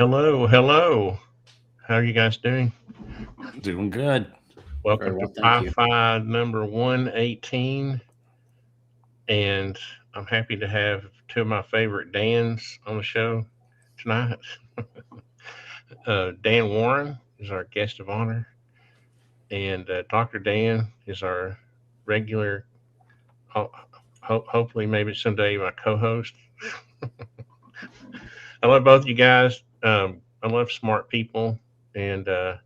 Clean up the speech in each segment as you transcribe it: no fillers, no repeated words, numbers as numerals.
Hello, hello. How are you guys doing? Doing good. Very Welcome to well, thank you. PiFi number 118. And I'm happy to have two of my favorite Dans on the show tonight. Dan Warren is our guest of honor, and Dr. Dan is our regular, ho- hopefully, maybe someday, my co host. I love both you guys. I love smart people, and I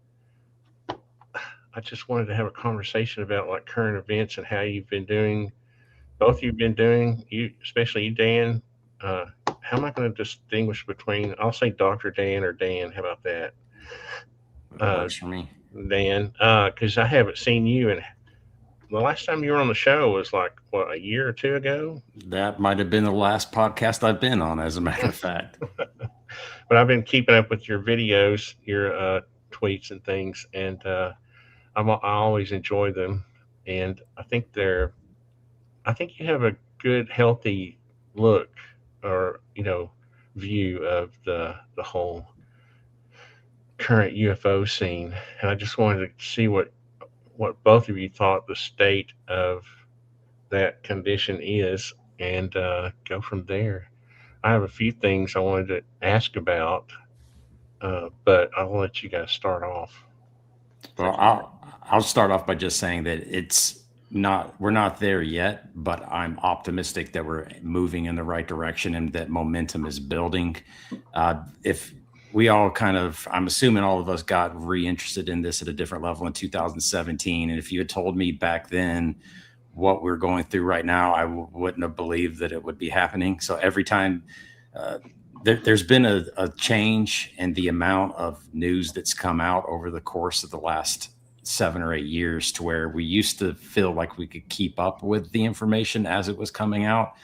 just wanted to have a conversation about like current events and how you've been doing. Both you've been doing, you especially you, Dan. Uh, how am I going to distinguish between? I'll say Doctor Dan or Dan. How about that, That uh, works for me. Dan? Because I haven't seen you, and the last time you were on the show was like what, a year or two ago. That might have been the last podcast I've been on, as a matter of fact. But I've been keeping up with your videos, your tweets and things, and I always enjoy them. And I think you have a good, healthy look or view of the whole current UFO scene, and I just wanted to see what both of you thought the state of that condition is, and go from there. I have a few things I wanted to ask about, but I'll let you guys start off. Well, I'll start off by just saying that we're not there yet, but I'm optimistic that we're moving in the right direction and that momentum is building. If we all I'm assuming all of us got reinterested in this at a different level in 2017, and if you had told me back then what we're going through right now, I wouldn't have believed that it would be happening. So every time uh, there's been a change in the amount of news that's come out over the course of the last 7 or 8 years, to where we used to feel like we could keep up with the information as it was coming out,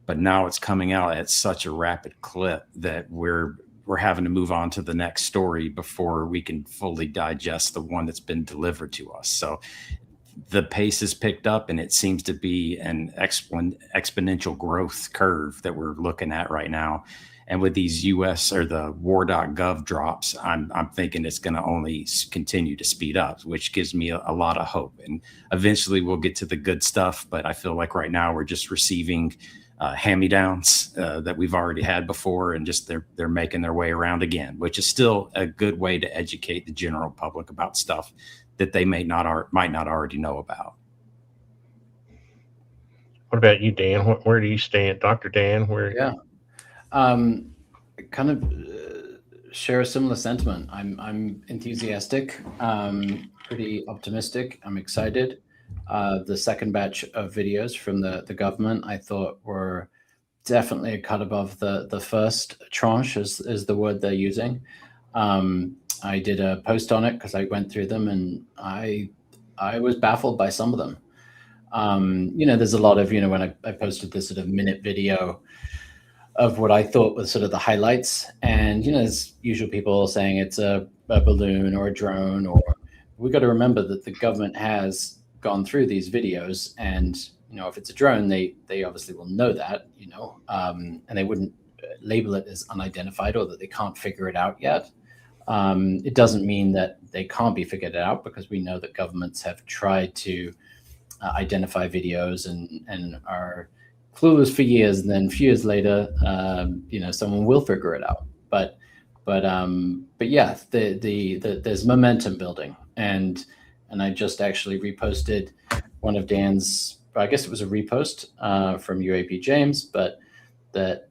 but now it's coming out at such a rapid clip that we're having to move on to the next story before we can fully digest the one that's been delivered to us. So the pace has picked up, and it seems to be an exponential growth curve that we're looking at right now. And with these US or the war.gov drops, I'm thinking it's going to only continue to speed up, which gives me a lot of hope. And eventually we'll get to the good stuff. But I feel like right now we're just receiving hand-me-downs that we've already had before, and just they're making their way around again, which is still a good way to educate the general public about stuff that they might not already know about. What about you, Dan? Where do you stand, Doctor Dan? Where? Yeah, um, kind of share a similar sentiment. I'm enthusiastic, pretty optimistic. I'm excited. The second batch of videos from the government I thought were definitely a cut above the first tranche, is the word they're using. I did a post on it because I went through them, and I was baffled by some of them. There's a lot of, when I posted this sort of minute video of what I thought was sort of the highlights, and there's usual people saying it's a balloon or a drone, or we got to remember that the government has gone through these videos, and if it's a drone, they obviously will know that, and they wouldn't label it as unidentified or that they can't figure it out yet. It doesn't mean that they can't be figured out, because we know that governments have tried to identify videos and are clueless for years, and then a few years later, someone will figure it out. But yeah, there's momentum building, and I just actually reposted one of Dan's. I guess it was a repost from UAP James, but that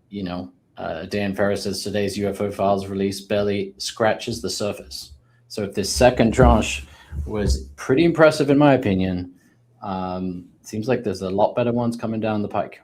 Dan Ferris says today's UFO files release barely scratches the surface. So if this second tranche was pretty impressive, in my opinion, seems like there's a lot better ones coming down the pike.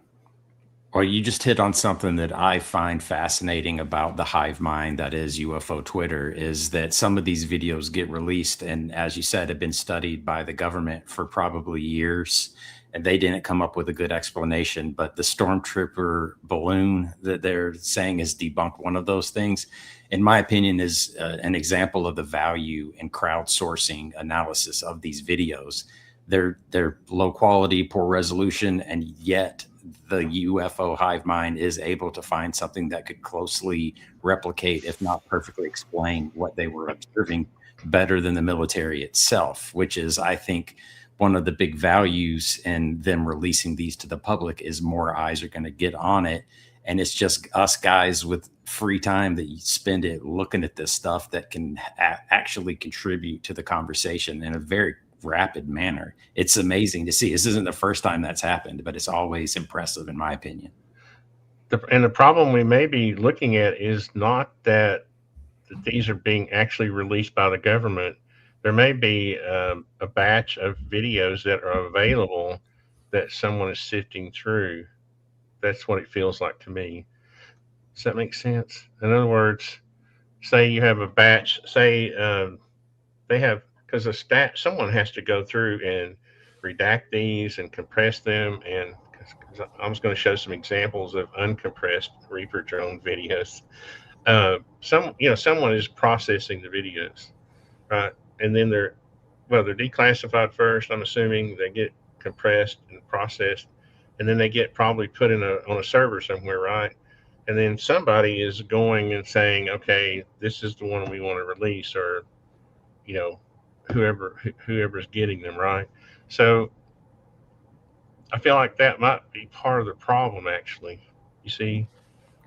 Well, you just hit on something that I find fascinating about the hive mind that is UFO Twitter, is that some of these videos get released and, as you said, have been studied by the government for probably years, and they didn't come up with a good explanation. But the stormtrooper balloon that they're saying is debunked one of those things, in my opinion, is an example of the value in crowdsourcing analysis of these videos. they're low quality, poor resolution, and yet the UFO hive mind is able to find something that could closely replicate, if not perfectly explain, what they were observing better than the military itself, which is, I think, one of the big values in them releasing these to the public is more eyes are going to get on it. And it's just us guys with free time that you spend it looking at this stuff that can actually contribute to the conversation in a very rapid manner. It's amazing to see. This isn't the first time that's happened, but it's always impressive in my opinion. And the problem we may be looking at is not that these are being actually released by the government. There may be a batch of videos that are available that someone is sifting through. That's what it feels like to me. Does that make sense? In other words, say you have a batch, say they have, because someone has to go through and redact these and compress them. And cause I was going to show some examples of uncompressed Reaper drone videos. Someone is processing the videos, right? And then they're declassified first. I'm assuming they get compressed and processed, and then they get probably put on a server somewhere, right? And then somebody is going and saying, okay, this is the one we want to release, or you know, whoever's getting them, right? So I feel like that might be part of the problem, actually. You see,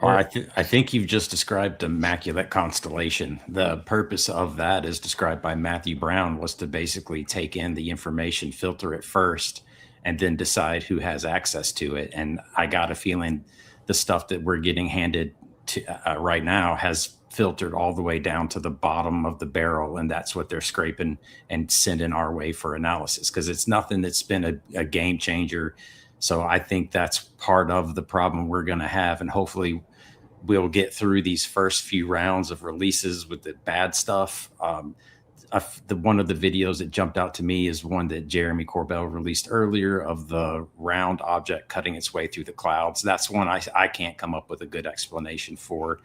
Or or I think you've just described immaculate constellation. The purpose of that, as described by Matthew Brown, was to basically take in the information, filter it first, and then decide who has access to it. And I got a feeling the stuff that we're getting handed to right now has filtered all the way down to the bottom of the barrel, and that's what they're scraping and sending our way for analysis, because it's nothing that's been a game changer. So I think that's part of the problem we're going to have, and hopefully we'll get through these first few rounds of releases with the bad stuff. One of the videos that jumped out to me is one that Jeremy Corbell released earlier of the round object cutting its way through the clouds. That's one I can't come up with a good explanation for.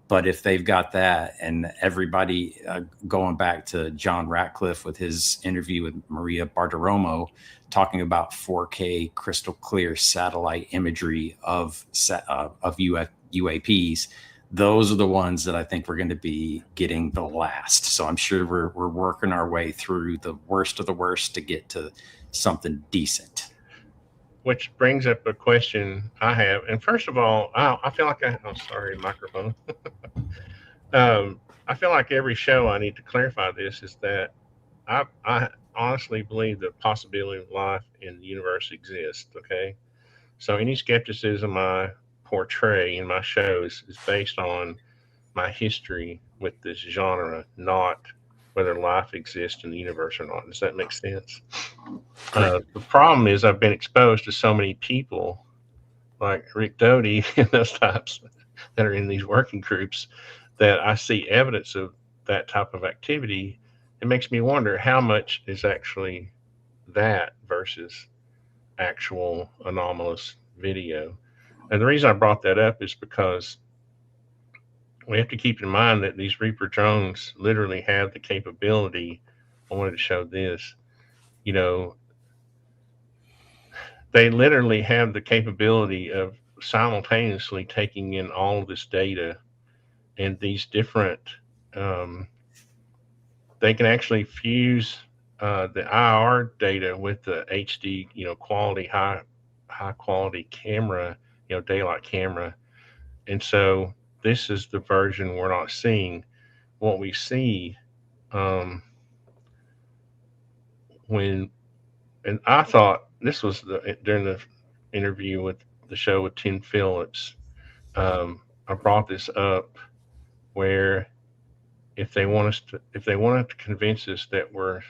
But if they've got that, and everybody going back to John Ratcliffe with his interview with Maria Bartiromo, talking about 4K crystal clear satellite imagery of UAPs, those are the ones that I think we're going to be getting the last. So I'm sure we're working our way through the worst of the worst to get to something decent. which brings up a question I have. And first of all, I feel like I'm sorry, microphone. I feel like every show I need to clarify this is that I honestly believe the possibility of life in the universe exists. Okay, so any skepticism I portray in my shows is based on my history with this genre, not whether life exists in the universe or not. Does that make sense? The problem is I've been exposed to so many people like Rick Doty and those types that are in these working groups that I see evidence of that type of activity. It makes me wonder how much is actually that versus actual anomalous video. And the reason I brought that up is because we have to keep in mind that these Reaper drones literally have the capability. I wanted to show this. You know, they literally have the capability of simultaneously taking in all of this data and these different. Um, they can actually fuse the IR data with the HD, quality high quality camera, daylight camera, and so this is the version we're not seeing. What we see um, when, and I thought this was during the interview with the show with Tim Phillips. I brought this up where if they wanted to convince us that we're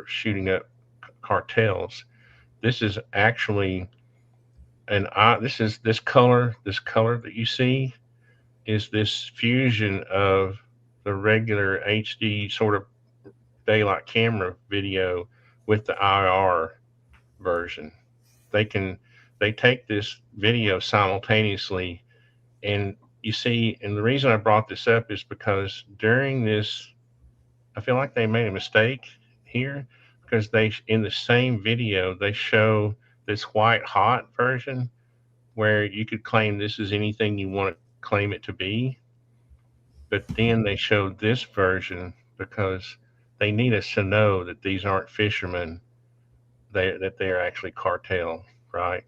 shooting up cartels, this is actually this color that you see is this fusion of the regular HD sort of daylight camera video with the IR version. They can they take this video simultaneously, and you see, and the reason I brought this up is because during this, I feel like they made a mistake here because they in the same video they show this white hot version where you could claim this is anything you want to claim it to be, but then they show this version because they need us to know that these aren't fishermen, that they're actually cartel, right?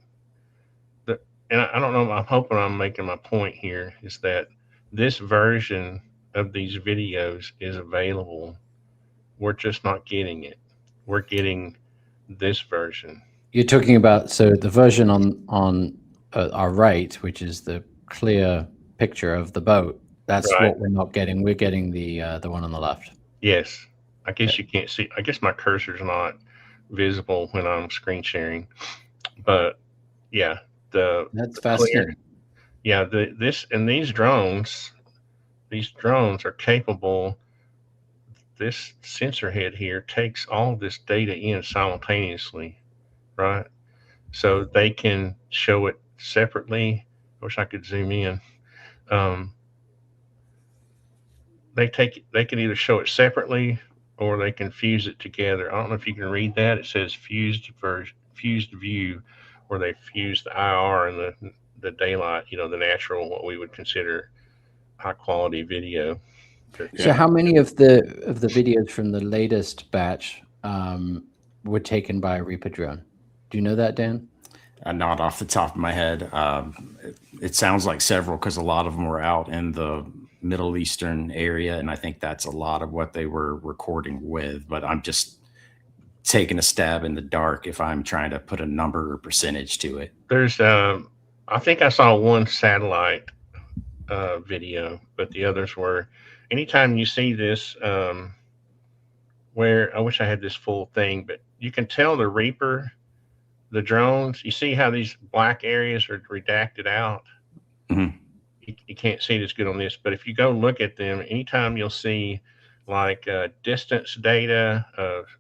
The, and I don't know. I'm hoping I'm making my point here is that this version of these videos is available. We're just not getting it. We're getting this version. You're talking about the version on our right, which is the clear picture of the boat. That's Right. what we're not getting. We're getting the one on the left. Yes. I guess Okay. you can't see. I guess my cursor's not visible when I'm screen sharing, but yeah, That's the clear. fascinating. Yeah, these drones are capable. This sensor head here takes all this data in simultaneously, right? So they can show it separately. I wish I could zoom in. Um, they can either show it separately or they can fuse it together. I don't know if you can read that. It says fused view, where they fuse the IR and the daylight. The natural, what we would consider high quality video. So, how many of the videos from the latest batch were taken by a Reaper drone? Do you know that, Dan? Not off the top of my head. It sounds like several because a lot of them were out in the Middle Eastern area, and I think that's a lot of what they were recording with. But I'm just taking a stab in the dark if I'm trying to put a number or percentage to it. There's, I think I saw one satellite video, but the others were. Anytime you see this, where I wish I had this full thing, but you can tell the Reaper, the drones. You see how these black areas are redacted out. Mm-hmm. You can't see it as good on this, but if you go look at them, anytime you'll see like distance data,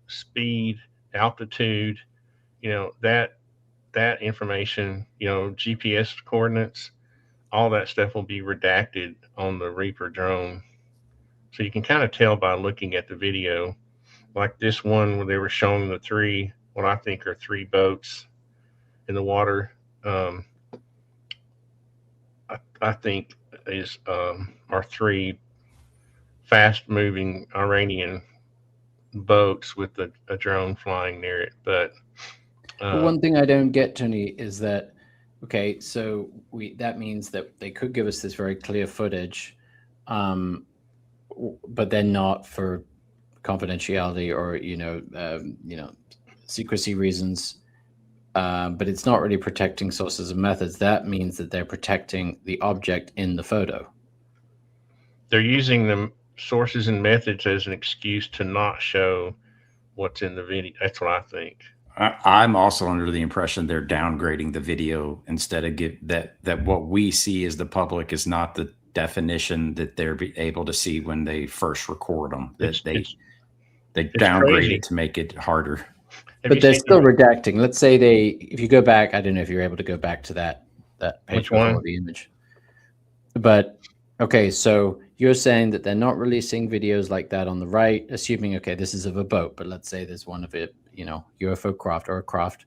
speed, altitude, that information, GPS coordinates, all that stuff will be redacted on the Reaper drone. So you can kind of tell by looking at the video, like this one where they were showing what I think are three boats in the water. I think are three fast moving Iranian boats with a drone flying near it. But one thing I don't get, Tony, is that okay? So that means that they could give us this very clear footage, but then not for confidentiality or secrecy reasons. But it's not really protecting sources and methods. That means that they're protecting the object in the photo. They're using the sources and methods as an excuse to not show what's in the video. That's what I think. I'm also under the impression they're downgrading the video instead of that what we see as the public is not the definition that they're able to see when they first record them. That they downgrade crazy. it to make it harder. But they're still redacting. Let's say if you go back, I don't know if you're able to go back to that page before the image. But okay, so you're saying that they're not releasing videos like that on the right, assuming okay, this is of a boat, but let's say there's one of it, UFO craft or a craft.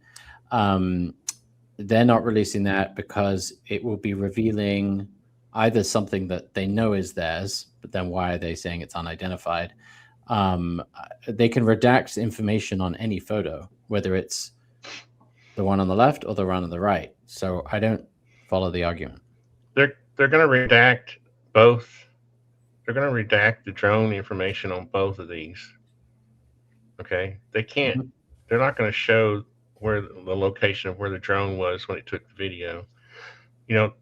They're not releasing that because it will be revealing either something that they know is theirs, but then why are they saying it's unidentified? They can redact information on any photo, whether it's the one on the left or the one on the right. So I don't follow the argument. They're going to redact both. They're going to redact the drone information on both of these. Okay, they can't. Mm-hmm. They're not going to show where the location of where the drone was when it took the video. You know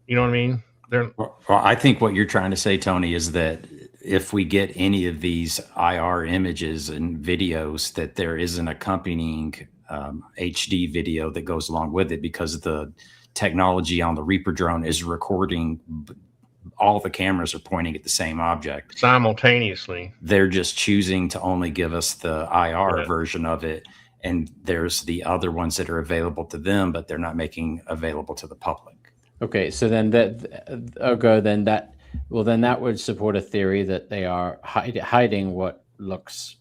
what I mean? Well, I think what you're trying to say, Tony, is that if we get any of these IR images and videos, that there is an accompanying HD video that goes along with it, because the technology on the Reaper drone is recording. All the cameras are pointing at the same object simultaneously. They're just choosing to only give us the IR version of it. And there's the other ones that are available to them, but they're not making available to the public. Okay, so then that would support a theory that they are hiding what looks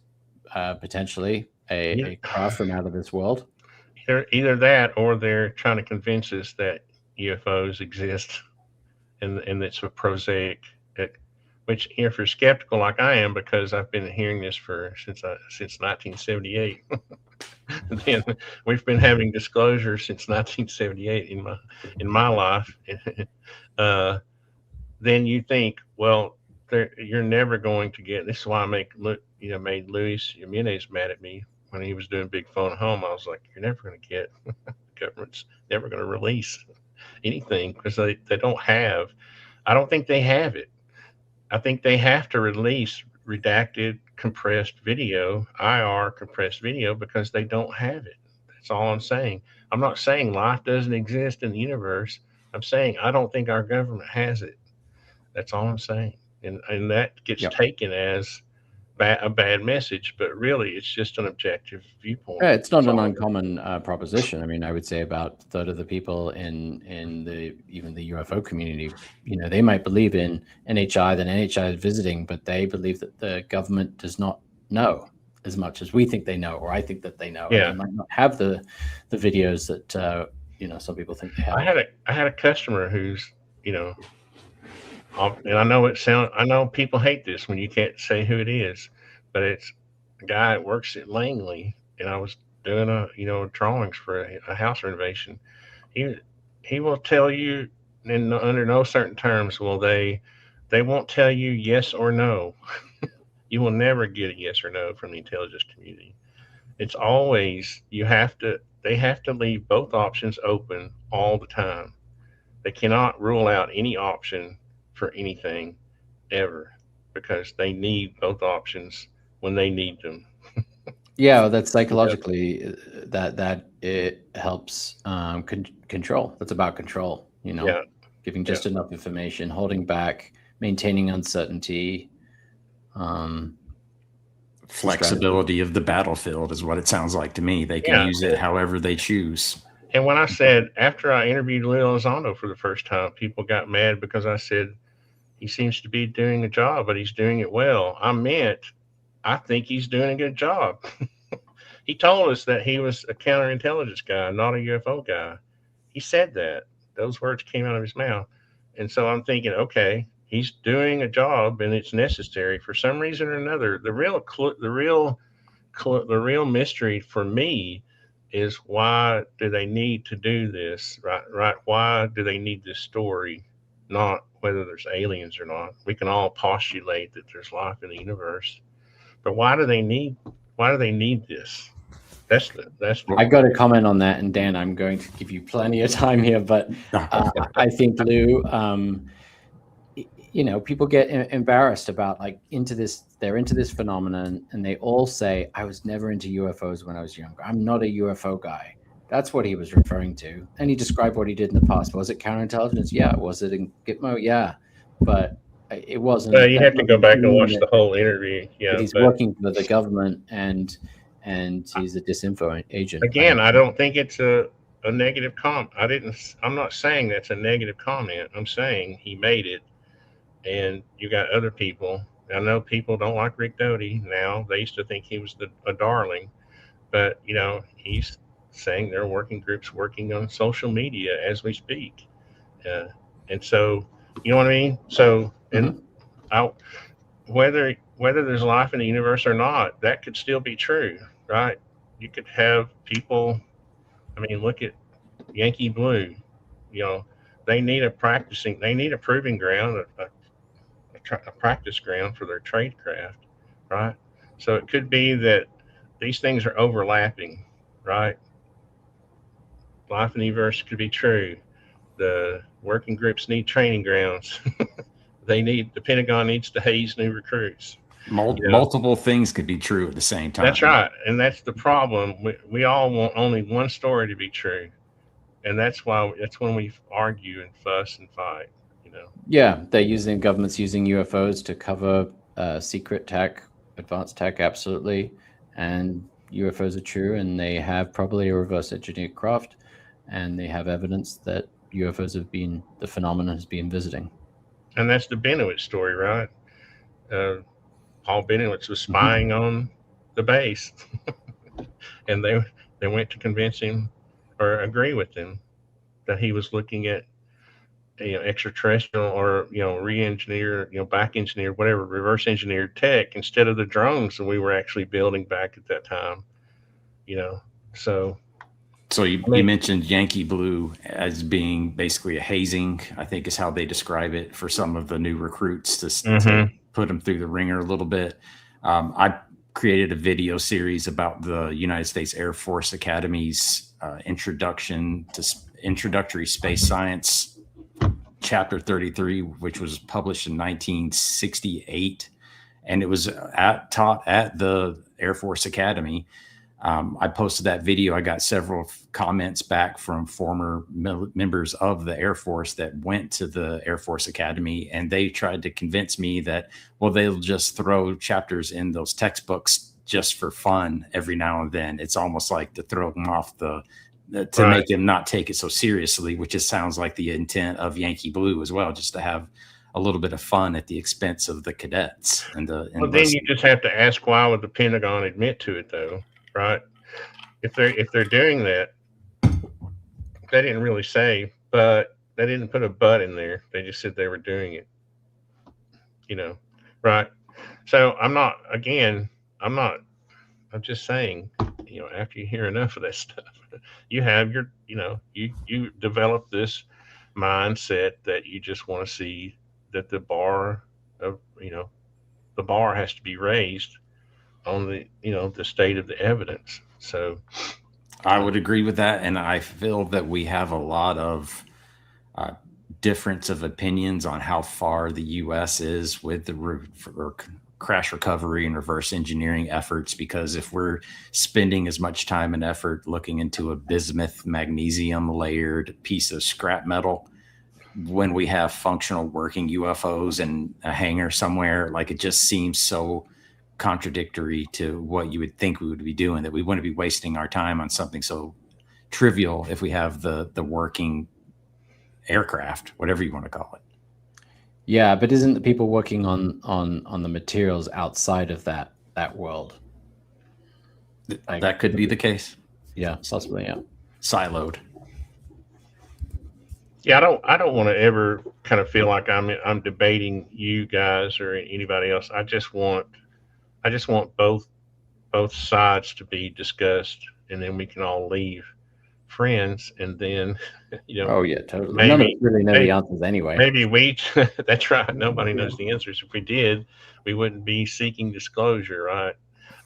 potentially Yeah. a craft from out of this world. Either that, or they're trying to convince us that UFOs exist, and it's a prosaic. It, which, if you're skeptical like I am, because I've been hearing this since 1978, then we've been having disclosures since 1978 in my life. uh, then you think, well, you're never going to get. This is why I made Luis Jimenez mad at me when he was doing Big Phone Home. I was like, you're never going to get. Government's never going to release anything because they don't have. I don't think they have it. I think they have to release redacted compressed video, IR compressed video, because they don't have it. That's all I'm saying. I'm not saying life doesn't exist in the universe. I'm saying I don't think our government has it. That's all I'm saying. And that gets Yep. taken as a bad message, but really it's just an objective viewpoint. Yeah, it's not That's an all. uncommon proposition. I mean, I would say about a third of the people in even the UFO community, they might believe in NHI, that NHI is visiting, but they believe that the government does not know as much as we think they know, or I think that they know. Yeah. And they might not have the videos that some people think they have. I had a customer who's, and I know people hate this when you can't say who it is, but it's a guy that works at Langley, and I was doing drawings for a house renovation. He will tell you, under no certain terms will they won't tell you yes or no. You will never get a yes or no from the intelligence community. It's always they have to leave both options open all the time. They cannot rule out any option for anything ever, because they need both options when they need them. Yeah, well, that's psychologically that it helps control. That's about control, Yeah. giving just enough information, holding back, maintaining uncertainty. Flexibility of the battlefield is what it sounds like to me. They can use it however they choose. And when I said, after I interviewed Leo Elizondo for the first time, people got mad because I said he seems to be doing a job, but he's doing it well. I meant, I think he's doing a good job. He told us that he was a counterintelligence guy, not a UFO guy. He said that. Those words came out of his mouth. And so I'm thinking, okay, he's doing a job, and it's necessary for some reason or another. The real mystery for me is, why do they need to do this? Right? Why do they need this story? Not whether there's aliens or not. We can all postulate that there's life in the universe, but why do they need this? That's I got to comment on that, and Dan, I'm going to give you plenty of time here, but I think, Lou, people get embarrassed about they're into this phenomenon, and they all say, I was never into UFOs when I was younger. I'm not a UFO guy. That's what he was referring to. And he described what he did in the past. Was it counterintelligence? Yeah. Was it in Gitmo? Yeah. But it wasn't. You have to go back and watch the whole interview. Yeah. He's working for the government, and he's a disinfo agent. Again, I don't think it's a negative comment. I'm not saying that's a negative comment. I'm saying he made it, and you got other people. I know people don't like Rick Doty now. They used to think he was a darling, but he's saying there are working groups working on social media as we speak, and so you know what I mean. So, and whether there's life in the universe or not, that could still be true, right? You could have people. I mean, look at Yankee Blue. They need a proving ground, a practice ground for their trade craft, right? So it could be that these things are overlapping, right? Life in the universe could be true. The working groups need training grounds. The Pentagon needs to haze new recruits. Multiple things could be true at the same time. That's right. And that's the problem. We all want only one story to be true. And that's when we argue and fuss and fight, Yeah, government's using UFOs to cover secret tech, advanced tech, absolutely. And UFOs are true, and they have probably a reverse engineered craft, and they have evidence that the phenomenon has been visiting. And that's the Benowitz story, right? Paul Benowitz was spying on the base, and they went to convince him or agree with him that he was looking at extraterrestrial or re-engineer, back engineer, whatever, reverse engineered tech instead of the drones that we were actually building back at that time. You know, so So you, I you mean, mentioned Yankee Blue as being basically a hazing, I think is how they describe it for some of the new recruits to hmm put them through the ringer a little bit. I created a video series about the United States Air Force Academy's introductory space science, chapter 33, which was published in 1968. And it was taught at the Air Force Academy. I posted that video. I got several comments back from former members of the Air Force that went to the Air Force Academy, and they tried to convince me that, well, they'll just throw chapters in those textbooks just for fun every now and then. It's almost like to throw them off to right. make them not take it so seriously, which just sounds like the intent of Yankee Blue as well, just to have a little bit of fun at the expense of the cadets and the Well, then you enlisted. just have to ask, why would the Pentagon admit to it though, right? If they're doing that, they didn't really say, but they didn't put a but in there. They just said they were doing it, you know, right? So I'm not. I'm just saying, after you hear enough of that stuff, you have your, you develop this mindset that you just want to see that of, the bar has to be raised on the state of the evidence. So I would agree with that. And I feel that we have a lot of uh, difference of opinions on how far the U.S. is with the crash recovery and reverse engineering efforts. Because if we're spending as much time and effort looking into a bismuth magnesium layered piece of scrap metal, when we have functional working UFOs and a hangar somewhere, like it just seems so contradictory to what you would think we would be doing, that we wouldn't be wasting our time on something so trivial if we have the working aircraft, whatever you want to call it. Yeah, but isn't the people working on the materials outside of that world? Like, That could be the case. yeah, possibly. Yeah. Siloed. yeah, I don't want to ever kind of feel like I'm debating you guys or anybody else. I just want both sides to be discussed, and then we can all leave friends, and then Oh yeah, totally. None of us maybe really know the maybe answers anyway. maybe we that's right. Nobody knows the answers. If we did, we wouldn't be seeking disclosure, right?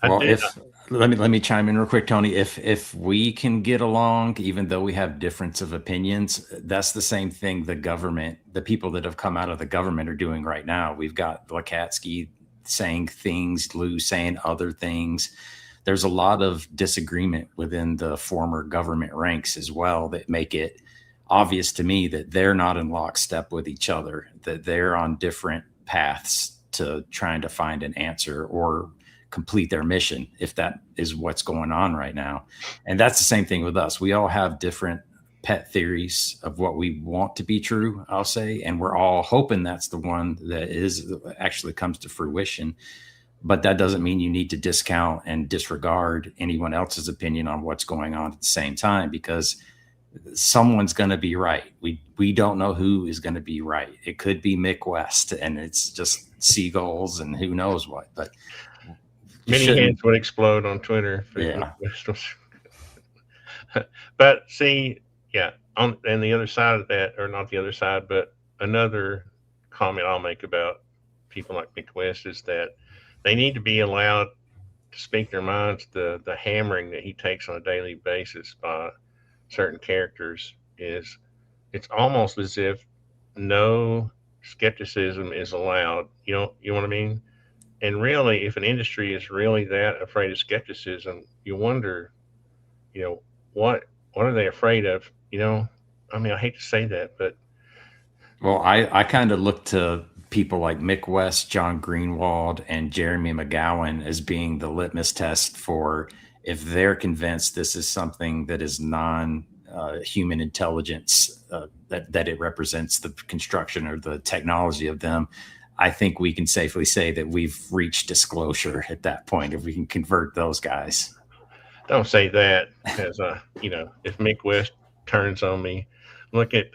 I Well, did. if let me chime in real quick, Tony. If we can get along, even though we have difference of opinions, that's the same thing the people that have come out of the government are doing right now. We've got Lakatsky saying things, Lou saying other things. There's a lot of disagreement within the former government ranks as well that make it obvious to me that they're not in lockstep with each other, that they're on different paths to trying to find an answer or complete their mission, if that is what's going on right now. And that's the same thing with us. We all have different pet theories of what we want to be true, I'll say, and we're all hoping that's the one that is actually comes to fruition. But that doesn't mean you need to discount and disregard anyone else's opinion on what's going on at the same time, because someone's going to be right. We don't know who is going to be right. It could be Mick West, and it's just seagulls and who knows what. But Many heads would explode on Twitter. Yeah. But see, yeah, and the other side of that, or not the other side, but another comment I'll make about people like Mick West is that they need to be allowed to speak their minds. The hammering that he takes on a daily basis by certain characters it's almost as if no skepticism is allowed. You know what I mean? And really, if an industry is really that afraid of skepticism, you wonder, what are they afraid of? I mean, I hate to say that, but Well, I kind of look to people like Mick West, John Greenwald, and Jeremy McGowan as being the litmus test for if they're convinced this is something that is non-human intelligence, that it represents the construction or the technology of them. I think we can safely say that we've reached disclosure at that point if we can convert those guys. Don't say that, as if Mick West turns on me, look at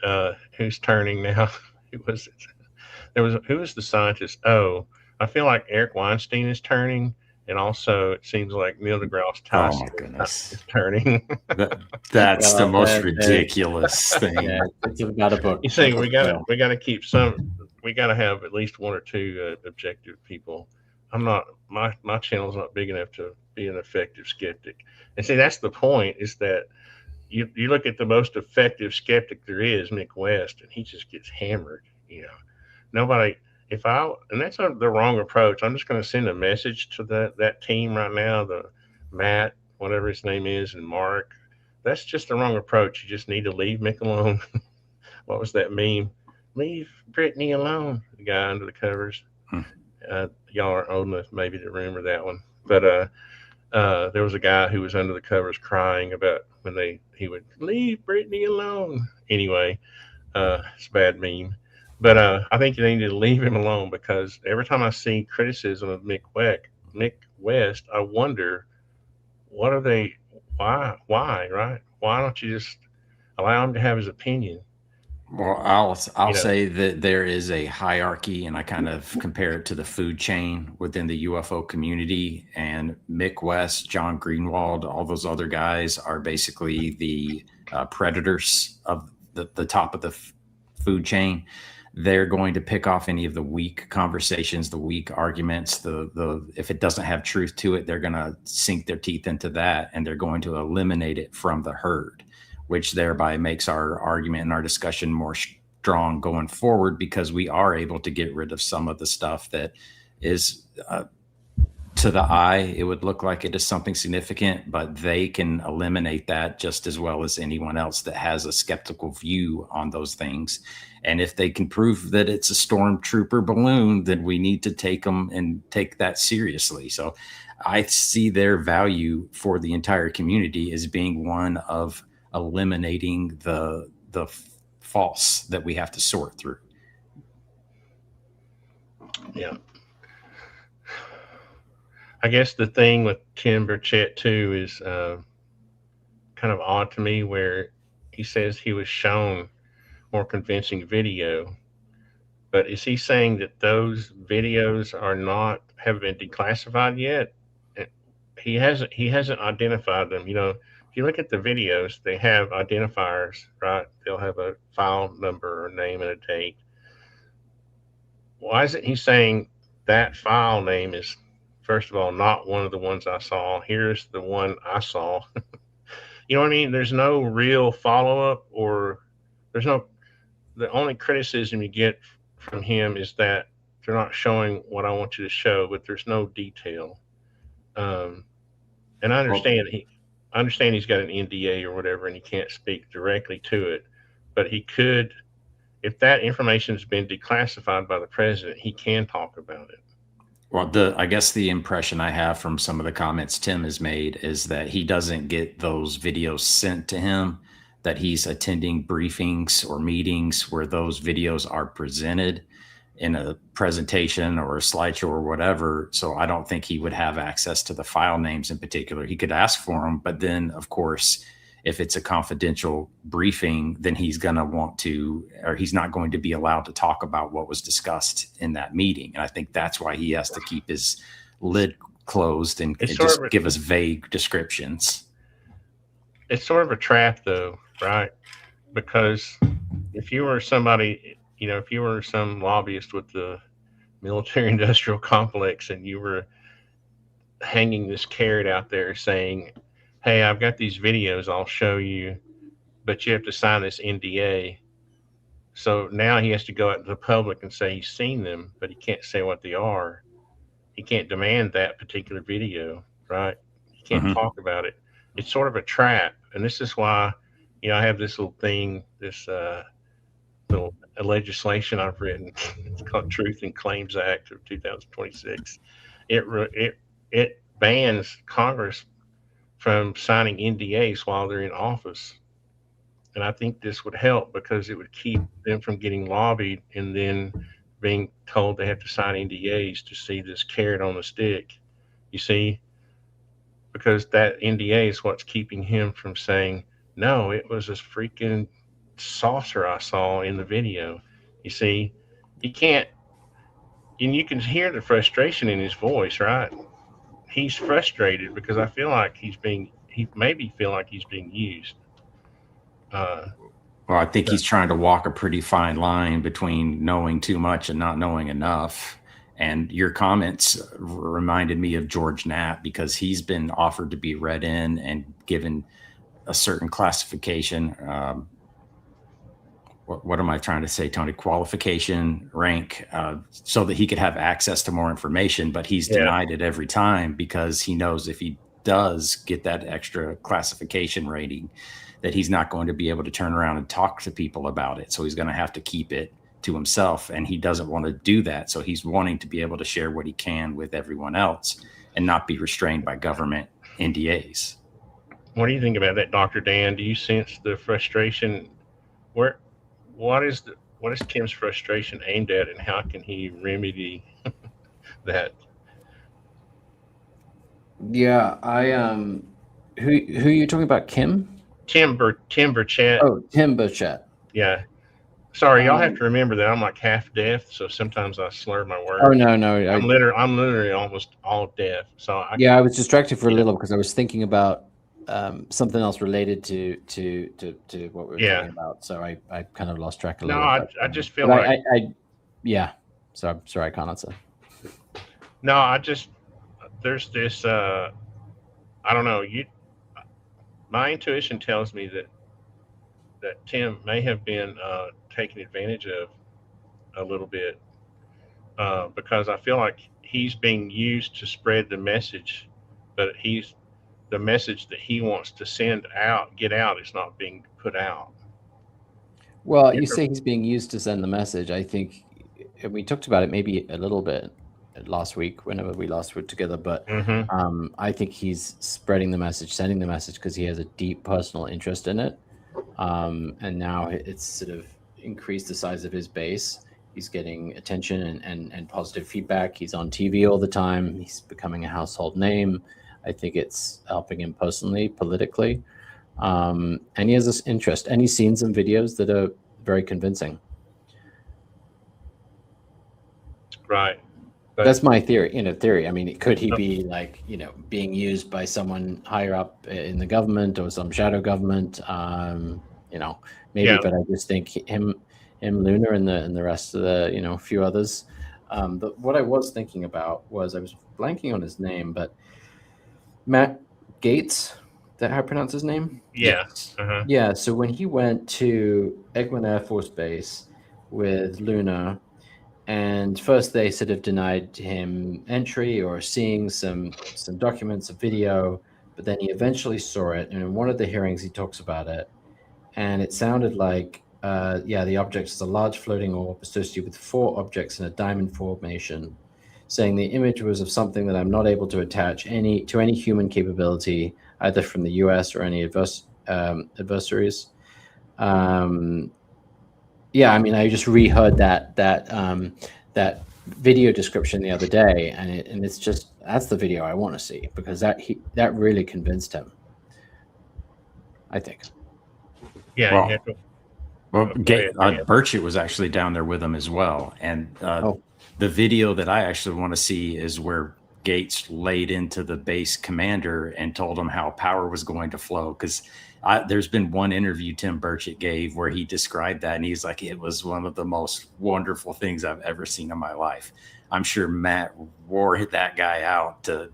who's turning now. Who was it? Who was the scientist? Oh, I feel like Eric Weinstein is turning, and also it seems like Neil deGrasse Oh my Tyson goodness. is turning. That's the Well, most ridiculous thing. Yeah, you've got a book. You see, we Well, gotta keep some. We gotta have at least one or two objective people. I'm not my channel's not big enough to be an effective skeptic. And see, that's the point. Is that you look at the most effective skeptic there is, Mick West, and he just gets hammered. Nobody. If I and that's the wrong approach. I'm just going to send a message to that team right now. The Matt, whatever his name is, and Mark. That's just the wrong approach. You just need to leave Mick alone. What was that meme? Leave Brittany alone. The guy under the covers. Hmm. Y'all aren't old enough maybe to remember that one. But there was a guy who was under the covers crying about when he would leave Brittany alone. Anyway, it's a bad meme. But I think you need to leave him alone, because every time I see criticism of Mick West, I wonder, what are they? Why? Right? Why don't you just allow him to have his opinion? Well, I'll You know, say that there is a hierarchy, and I kind of compare it to the food chain within the UFO community. And Mick West, John Greenwald, all those other guys are basically the predators of the top of the food chain. They're going to pick off any of the weak conversations, the weak arguments, the if it doesn't have truth to it, they're going to sink their teeth into that, and they're going to eliminate it from the herd, which thereby makes our argument and our discussion more strong going forward, because we are able to get rid of some of the stuff that is to the eye, it would look like it is something significant, but they can eliminate that just as well as anyone else that has a skeptical view on those things. And if they can prove that it's a stormtrooper balloon, then we need to take them and take that seriously. So I see their value for the entire community as being one of eliminating the false that we have to sort through. yeah. I guess the thing with Tim Burchett too is kind of odd to me, where he says he was shown more convincing video, but is he saying that those videos have been declassified yet? He hasn't identified them. If you look at the videos, they have identifiers, right? They'll have a file number or name and a date. Why isn't he saying that file name is, first of all, not one of the ones I saw? Here's the one I saw. You know what I mean? There's no real follow up, or there's no. The only criticism you get from him is that they're not showing what I want you to show, but there's no detail. And I understand he's got an NDA or whatever, and he can't speak directly to it, but he could, if that information has been declassified by the president, he can talk about it. Well, I guess the impression I have from some of the comments Tim has made is that he doesn't get those videos sent to him, that he's attending briefings or meetings where those videos are presented in a presentation or a slideshow or whatever. So I don't think he would have access to the file names in particular. He could ask for them, but then of course, if it's a confidential briefing, then he's going to want to, or he's not going to be allowed to talk about what was discussed in that meeting. And I think that's why he has to keep his lid closed and just give us vague descriptions. It's sort of a trap though, right? Because if you were somebody, if you were some lobbyist with the military industrial complex, and you were hanging this carrot out there saying, hey, I've got these videos I'll show you, but you have to sign this NDA. So now he has to go out to the public and say he's seen them, but he can't say what they are. He can't demand that particular video, right? He can't talk about it. It's sort of a trap. And this is why, I have this little thing, this little legislation I've written. It's called Truth and Claims Act of 2026. It bans Congress from signing NDAs while they're in office. And I think this would help, because it would keep them from getting lobbied and then being told they have to sign NDAs to see this carrot on the stick. You see, because that NDA is what's keeping him from saying, no, it was a freaking saucer I saw in the video. You see, he can't, and you can hear the frustration in his voice, right? He's frustrated because I feel like he maybe feel like he's being used. Uh, Well, I think he's trying to walk a pretty fine line between knowing too much and not knowing enough. And your comments reminded me of George Knapp, because he's been offered to be read in and given a certain classification. What am I trying to say, Tony? Qualification, rank, so that he could have access to more information, but he's denied it every time, because he knows if he does get that extra classification rating, that he's not going to be able to turn around and talk to people about it. So he's going to have to keep it to himself, and he doesn't want to do that. So he's wanting to be able to share what he can with everyone else and not be restrained by government NDAs. What do you think about that, Dr. Dan? Do you sense the frustration? What is Tim's frustration aimed at, and how can he remedy that? Yeah, who are you talking about? Kim? Tim Burchett. Oh, Tim Burchett. Yeah. Sorry, y'all have to remember that I'm like half deaf, so sometimes I slur my words. Oh no, I'm literally almost all deaf. So I was distracted for a little because I was thinking about something else related to what we were talking about. So I kind of lost track a little. No, I just feel like So I'm sorry, I can't answer. No, there's this. I don't know. My intuition tells me that Tim may have been taken advantage of a little bit, because I feel like he's being used to spread the message, but the message that he wants to get out, is not being put out. Well, you say he's being used to send the message. I think, and we talked about it maybe a little bit last week, whenever we last were together, but I think he's spreading the message, sending the message, because he has a deep personal interest in it. And now it's sort of increased the size of his base. He's getting attention and positive feedback. He's on TV all the time. He's becoming a household name. I think it's helping him personally, politically. And he has this interest, and he's seen some videos that are very convincing. Right. That's my theory. I mean, could he be being used by someone higher up in the government or some shadow government? Maybe. Yeah. But I just think him, Luna, and the rest of the few others. But what I was thinking about was, I was blanking on his name, but Matt Gaetz. Is that how I pronounce his name? Yeah. Yeah. So when he went to Egwin Air Force Base with Luna, and first they sort of denied him entry or seeing some documents, a video, but then he eventually saw it. And in one of the hearings, he talks about it. And it sounded like, the object is a large floating orb associated with 4 objects in a diamond formation, saying the image was of something that I'm not able to attach to any human capability, either from the US or any adversaries. I mean, I just reheard that video description the other day, and it's just, that's the video I want to see, because that really convinced him, I think. Yeah. Burchett was actually down there with him as well, and the video that I actually want to see is where Gates laid into the base commander and told him how power was going to flow, because there's been one interview Tim Burchett gave where he described that, and he's like, it was one of the most wonderful things I've ever seen in my life. I'm sure Matt wore that guy out to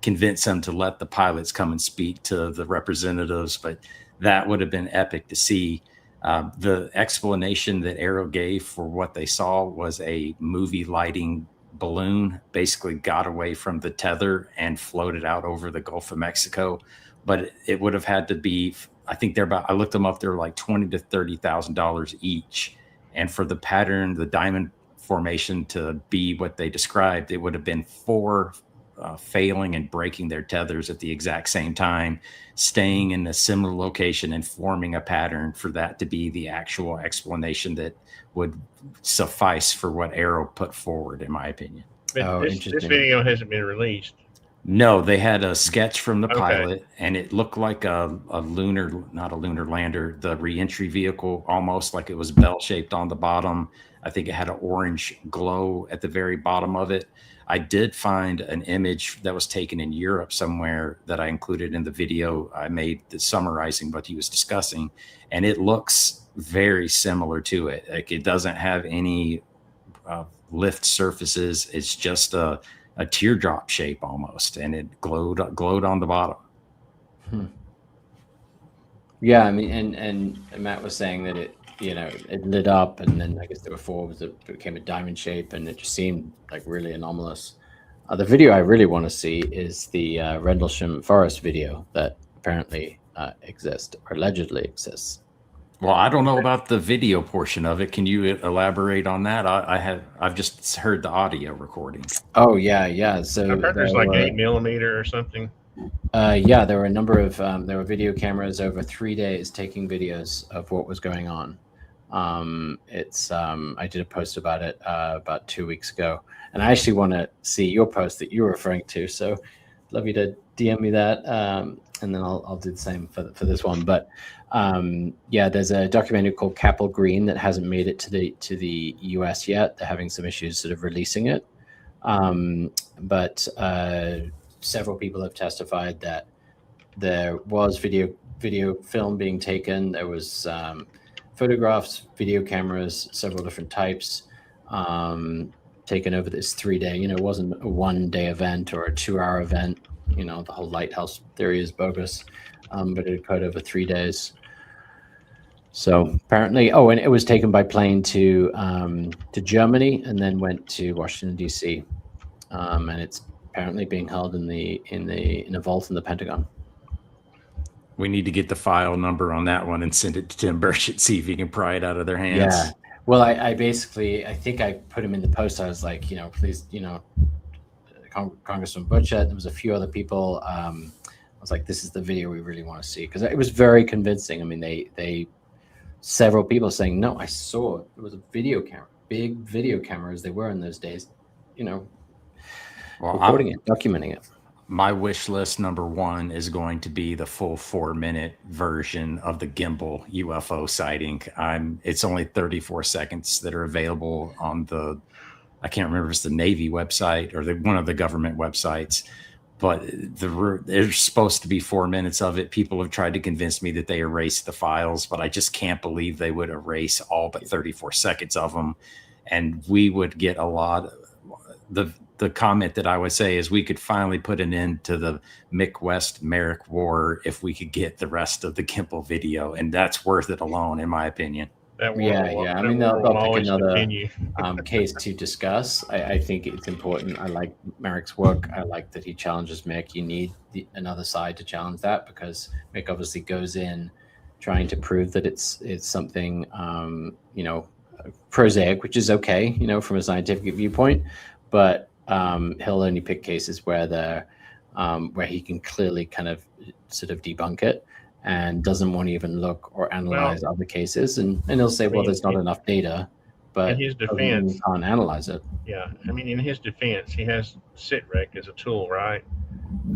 convince him to let the pilots come and speak to the representatives, but that would have been epic to see. The explanation that Aero gave for what they saw was a movie lighting balloon basically got away from the tether and floated out over the Gulf of Mexico. But it would have had to be, I think I looked them up, they're like $20,000 to $30,000 each. And for the pattern, the diamond formation to be what they described, it would have been 4 failing and breaking their tethers at the exact same time, staying in a similar location and forming a pattern for that to be the actual explanation that would suffice for what Arrow put forward, in my opinion. But Oh, this interesting. video hasn't been released. No, they had a sketch from the Okay. pilot, and it looked like a lunar, not a lunar lander, the reentry vehicle, almost like it was bell-shaped on the bottom. I think it had an orange glow at the very bottom of it. I did find an image that was taken in Europe somewhere that I included in the video I made summarizing what he was discussing, and it looks very similar to it. Like, it doesn't have any lift surfaces. It's just a teardrop shape almost, and it glowed on the bottom. Yeah, I mean, and Matt was saying that it, you know, it lit up, and then I guess there were four that became a diamond shape, and it just seemed like really anomalous. The video I really want to see is the Rendlesham Forest video that apparently exists or allegedly exists. Well, I don't know about the video portion of it. Can you elaborate on that? I've just heard the audio recording. Oh yeah. So I've heard there's like 8mm or something. Yeah, there were a number of there were video cameras over 3 days taking videos of what was going on. I did a post about it about 2 weeks ago, and I actually want to see your post that you were referring to. So, love you to DM me that, and then I'll do the same for this one. But yeah, there's a documentary called Capel Green that hasn't made it to the US yet. They're having some issues sort of releasing it, but several people have testified that there was video film being taken. There was photographs, video cameras, several different types taken over this 3 day. You know, it wasn't a 1 day event or a 2 hour event. You know, the whole lighthouse theory is bogus, but it occurred over 3 days. So apparently, and it was taken by plane to Germany and then went to Washington D.C. And it's apparently being held in a vault in the Pentagon. We need to get the file number on that one and send it to Tim Burchett, see if he can pry it out of their hands. Yeah. Well, I think I put him in the post. I was like, please, Congressman Burchett. There was a few other people. I was like, this is the video we really want to see, because it was very convincing. I mean, they several people saying, no, I saw it. It was a video camera, big video cameras. They were in those days, recording it, documenting it. My wish list number one is going to be the full 4-minute version of the gimbal UFO sighting. It's only 34 seconds that are available on I can't remember if it's the Navy website or one of the government websites, but there's supposed to be 4 minutes of it. People have tried to convince me that they erased the files, but I just can't believe they would erase all but 34 seconds of them. And we would get a lot. The comment that I would say is we could finally put an end to the Mick West Merrick war if we could get the rest of the gimbal video, and that's worth it alone, in my opinion. Yeah. I mean, they'll pick another case to discuss. I think it's important. I like Merrick's work. I like that he challenges Mick. You need another side to challenge that, because Mick obviously goes in trying to prove that it's something prosaic, which is okay, from a scientific viewpoint, but he'll only pick cases where he can clearly kind of sort of debunk it, and doesn't want to even look or analyze other cases, and he'll say, there's not enough data, but in his defense, he can't analyze it. Yeah, I mean, in his defense, he has SITREC as a tool, right?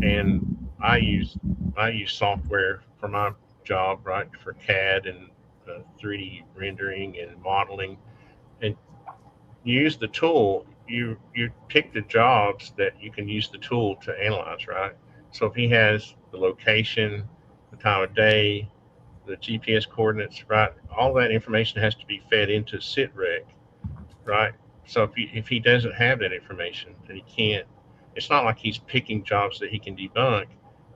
And I use software for my job, right, for CAD and 3D rendering and modeling, and you use the tool. You pick the jobs that you can use the tool to analyze, right? So if he has the location, the time of day, the GPS coordinates, right? All that information has to be fed into SITREC, right? So if he doesn't have that information, then he can't. It's not like he's picking jobs that he can debunk.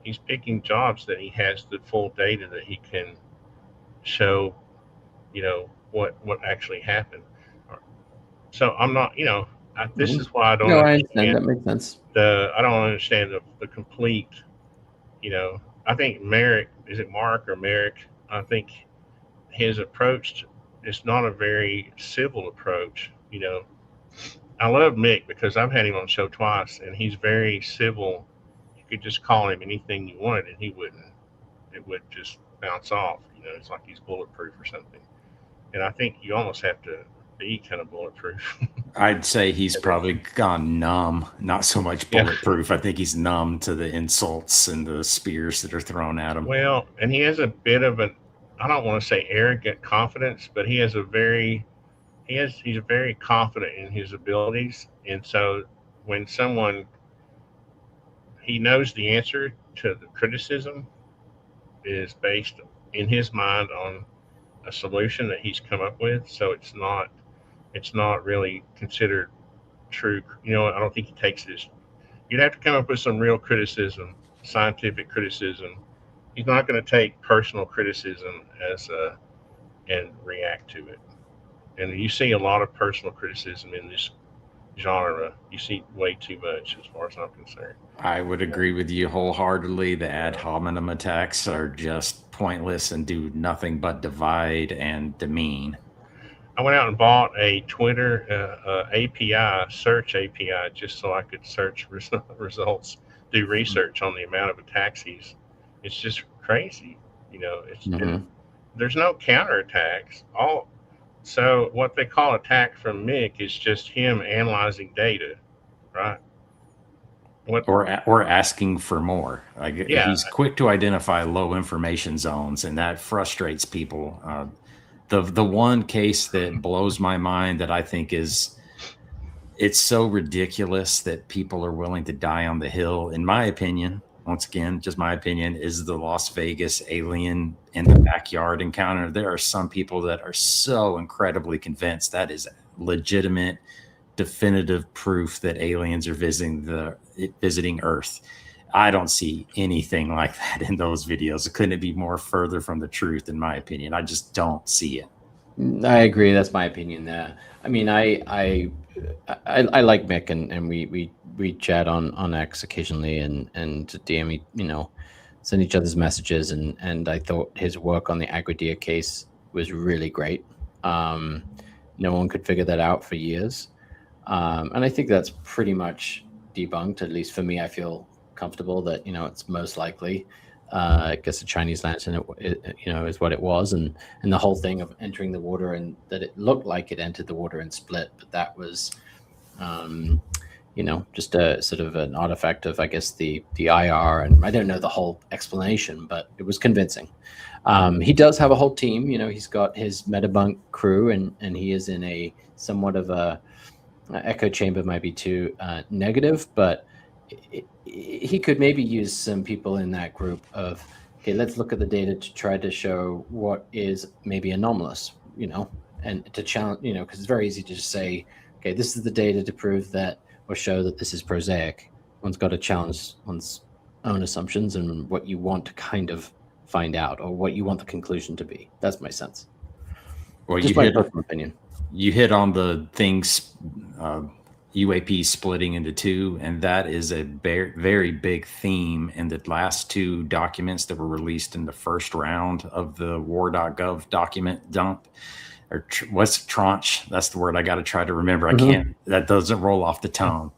He's picking jobs that he has the full data that he can show, what actually happened. So I'm not, this is why I don't. No, I understand. That makes sense. I don't understand the complete. I think Merrick, is it Mark or Merrick? I think his approach is not a very civil approach. I love Mick because I've had him on the show twice, and he's very civil. You could just call him anything you wanted, and he wouldn't. It would just bounce off. You know, it's like he's bulletproof or something. And I think you almost have to be kind of bulletproof. I'd say he's probably gone numb, not so much Yeah. bulletproof. I think he's numb to the insults and the spears that are thrown at him. Well, and he has a bit of an, I don't want to say arrogant confidence, but he has a very, he's very confident in his abilities. And so when someone, he knows the answer to the criticism is based in his mind on a solution that he's come up with. So it's not really considered true. You know, I don't think he takes this. You'd have to come up with some real criticism, scientific criticism. He's not going to take personal criticism as a and react to it. And you see a lot of personal criticism in this genre. You see way too much, as far as I'm concerned. I would agree with you wholeheartedly. The ad hominem attacks are just pointless and do nothing but divide and demean. I went out and bought a Twitter API, search API, just so I could search results, do research on the amount of attacks It's just crazy, you know. There's no counterattacks. So what they call attack from Mick is just him analyzing data, right? Or asking for more. Yeah. He's quick to identify low information zones, and that frustrates people. The one case that blows my mind that I think it's so ridiculous that people are willing to die on the hill, in my opinion, once again, just my opinion, is the Las Vegas alien in the backyard encounter. There are some people that are so incredibly convinced that is legitimate, definitive proof that aliens are visiting Earth. I don't see anything like that in those videos. Couldn't it be more further from the truth, in my opinion? I just don't see it. I agree. That's my opinion there. I mean, I like Mick, and we chat on X occasionally and DM, you know, send each other's messages, and I thought his work on the Aguadilla case was really great. No one could figure that out for years, and I think that's pretty much debunked. At least for me, I feel comfortable that, you know, it's most likely. I guess a Chinese lantern, you know, is what it was, and the whole thing of entering the water, and that it looked like it entered the water and split, but that was, you know, just a sort of an artifact of, I guess, the IR, and I don't know the whole explanation, but it was convincing. He does have a whole team, you know. He's got his Metabunk crew, and he is in a somewhat of a echo chamber, might be too negative, but he could maybe use some people in that group of, okay, let's look at the data to try to show what is maybe anomalous, you know, and to challenge, you know, because it's very easy to just say, okay, this is the data to prove that or show that this is prosaic. One's got to challenge one's own assumptions and what you want to kind of find out, or what you want the conclusion to be. That's my sense. Well, just my personal opinion. You hit on the things, UAP splitting into two, and that is a very big theme in the last two documents that were released in the first round of the war.gov document dump, or what's tranche? That's the word I got to try to remember. I can't, that doesn't roll off the tongue.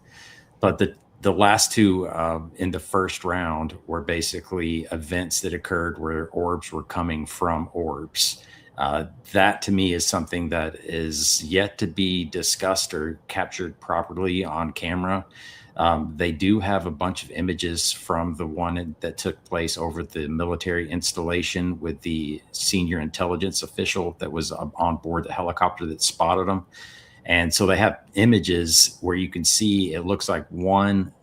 But the last two in the first round were basically events that occurred where orbs were coming from orbs. That to me is something that is yet to be discussed or captured properly on camera. They do have a bunch of images from the one that took place over the military installation with the senior intelligence official that was on board the helicopter that spotted them. And so they have images where you can see it looks like one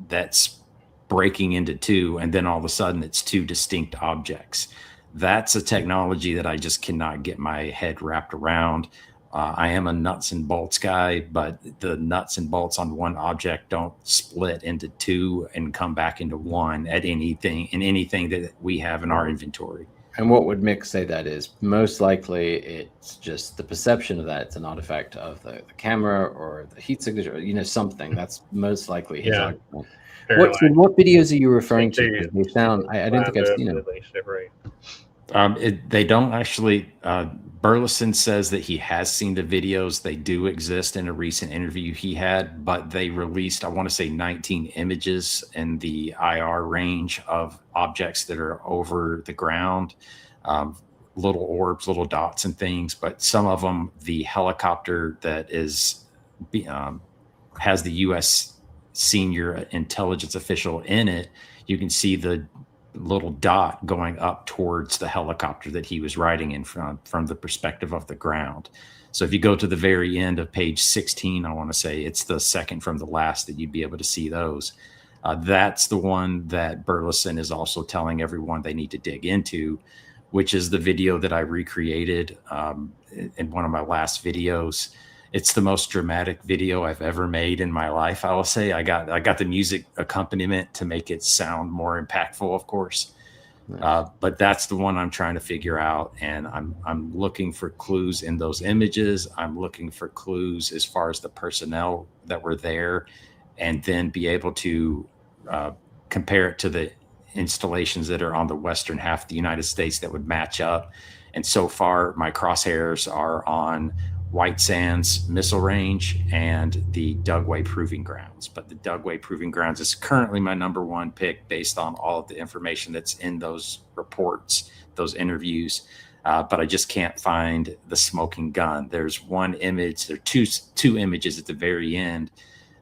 that's breaking into two, and then all of a sudden it's two distinct objects. That's a technology that I just cannot get my head wrapped around. I am a nuts and bolts guy, but the nuts and bolts on one object don't split into two and come back into one at anything that we have in our inventory. And what would Mick say that is? Most likely it's just the perception of that. It's an artifact of the camera or the heat signature, or, you know, something. That's most likely his argument. What videos are you referring to? They sound, I don't think I've seen them. They don't actually. Burleson says that he has seen the videos. They do exist in a recent interview he had, but they released, I want to say, 19 images in the IR range of objects that are over the ground, um, little orbs, little dots, and things. But some of them, the helicopter that is um, has the U.S. senior intelligence official in it, you can see the little dot going up towards the helicopter that he was riding in from the perspective of the ground. So if you go to the very end of page 16, I want to say it's the second from the last that you'd be able to see those. That's the one that Burleson is also telling everyone they need to dig into, which is the video that I recreated in one of my last videos. It's the most dramatic video I've ever made in my life. I will say I got the music accompaniment to make it sound more impactful, of course. Nice. But that's the one I'm trying to figure out, and I'm looking for clues in those images. I'm looking for clues as far as the personnel that were there, and then be able to compare it to the installations that are on the western half of the United States that would match up. And so far, my crosshairs are on White Sands Missile Range and the Dugway Proving Grounds. But the Dugway Proving Grounds is currently my number one pick based on all of the information that's in those reports, those interviews. But I just can't find the smoking gun. There's one image, there are two images at the very end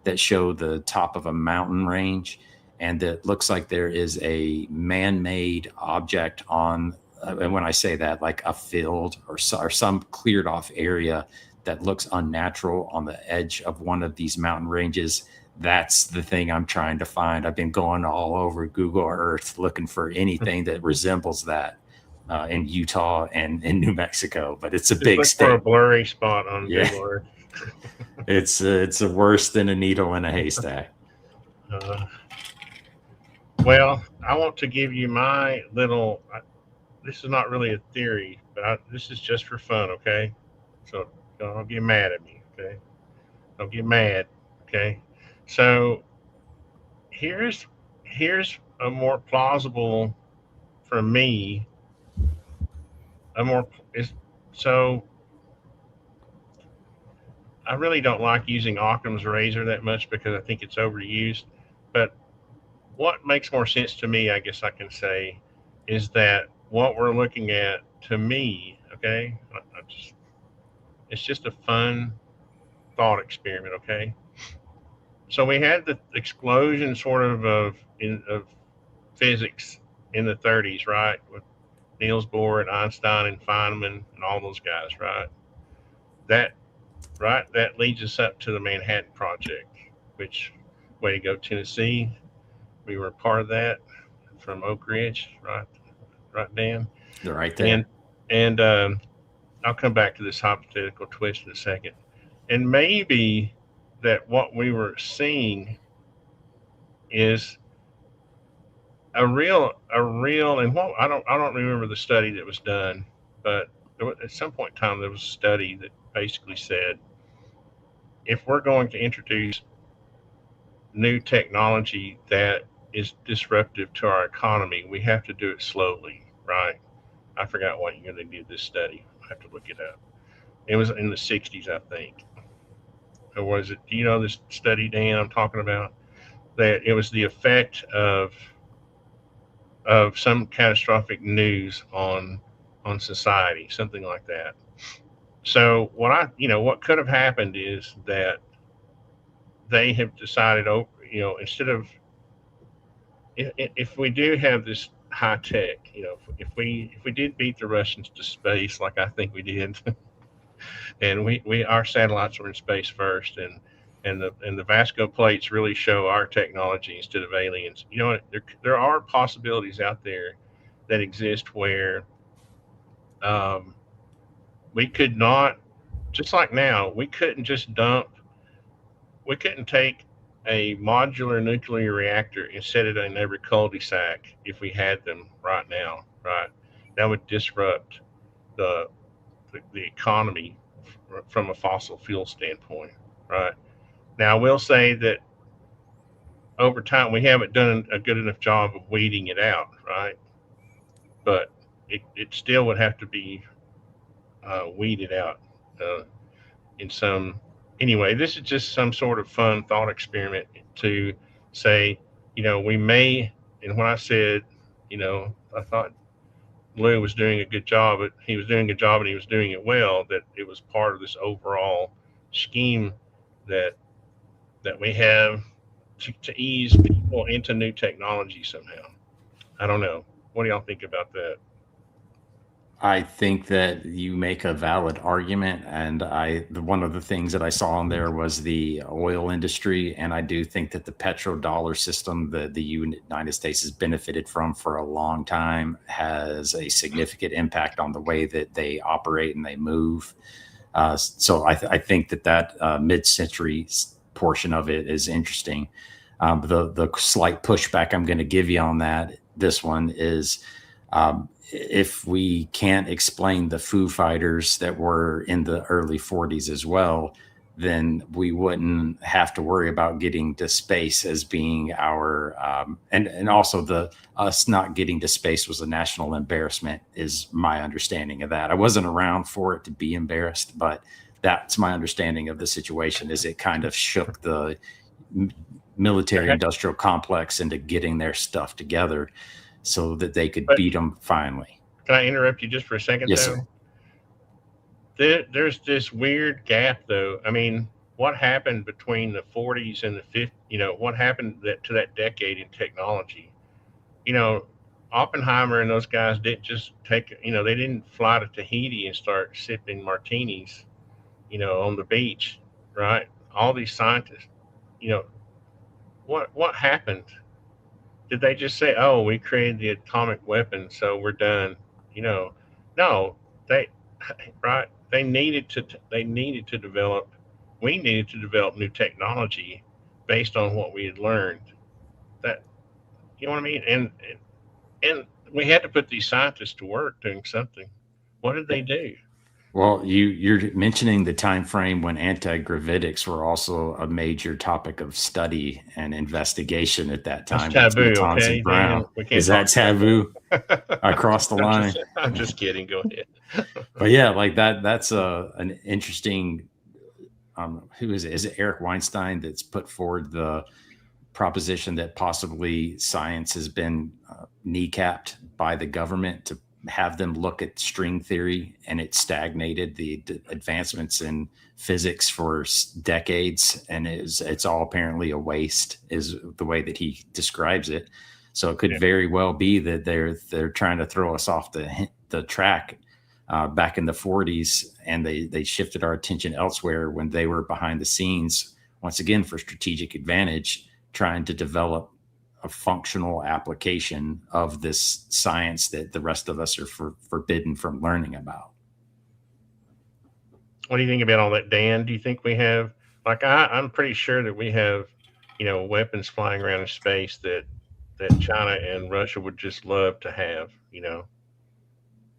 that show the top of a mountain range, and it looks like there is a man-made object on and when I say that, like a field or some cleared off area that looks unnatural on the edge of one of these mountain ranges, that's the thing I'm trying to find. I've been going all over Google Earth looking for anything that resembles that in Utah and in New Mexico, but it's a Just big look state. for a blurry spot on Yeah. Google Earth. It's worse than a needle in a haystack. Well, I want to give you my little. This is not really a theory, but this is just for fun, okay? So don't get mad at me, okay? Don't get mad, okay? So here's a more plausible for me. A more is so I really don't like using Occam's razor that much because I think it's overused. But what makes more sense to me, I guess I can say, is that what we're looking at to me, okay, it's just a fun thought experiment, okay. So we had the explosion sort of physics in the 30s, right, with Niels Bohr and Einstein and Feynman and all those guys, right. That that leads us up to the Manhattan Project, which way to go Tennessee. We were a part of that from Oak Ridge, right, Dan. They're right And there. and I'll come back to this hypothetical twist in a second. And maybe that what we were seeing is and what I don't remember the study that was done, but at some point in time there was a study that basically said if we're going to introduce new technology that is disruptive to our economy, we have to do it slowly, right? I forgot what year they did this study. I have to look it up. It was in the 60s, I think. Or was it? Do you know this study, Dan? I'm talking about that. It was the effect of some catastrophic news on society, something like that. So what could have happened is that they have decided, oh, instead of if we do have this high tech, if we did beat the Russians to space, like I think we did, and we our satellites were in space first, and the Vasco plates really show our technology instead of aliens. There are possibilities out there that exist where um, we could not, just like now, we couldn't take a modular nuclear reactor and set it in every cul-de-sac if we had them right now, right? That would disrupt the the economy from a fossil fuel standpoint, right? Now, I will say that over time we haven't done a good enough job of weeding it out, right? But it still would have to be weeded out uh, in some. Anyway, this is just some sort of fun thought experiment to say, we may. And when I said, I thought Lou was doing a good job, but he was doing a good job and he was doing it well. That it was part of this overall scheme that we have to ease people into new technology somehow. I don't know. What do y'all think about that? I think that you make a valid argument, and one of the things that I saw in there was the oil industry, and I do think that the petrodollar system that the United States has benefited from for a long time has a significant impact on the way that they operate and they move. So I think that mid-century portion of it is interesting. The slight pushback I'm going to give you on this one is. If we can't explain the Foo Fighters that were in the early 40s as well, then we wouldn't have to worry about getting to space as being our and also the us not getting to space was a national embarrassment, is my understanding of that. I wasn't around for it to be embarrassed, but that's my understanding of the situation. Is it kind of shook the military industrial complex into getting their stuff together so that they could beat them finally. Can I interrupt you just for a second, Yes, though? sir. There's this weird gap, though. I mean, what happened between the 40s and the 50s? What happened to that decade in technology? You know, Oppenheimer and those guys didn't just take. They didn't fly to Tahiti and start sipping martinis. On the beach, right? All these scientists. You know, what happened? Did they just say, "Oh, we created the atomic weapon, so we're done"? You know, no, they right. They needed to develop. We needed to develop new technology based on what we had learned. That you know what I mean? And we had to put these scientists to work doing something. What did they do? Well, you're mentioning the time frame when anti-gravitics were also a major topic of study and investigation at that That's time with taboo, Natanz okay, and Dan? Brown. We can't Is that talk about taboo that. across the I'm line? just, I'm just kidding. Go ahead. But yeah, like that's an interesting who is it? Is it Eric Weinstein that's put forward the proposition that possibly science has been kneecapped by the government to have them look at string theory, and it stagnated the advancements in physics for decades, and it's all apparently a waste, is the way that he describes it. So it could Yeah. very well be that they're trying to throw us off the track back in the 40s, and they shifted our attention elsewhere when they were behind the scenes once again for strategic advantage, trying to develop a functional application of this science that the rest of us are forbidden from learning about. What do you think about all that, Dan? Do you think we have, like, I'm pretty sure that we have, weapons flying around in space that China and Russia would just love to have.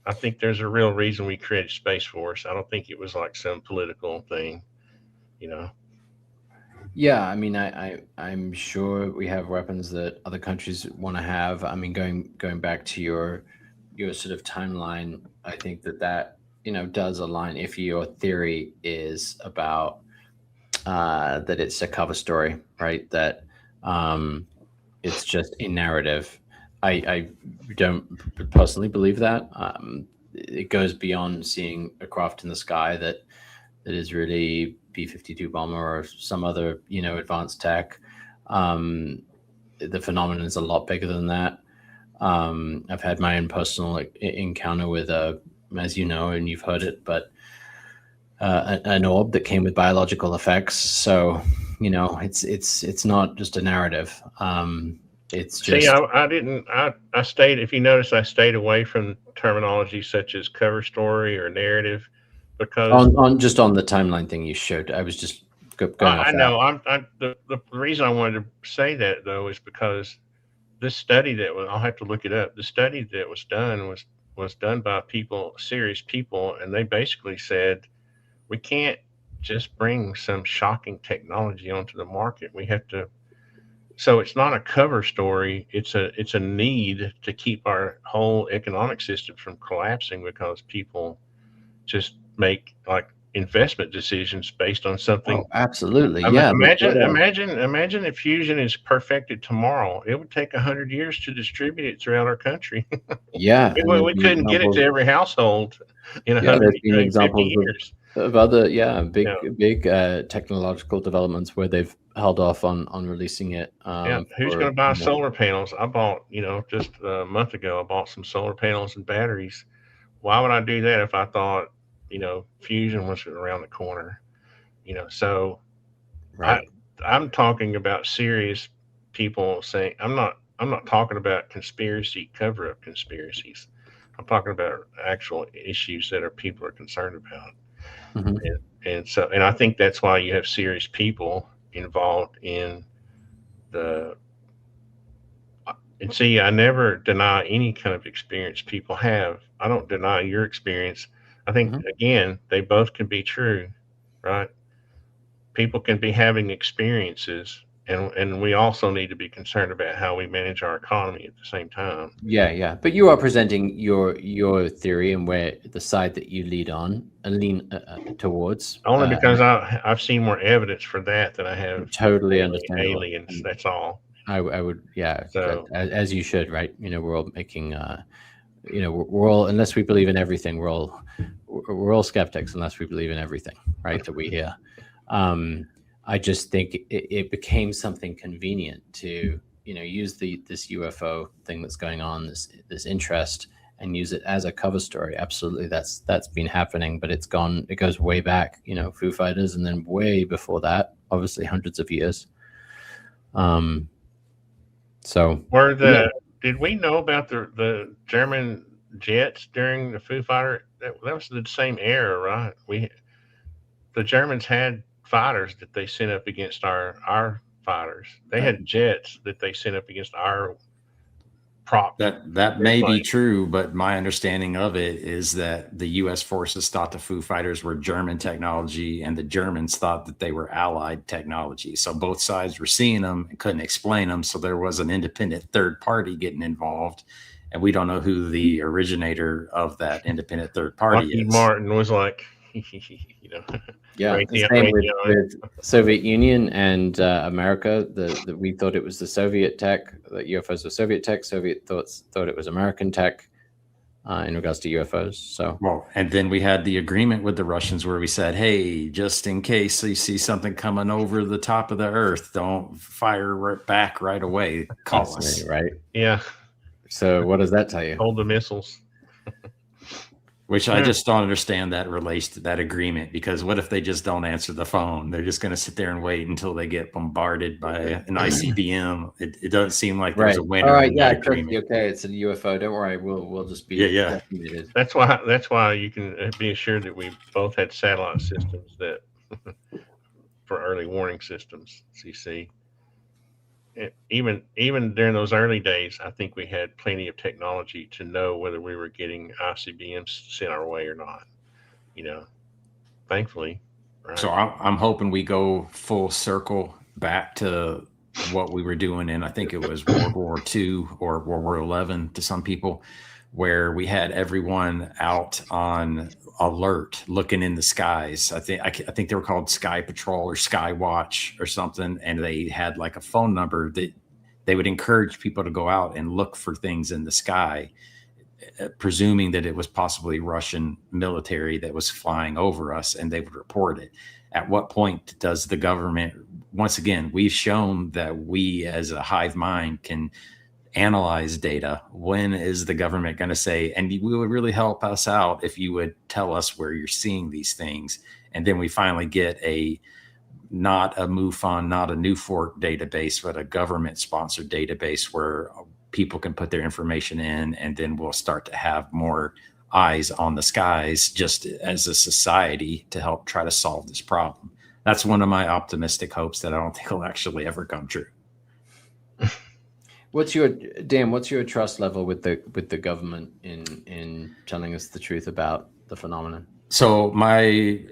I think there's a real reason we created Space Force. I don't think it was like some political thing. You know, Yeah, I mean, I'm sure we have weapons that other countries want to have. I mean, going back to your sort of timeline, I think that does align. If your theory is about that it's a cover story, right? That it's just a narrative. I don't personally believe that. It goes beyond seeing a craft in the sky that is really B-52 bomber or some other advanced tech. The phenomenon is a lot bigger than that. I've had my own personal encounter with as you know, and you've heard it, but an orb that came with biological effects. So it's not just a narrative. It's see, just I didn't. I stayed. If you notice, I stayed away from terminology such as cover story or narrative because on the timeline thing you showed. I was just going off I that. know. The reason I wanted to say that though is because this study that was, I'll have to look it up. The study that was done was done by people, serious people, and they basically said we can't just bring some shocking technology onto the market. We have to So it's not a cover story. It's a need to keep our whole economic system from collapsing because people just make like investment decisions based on something. Oh, absolutely. Yeah. Imagine if fusion is perfected tomorrow. It would take 100 years to distribute it throughout our country. Yeah. And there's We been couldn't get it to examples. every household in Yeah, there's been 150 examples years. of other, You know, big technological developments where they've held off on releasing it. yeah, who's For going to buy solar panels? I bought, just a month ago, I bought some solar panels and batteries. Why would I do that if I thought, fusion was around the corner? So I right. I'm talking about serious people saying I'm not talking about conspiracy cover up conspiracies. I'm talking about actual issues that people are concerned about. Hmm. And I think that's why you have serious people involved in the and see, I never deny any kind of experience people have. I don't deny your experience. I think Hmm. again, they both can be true, right? People can be having experiences, and we also need to be concerned about how we manage our economy at the same time. Yeah, yeah. But you are presenting your theory and where the side that you lean towards. Only because And I've seen more evidence for that than I I have totally understandable. aliens. And That's all. I would, yeah, So as you should, right? We're all making, we're all, unless we believe in everything, we're all skeptics unless we believe in everything, right? That we hear. Um, I just think it became something convenient to, use this UFO thing that's going on, this interest, and use it as a cover story. Absolutely, that's been happening, but it goes way back, Foo Fighters, and then way before that, obviously hundreds of years. Um, so were yeah, did we know about the German jets during the Foo Fighter? That was the same era, right? The Germans had fighters that they sent up against our fighters. They uh, had jets that they sent up against our prop That may be airplanes. true, but my understanding of it is that the U.S. forces thought the Foo Fighters were German technology, and the Germans thought that they were Allied technology. So both sides were seeing them and couldn't explain them. So there was an independent third party getting involved, and we don't know who the originator of that independent third party Lockheed is. Martin was like, yeah. The same with Raytheon. Soviet Union and America. The we thought it was the Soviet tech. That UFOs were Soviet tech. Soviet thought it was American tech in regards to UFOs. So Well, and then we had the agreement with the Russians where we said, hey, just in case you see something coming over the top of the earth, don't fire right back right away. Call us. right. Yeah, So what does that tell you? hold the missiles. Which I Yeah. just don't understand that relates to that agreement, because what if they just don't answer the phone? They're just going to sit there and wait until they get bombarded by an ICBM. It doesn't seem like there's Right. a winner All right. in Yeah, that Chris, agreement. okay. It's a UFO. Don't worry. We'll just be Yeah. decimated. That's why you can be assured that we both had satellite systems that for early warning systems. CC. Even during those early days, I think we had plenty of technology to know whether we were getting ICBMs sent our way or not. You know, thankfully, right? So I'm hoping we go full circle back to what we were doing in, I think it was World War II or World War 11 to some people, where we had everyone out on alert, looking in the skies. I think they were called Sky Patrol or Sky Watch or something, and they had like a phone number that they would encourage people to go out and look for things in the sky, presuming that it was possibly Russian military that was flying over us, and they would report it. At what point does the government, once again, we've shown that we as a hive mind can analyze data. When is the government going to say, and we would really help us out if you would tell us where you're seeing these things? And then we finally get not a MUFON, not a New Fork database, but a government sponsored database where people can put their information in, and then we'll start to have more eyes on the skies just as a society to help try to solve this problem. That's one of my optimistic hopes that I don't think will actually ever come true. What's your trust level with the government in telling us the truth about the phenomenon? So my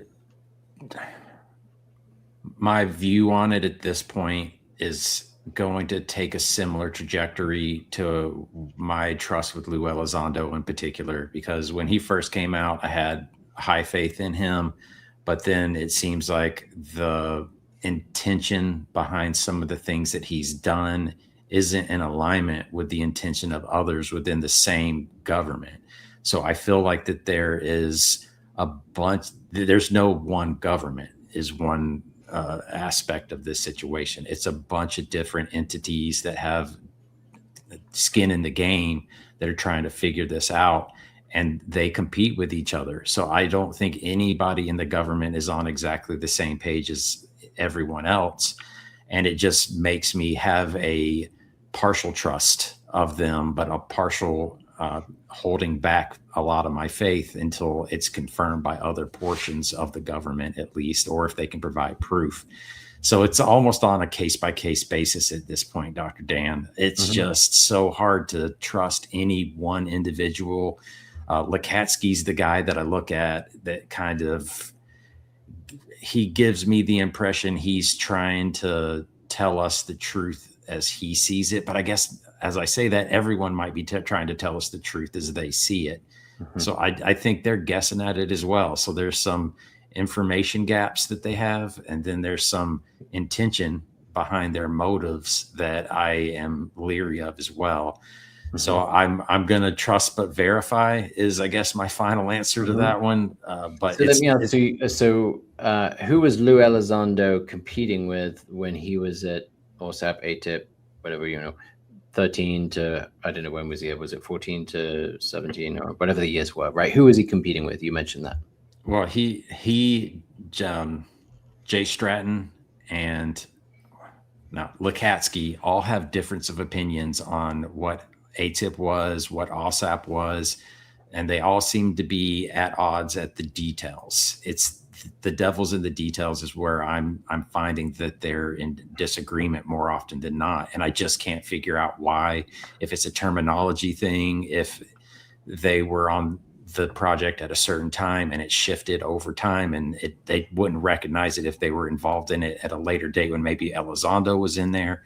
view on it at this point is going to take a similar trajectory to my trust with Lou Elizondo in particular, because when he first came out, I had high faith in him, but then it seems like the intention behind some of the things that he's done isn't in alignment with the intention of others within the same government. So I feel like that there is there's no one government is one aspect of this situation. It's a bunch of different entities that have skin in the game that are trying to figure this out, and they compete with each other. So I don't think anybody in the government is on exactly the same page as everyone else. And it just makes me have a partial trust of them, but a partial holding back a lot of my faith until it's confirmed by other portions of the government, at least, or if they can provide proof. So it's almost on a case by case basis at this point, Dr. Dan. It's just so hard to trust any one individual. Lakatsky's the guy that I look at that kind of, he gives me the impression he's trying to tell us the truth as he sees it. But I guess as I say that, everyone might be trying to tell us the truth as they see it. So I think they're guessing at it as well. So there's some information gaps that they have, and then there's some intention behind their motives that I am leery of as well. So I'm going to trust but verify is, I guess, my final answer to that one. But so let me ask you, so who was Lou Elizondo competing with when he was at OSAP, ATIP, whatever, 13 to, I don't know, when was he? Was it 14 to 17 or whatever the years were, right? Who was he competing with? You mentioned that. Well, Jay Stratton and now Lakatsky all have difference of opinions on what ATIP was, what OSAP was, and they all seem to be at odds at the details. It's the devil's in the details is where I'm finding that they're in disagreement more often than not. And I just can't figure out why, if it's a terminology thing, if they were on the project at a certain time and it shifted over time and they wouldn't recognize it if they were involved in it at a later date when maybe Elizondo was in there.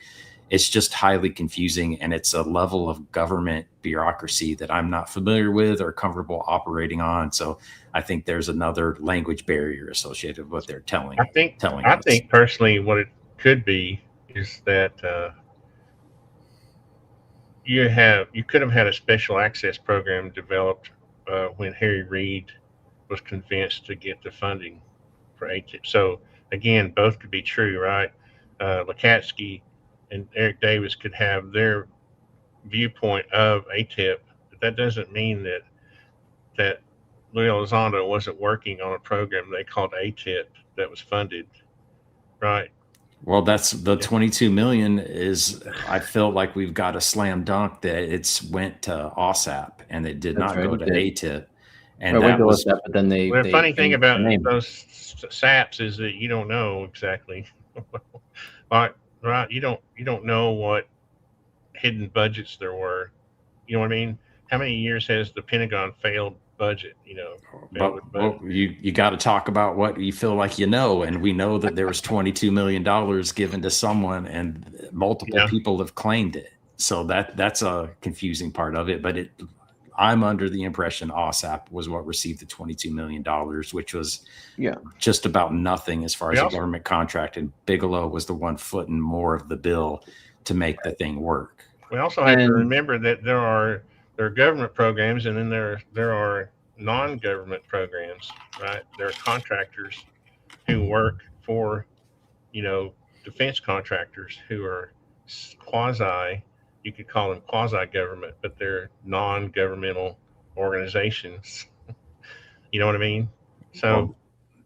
It's just highly confusing, and it's a level of government bureaucracy that I'm not familiar with or comfortable operating on. So I think there's another language barrier associated with what they're telling I think personally what it could be is that you could have had a special access program developed when Harry Reid was convinced to get the funding for ATIP. So again, both could be true, right? Lukatsky and Eric Davis could have their viewpoint of ATIP, but that doesn't mean that Louis Elizondo wasn't working on a program they called ATIP that was funded, right? Well, that's the 22 million is, I feel like we've got a slam dunk that it's went to OSAP and it did not go to ATIP. And that was, but then the funny thing about those SAPs is that you don't know exactly, right? You don't know what hidden budgets there were. You know what I mean? How many years has the Pentagon failed budget? But you got to talk about what you feel like, and we know that there was $22 million given to someone, and multiple people have claimed it. So that's a confusing part of it. But I'm under the impression OSAP was what received the $22 million, which was just about nothing as far as a government contract. And Bigelow was the one footing more of the bill to make the thing work. We also have to remember that there are government programs, and then there are non-government programs, right? There are contractors who work for, defense contractors who are you could call them quasi-government, but they're non-governmental organizations. You know what I mean? So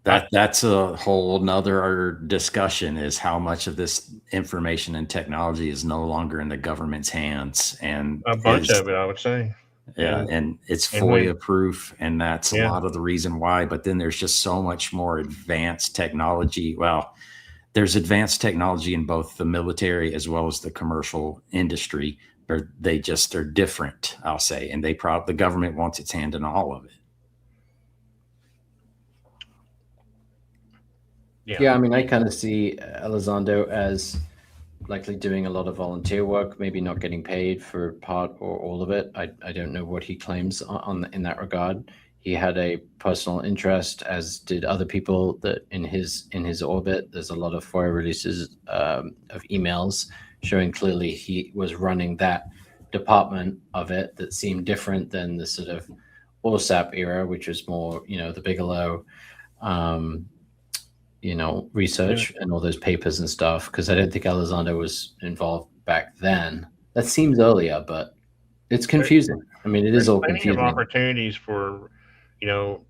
that's a whole nother discussion, is how much of this information and technology is no longer in the government's hands, and a bunch of it, I would say. Yeah, and it's FOIA proof, and that's a lot of the reason why. But then there's just so much more advanced technology. Well, there's advanced technology in both the military as well as the commercial industry. They're different, I'll say, and the government wants its hand in all of it. Yeah, I mean, I kind of see Elizondo as likely doing a lot of volunteer work, maybe not getting paid for part or all of it. I don't know what he claims in that regard. He had a personal interest, as did other people that in his orbit. There's a lot of FOIA releases of emails showing clearly he was running that department of it that seemed different than the sort of ORSAP era, which was more, the Bigelow, research and all those papers and stuff. Because I don't think Elizondo was involved back then. That seems earlier, but it's confusing. I mean, it is all plenty confusing. of opportunities for,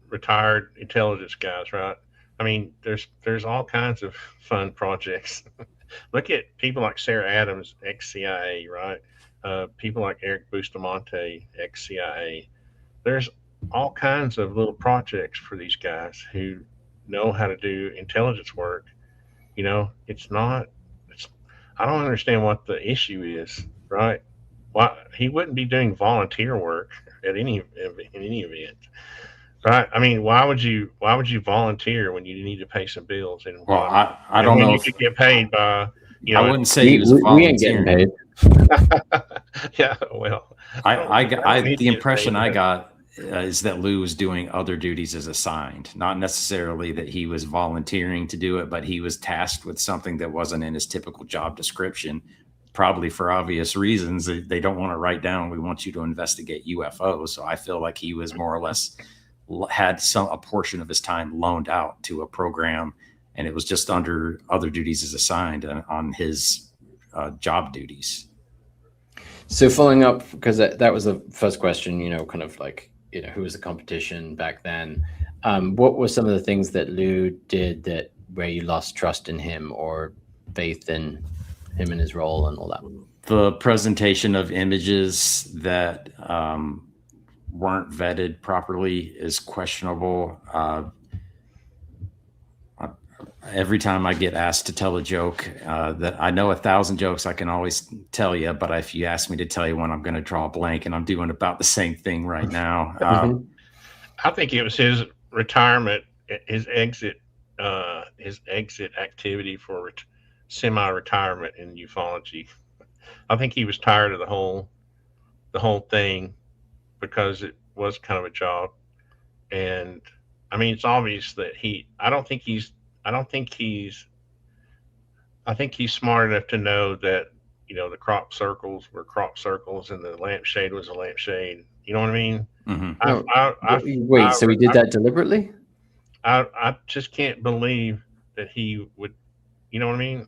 retired intelligence guys, right? I mean, there's all kinds of fun projects. Look at people like Sarah Adams, ex-CIA, right? People like Eric Bustamante, ex-CIA. There's all kinds of little projects for these guys who know how to do intelligence work. It's not. It's. I don't understand what the issue is, right? Why he wouldn't be doing volunteer work at any event, right? I mean, why would you volunteer when you need to pay some bills and Well, I and don't when know you if could get paid by I wouldn't say he was We ain't getting volunteering. paid. yeah, well, I need the to get impression paid, I but got is that Lou was doing other duties as assigned, not necessarily that he was volunteering to do it, but he was tasked with something that wasn't in his typical job description, probably for obvious reasons. They don't want to write down, we want you to investigate UFOs. So I feel like he was more or less had a portion of his time loaned out to a program, and it was just under other duties as assigned on his job duties. So following up, because that was the first question, kind of like, who was the competition back then? What were some of the things that Lou did where you lost trust in him or faith in him and his role and all that? The presentation of images that weren't vetted properly is questionable. Every time I get asked to tell a joke, that I know 1,000 jokes I can always tell you, but if you ask me to tell you one, I'm going to draw a blank, and I'm doing about the same thing right now. I think it was his retirement, his exit activity for semi-retirement in ufology. I think he was tired of the whole thing because it was kind of a job, and I mean it's obvious that I think he's smart enough to know that the crop circles were crop circles and the lampshade was a lampshade. You know what I mean? No, I, so he did that deliberately? I just can't believe that he would. You know what I mean? I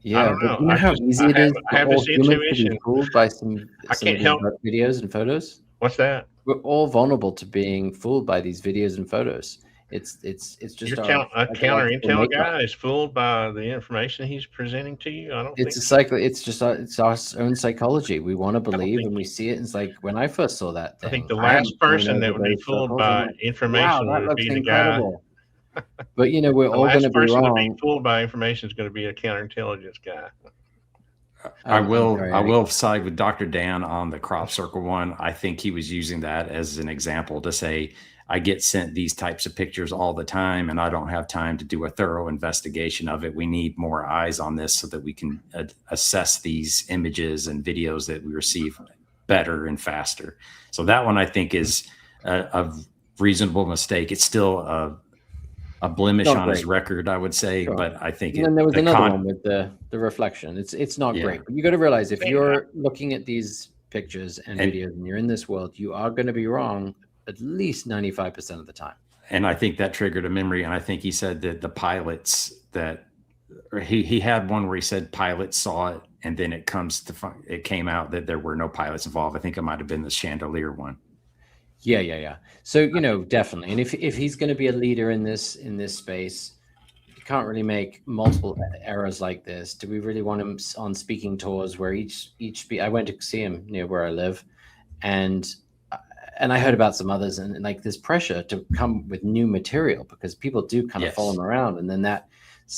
Yeah, don't but know. you know how easy it is I for have all this humans to be intuition. fooled by some I of can't these help. videos and photos? What's that? We're all vulnerable to being fooled by these videos and photos. It's just Your our a counter psychological intel makeup. guy is fooled by the information he's presenting to you. I don't It's think a so. cycle. It's just it's our own psychology. We want to I don't believe, think. and we see it. And it's like when I first saw that I think thing, the I hadn't last flown person that over would be those fooled circles. I'm by like, wow, information that would looks be the guy. incredible. But we're The all going to last be person to be wrong. fooled by information is going to be a counterintelligence guy. I I'm sorry, will side with Dr. Dan on the crop circle one. I think he was using that as an example to say, I get sent these types of pictures all the time, and I don't have time to do a thorough investigation of it. We need more eyes on this so that we can assess these images and videos that we receive better and faster. So that one I think is a reasonable mistake. It's still a blemish Not on his great. record, I would say, Sure. but I think And then there was another one with the reflection. It's not Yeah. great, but you got to realize if See, you're looking at these pictures and videos and you're in this world, you are going to be wrong at least 95% of the time. And I think that triggered a memory. And I think he said that the pilots that he had one where he said pilots saw it, and then it came out that there were no pilots involved. I think it might have been the chandelier one. Yeah. So definitely. And if he's going to be a leader in this space, you can't really make multiple errors like this. Do we really want him on speaking tours where I went to see him near where I live, and I heard about some others, and like there's pressure to come with new material because people do kind of follow him around, and then that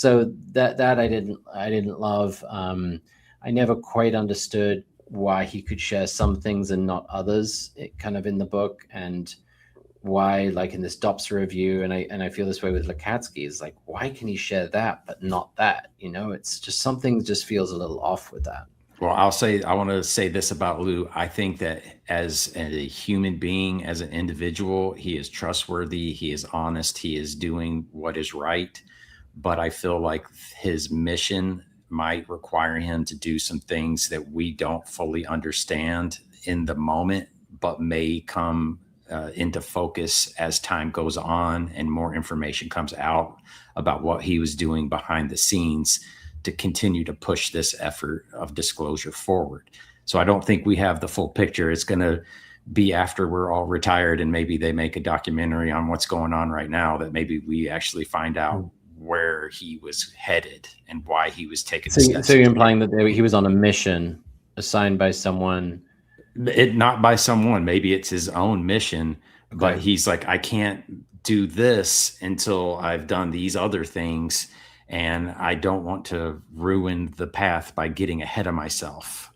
I didn't love. I never quite understood why he could share some things and not others, kind of in the book, and why, like in this DOPS review, and I feel this way with Lakatsky, is like, why can he share that but not that? It's just something just feels a little off with that. Well, I want to say this about Lou. I think that as a human being, as an individual, he is trustworthy, he is honest, he is doing what is right. But I feel like his mission might require him to do some things that we don't fully understand in the moment, but may come into focus as time goes on and more information comes out about what he was doing behind the scenes to continue to push this effort of disclosure forward. So I don't think we have the full picture. It's going to be after we're all retired and maybe they make a documentary on what's going on right now that maybe we actually find out where he was headed and why he was taking steps. So you're implying that he was on a mission assigned by someone? Not by someone. Maybe it's his own mission, but he's like, I can't do this until I've done these other things. And I don't want to ruin the path by getting ahead of myself.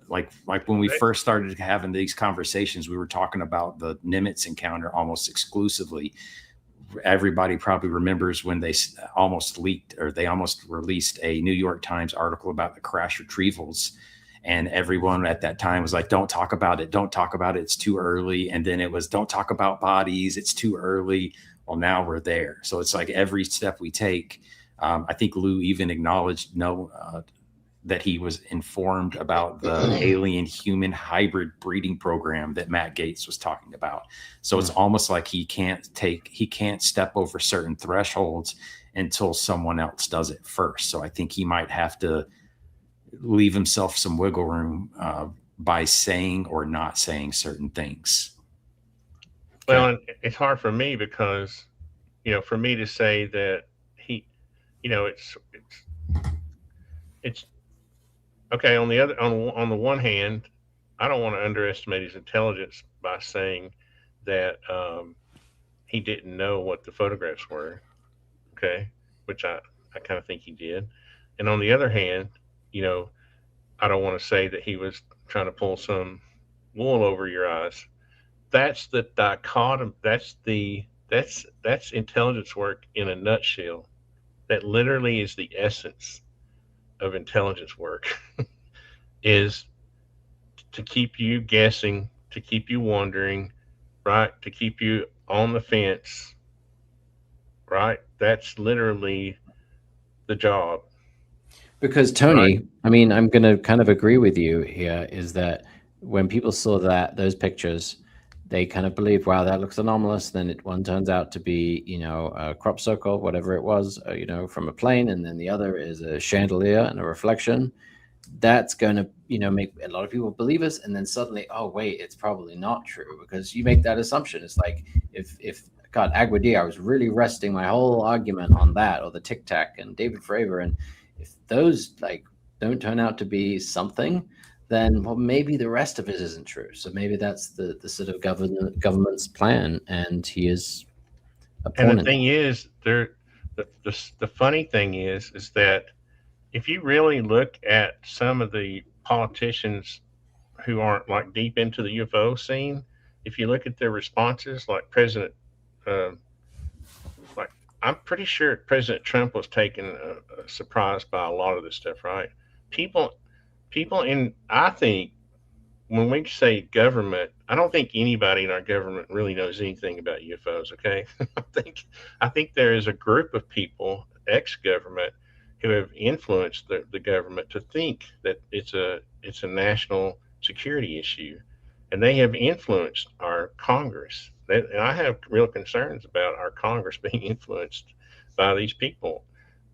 Like when we first started having these conversations, we were talking about the Nimitz encounter almost exclusively. Everybody probably remembers when they almost leaked, or they almost released a New York Times article about the crash retrievals. And everyone at that time was like, don't talk about it. Don't talk about it. It's too early. And then it was, don't talk about bodies. It's too early. Well, now we're there. So it's like every step we take. I think Lou even acknowledged that he was informed about the alien human hybrid breeding program that Matt Gaetz was talking about. So it's almost like he can't step over certain thresholds until someone else does it first. So I think he might have to leave himself some wiggle room by saying or not saying certain things. Well, it's hard for me because, for me to say that he, it's okay. On the one hand, I don't want to underestimate his intelligence by saying that he didn't know what the photographs were. Okay, which I kind of think he did. And on the other hand, I don't want to say that he was trying to pull some wool over your eyes. That's the dichotomy. That's intelligence work in a nutshell. That literally is the essence of intelligence work. Is to keep you guessing, to keep you wondering, right? To keep you on the fence, right? That's literally the job. Because Tony, right? I mean, I'm going to kind of agree with you here, is that when people saw those pictures, they kind of believed, wow, that looks anomalous. Then one turns out to be, a crop circle, whatever it was, from a plane. And then the other is a chandelier and a reflection. That's going to, make a lot of people believe us. And then suddenly, oh, wait, it's probably not true, because you make that assumption. It's like, if God, Aguadilla, I was really resting my whole argument on that, or the Tic Tac and David Fravor. And if those don't turn out to be something, then maybe the rest of it isn't true. So maybe that's the sort of government's plan, and he is And the thing is, the funny thing is that if you really look at some of the politicians who aren't like deep into the UFO scene, if you look at their responses, like I'm pretty sure President Trump was taken surprised by a lot of this stuff, right? People I think when we say government, I don't think anybody in our government really knows anything about UFOs. Okay, I think there is a group of people, ex-government, who have influenced the government to think that it's a national security issue, and they have influenced our Congress. And I have real concerns about our Congress being influenced by these people.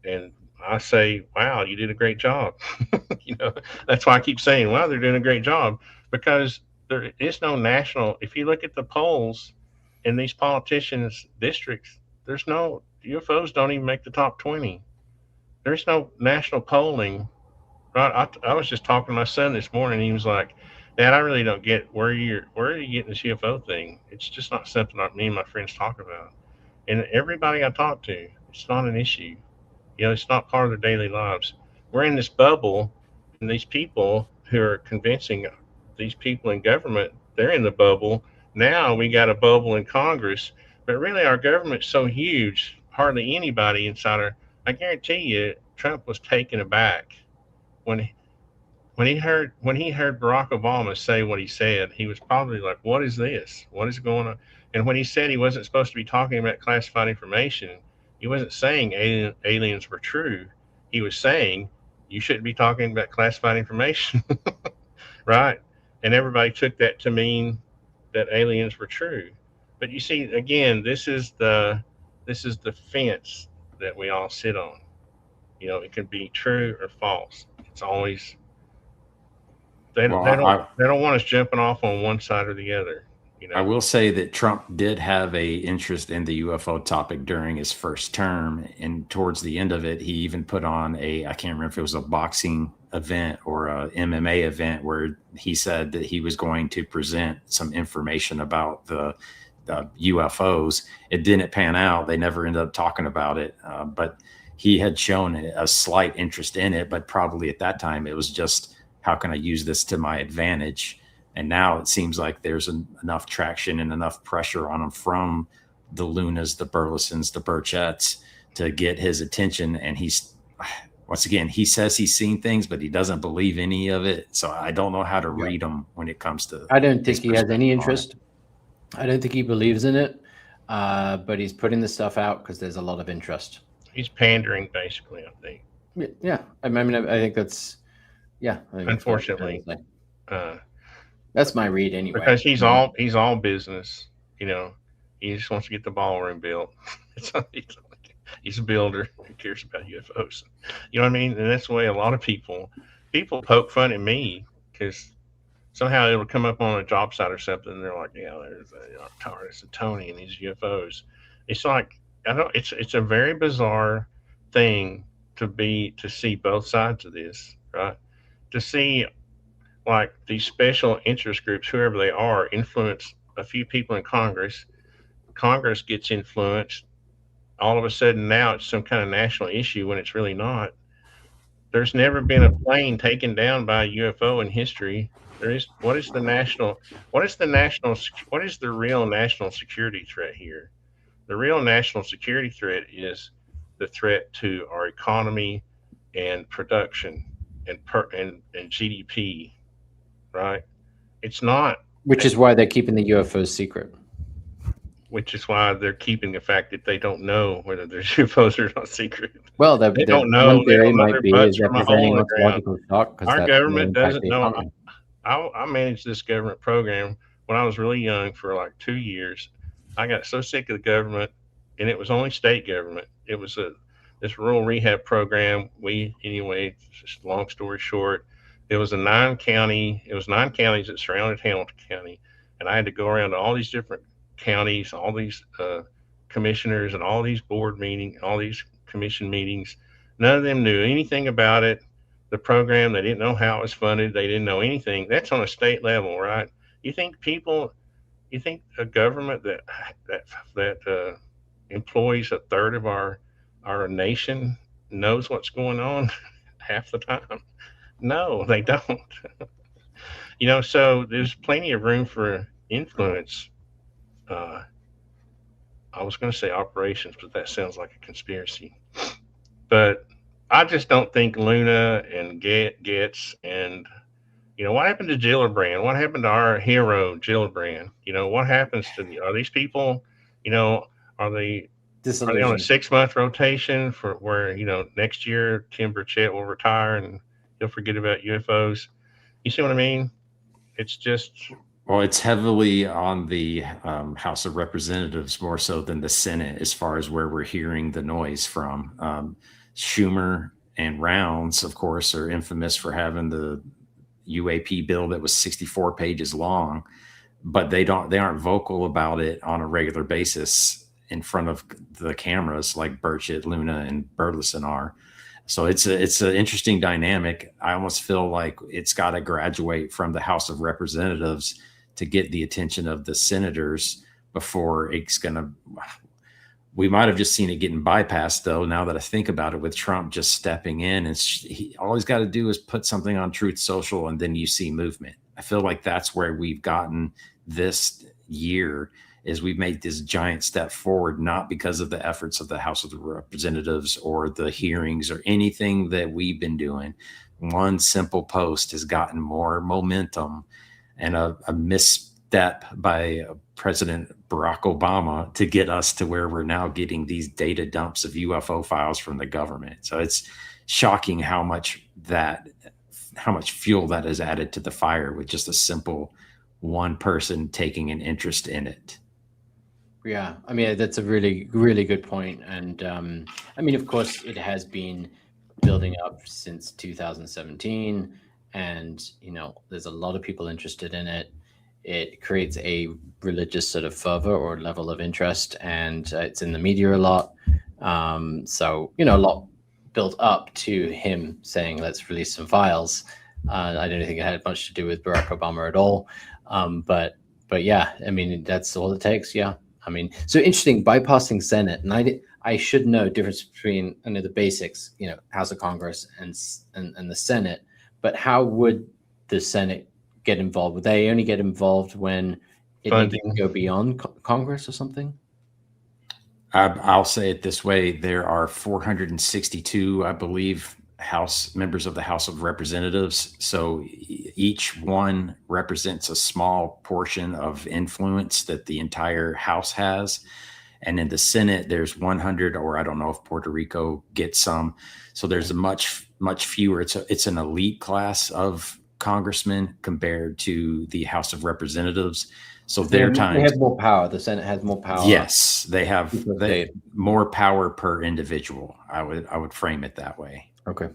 And I say, wow, you did a great job. That's why I keep saying, wow, they're doing a great job, because there is no national. If you look at the polls in these politicians' districts, there's no UFOs don't even make the top 20. There's no national polling. Right? I was just talking to my son this morning. He was like, Dad, I really don't get where are you getting this UFO thing? It's just not something that me and my friends talk about. And everybody I talk to, it's not an issue. It's not part of their daily lives. We're in this bubble, and these people who are convincing these people in government, they're in the bubble, Now we got a bubble in Congress, but really our government's so huge, hardly anybody inside our. I guarantee you, Trump was taken aback when when he heard Barack Obama say what he said. He was probably like, "What is this? What is going on?" And when he said he wasn't supposed to be talking about classified information, he wasn't saying aliens were true. He was saying you shouldn't be talking about classified information, right? And everybody took that to mean that aliens were true. But you see, again, this is the fence that we all sit on. It can be true or false. It's always they Well, don't they don't they don't want us jumping off on one side or the other. You I know, will say that Trump did have a interest in the UFO topic during his first term, and towards the end of it, he even put on I can't remember if it was a boxing event or a MMA event where he said that he was going to present some information about the UFOs. It didn't pan out. They never ended up talking about it, but he had shown a slight interest in it, but probably at that time it was just, how can I use this to my advantage? And now it seems like there's enough traction and enough pressure on him from the Lunas, the Burlesons, the Burchetts to get his attention. And he's, once again, he says he's seen things, but he doesn't believe any of it. So I don't know how to read him when it comes to. I don't think he has any interest. I don't think he believes in it, but he's putting the stuff out because there's a lot of interest. he's pandering, basically. I think. Yeah, I mean, I think that's, yeah. I think Unfortunately, that's my read anyway. because he's all business. He just wants to get the ballroom built. He's a builder who cares about UFOs. You know what I mean? And that's the way a lot of people poke fun at me because somehow it'll come up on a job site or something, and they're like, "Yeah, there's a Tony and these UFOs." It's like I don't. It's a very bizarre thing to see both sides of this, right? To see like these special interest groups, whoever they are, influence a few people in Congress. Congress gets influenced. All of a sudden, now it's some kind of national issue when it's really not. There's never been a plane taken down by a UFO in history. There is. What is the real national security threat here? The real national security threat is the threat to our economy and production and GDP, right? It's not. Which is why they're keeping the UFOs secret. Which is why they're keeping the fact that they don't know whether their UFOs are not secret. Well, They don't know. one They theory don't know might their be butts is they're from a hole in preventing the ground. ontological shock because Our that will government impact doesn't the know. economy. I managed this government program when I was really young for like 2 years. I got so sick of the government, and it was only state government. It was this rural rehab program. Anyway, just long story short, it was 9 counties that surrounded Hamilton County, and I had to go around to all these different counties, all these commissioners, and all these board meetings, all these commission meetings. None of them knew anything about it. The program, they didn't know how it was funded. They didn't know anything. That's on a state level, right? You think a government that employs a third of our nation knows what's going on half the time? No, they don't. So there's plenty of room for influence. Uh, I was going to say operations, but that sounds like a conspiracy. But I just don't think Luna and Getz and what happened to Gillibrand? What happened to our hero Gillibrand? What happens to are these people? Are they on a 6-month rotation for where next year Tim Burchett will retire and he'll forget about UFOs? You see what I mean? It's just. Well, it's heavily on the House of Representatives more so than the Senate as far as where we're hearing the noise from. Schumer and Rounds, of course, are infamous for having the UAP bill that was 64 pages long, but they aren't vocal about it on a regular basis in front of the cameras like Burchett, Luna, and Burleson are. So it's an interesting dynamic. I almost feel like it's got to graduate from the House of Representatives to get the attention of the senators before it's going to. We might have just seen it getting bypassed, though, now that I think about it, with Trump just stepping in. And all he's got to do is put something on Truth Social, and then you see movement. I feel like that's where we've gotten this year is we've made this giant step forward, not because of the efforts of the House of Representatives or the hearings or anything that we've been doing. One simple post has gotten more momentum, and a misstep by President Barack Obama to get us to where we're now getting these data dumps of UFO files from the government. So it's shocking how much fuel that is added to the fire with just a simple one person taking an interest in it. Yeah, I mean, that's a really, really good point. And I mean, of course, it has been building up since 2017. And, there's a lot of people interested in it. It creates a religious sort of fervor or level of interest, and it's in the media a lot. So, a lot built up to him saying, let's release some files. I don't think it had much to do with Barack Obama at all. But yeah, I mean, that's all it takes. Yeah. I mean, so interesting, bypassing Senate, and I should know difference between the basics, House of Congress and the Senate. But how would the Senate get involved? Would they only get involved when it needs to go beyond Congress or something? I'll say it this way: there are 462, I believe, House members of the House of Representatives. So each one represents a small portion of influence that the entire House has. And in the Senate, there's 100, or I don't know if Puerto Rico gets some. So there's a much fewer. It's an elite class of congressmen compared to the House of Representatives. So they have more power. The Senate has more power. Yes, they have more power per individual. I would frame it that way. Okay.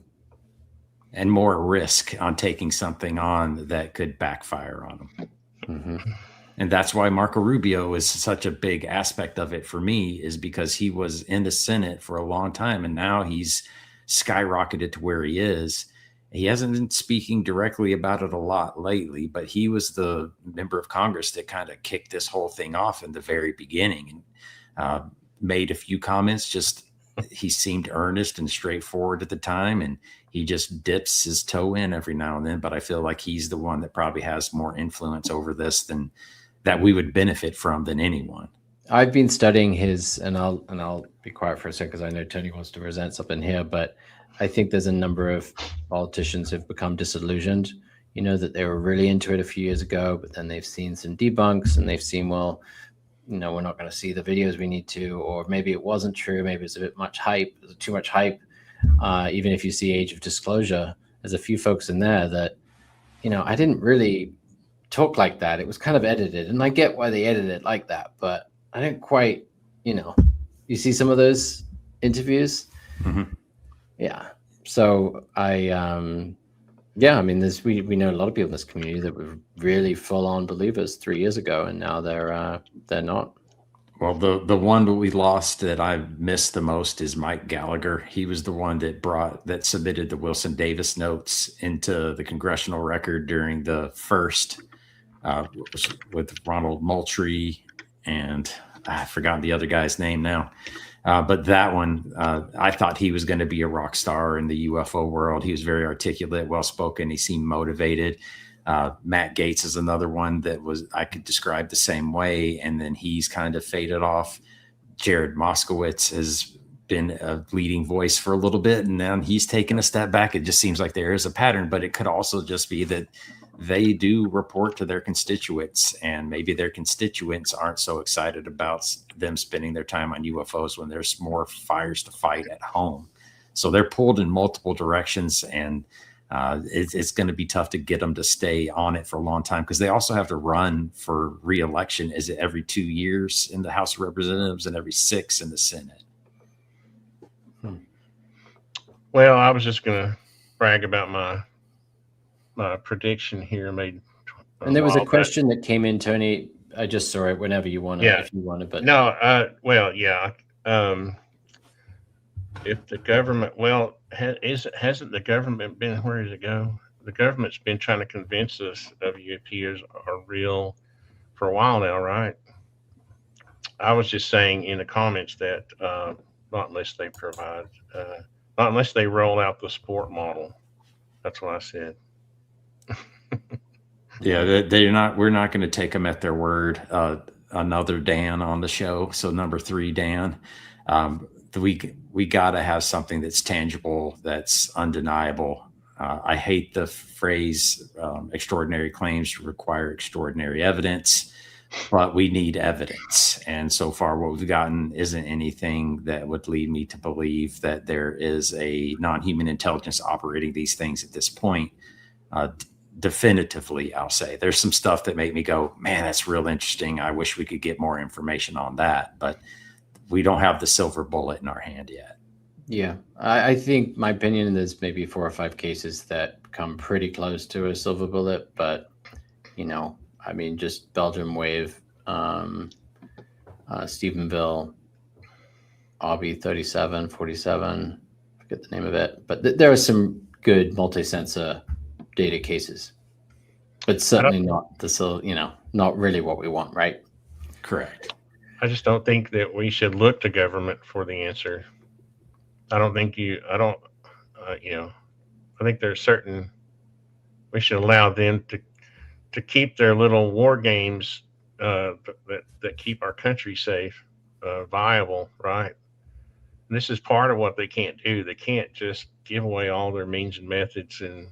And more risk on taking something on that could backfire on them. Mm-hmm. And that's why Marco Rubio is such a big aspect of it for me, is because he was in the Senate for a long time, and now he's skyrocketed to where he is. He hasn't been speaking directly about it a lot lately, but he was the member of Congress that kind of kicked this whole thing off in the very beginning, and made a few comments. Just he seemed earnest and straightforward at the time, and he just dips his toe in every now and then. But I feel like he's the one that probably has more influence over this than that we would benefit from than anyone. I've been studying his, and I'll be quiet for a second because I know Tony wants to present something here, but I think there's a number of politicians who've become disillusioned, that they were really into it a few years ago, but then they've seen some debunks and they've seen, well, we're not going to see the videos we need to, or maybe it wasn't true. Maybe it's a bit much hype, too much hype. Even if you see Age of Disclosure, there's a few folks in there that, I didn't really talk like that. It was kind of edited, and I get why they edited it like that, but I didn't quite, you see some of those interviews. Mm-hmm. Yeah. So I mean, we know a lot of people in this community that were really full on believers 3 years ago, and now they're not. Well, the one that we lost that I missed the most is Mike Gallagher. He was the one that submitted the Wilson Davis notes into the congressional record during the first, with Ronald Moultrie, and I've forgotten the other guy's name now. But that one, I thought he was going to be a rock star in the UFO world. He was very articulate, well-spoken. He seemed motivated. Matt Gaetz is another one that I could describe the same way. And then he's kind of faded off. Jared Moskowitz has been a leading voice for a little bit, and then he's taken a step back. It just seems like there is a pattern, but it could also just be that they do report to their constituents, and maybe their constituents aren't so excited about them spending their time on UFOs when there's more fires to fight at home. So they're pulled in multiple directions, and it's going to be tough to get them to stay on it for a long time, because they also have to run for re-election. Is it every 2 years in the House of Representatives and every 6 in the Senate? Well, I was just going to brag about my prediction here made. And there was a question that came in, Tony. I just saw it whenever you want to, if you want to. But no, well, yeah. If the government, hasn't the government been, where does it go? The government's been trying to convince us WPs are real for a while now, right? I was just saying in the comments that not unless they provide, not unless they roll out the sport model. That's what I said. Yeah, they're not. We're not going to take them at their word. Another Dan on the show. So number 3, Dan. Um, we got to have something that's tangible, that's undeniable. I hate the phrase "extraordinary claims require extraordinary evidence," but we need evidence. And so far, what we've gotten isn't anything that would lead me to believe that there is a non-human intelligence operating these things at this point. Uh, Definitively, I'll say there's some stuff that make me go, man, that's real interesting. I wish we could get more information on that, but we don't have the silver bullet in our hand yet. Yeah, I think my opinion is maybe 4 or 5 cases that come pretty close to a silver bullet, but I mean, just Belgium wave, Stephenville, RB 37, 47, forget the name of it, but there are some good multi-sensor data cases, but certainly not not really what we want, right? Correct. I just don't think that we should look to government for the answer. I don't think I think there's certain, we should allow them to keep their little war games that keep our country safe, viable, right? And this is part of what they can't do. They can't just give away all their means and methods and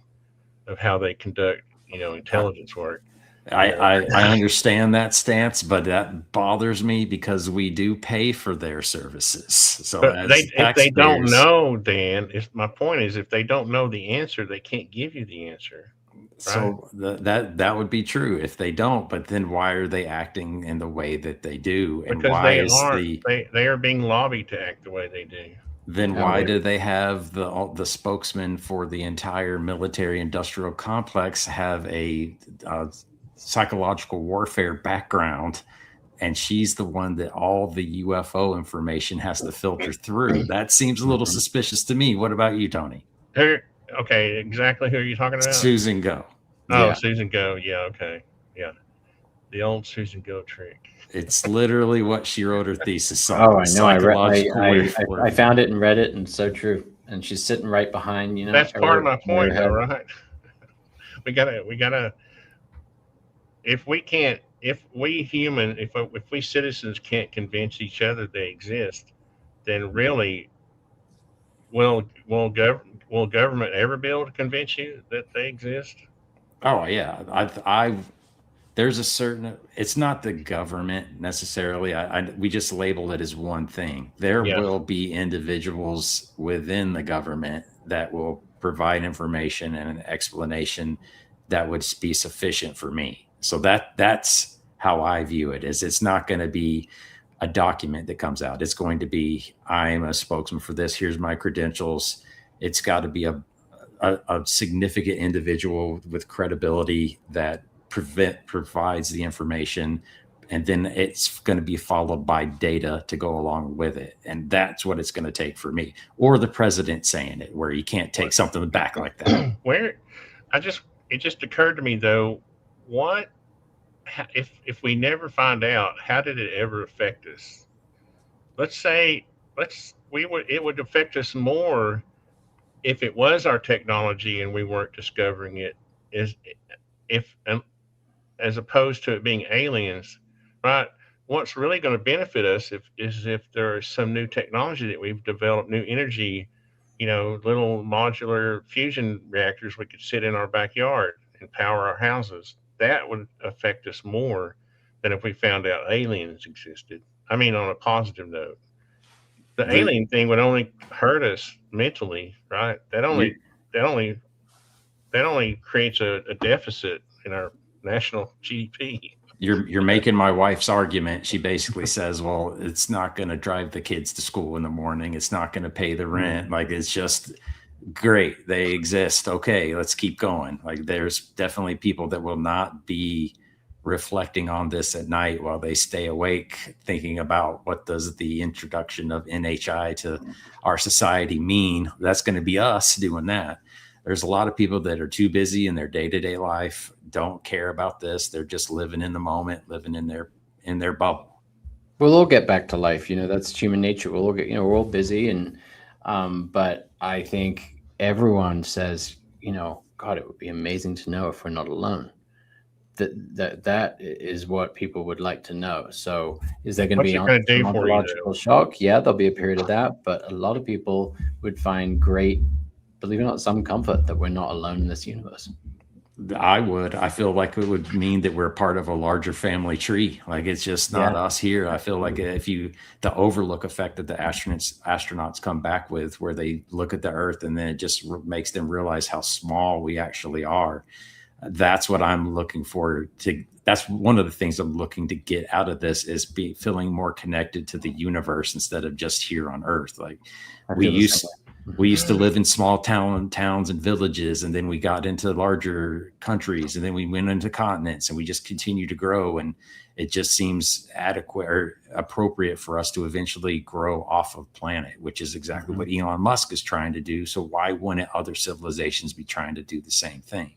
of how they conduct, intelligence work. I understand that stance, but that bothers me because we do pay for their services. So But as if they don't taxpayers, know, Dan, my point is, if they don't know the answer, they can't give you the answer. Right? so that would be true if they don't. But then why are they acting in the way that they do? And Because why is they are being lobbied to act the way they do. then why do they have the spokesman for the entire military industrial complex have a psychological warfare background, and she's the one that all the UFO information has to filter through? That seems a little suspicious to me. What about you, Tony? Okay, exactly who are you talking about? Susan Go. Oh, Yeah. Susan Go. Yeah, okay. Yeah. The old Susan Go trick. It's literally what she wrote her thesis on. Oh, I know. Psychological I found it and read it, and so true. And she's sitting right behind, That's part of my point, Arrowhead. though, right? We gotta. If we can't, if we citizens can't convince each other they exist, then really, will government ever be able to convince you that they exist? Oh yeah, there's a certain, it's not the government necessarily. We just label it as one thing. There will be individuals within the government that will provide information and an explanation that would be sufficient for me. So that's how I view it. Is it's not going to be a document that comes out. It's going to be, I'm a spokesman for this. Here's my credentials. It's got to be a significant individual with credibility that provides the information, and then it's going to be followed by data to go along with it. And that's what it's going to take for me, or the president saying it, where you can't take something back like that. It just occurred to me though, if we never find out, how did it ever affect us? Let's say it would affect us more if it was our technology and we weren't discovering it, if as opposed to it being aliens, right? What's really going to benefit us is if there is some new technology that we've developed, new energy, little modular fusion reactors we could sit in our backyard and power our houses. That would affect us more than if we found out aliens existed. I mean, on a positive note, the alien thing would only hurt us mentally, right? That only creates a deficit in our national GDP. You're making my wife's argument. She basically says, well, it's not going to drive the kids to school in the morning. It's not going to pay the rent. Like, it's just great. They exist. Okay, let's keep going. Like, there's definitely people that will not be reflecting on this at night while they stay awake, thinking about what does the introduction of NHI to our society mean. That's going to be us doing that. There's a lot of people that are too busy in their day-to-day life, don't care about this. They're just living in the moment, living in their bubble. We'll all get back to life. That's human nature. We'll all get, we're all busy. And, but I think everyone says, God, it would be amazing to know if we're not alone. that is what people would like to know. So is there going to What's be it going to some do for you, ontological shock? Yeah, there'll be a period of that, but a lot of people would find great, believe it or not, some comfort that we're not alone in this universe. I feel like it would mean that we're part of a larger family tree. Like it's just not Yeah. us here. I feel like the overlook effect that the astronauts come back with, where they look at the Earth and then it just makes them realize how small we actually are. That's what I'm looking for to. That's one of the things I'm looking to get out of this is feeling more connected to the universe instead of just here on Earth. Like I we feel the same used way. we used to live in small towns and villages, and then we got into larger countries, and then we went into continents, and we just continue to grow. And it just seems adequate or appropriate for us to eventually grow off of planet, which is exactly what Elon Musk is trying to do. So why wouldn't other civilizations be trying to do the same thing?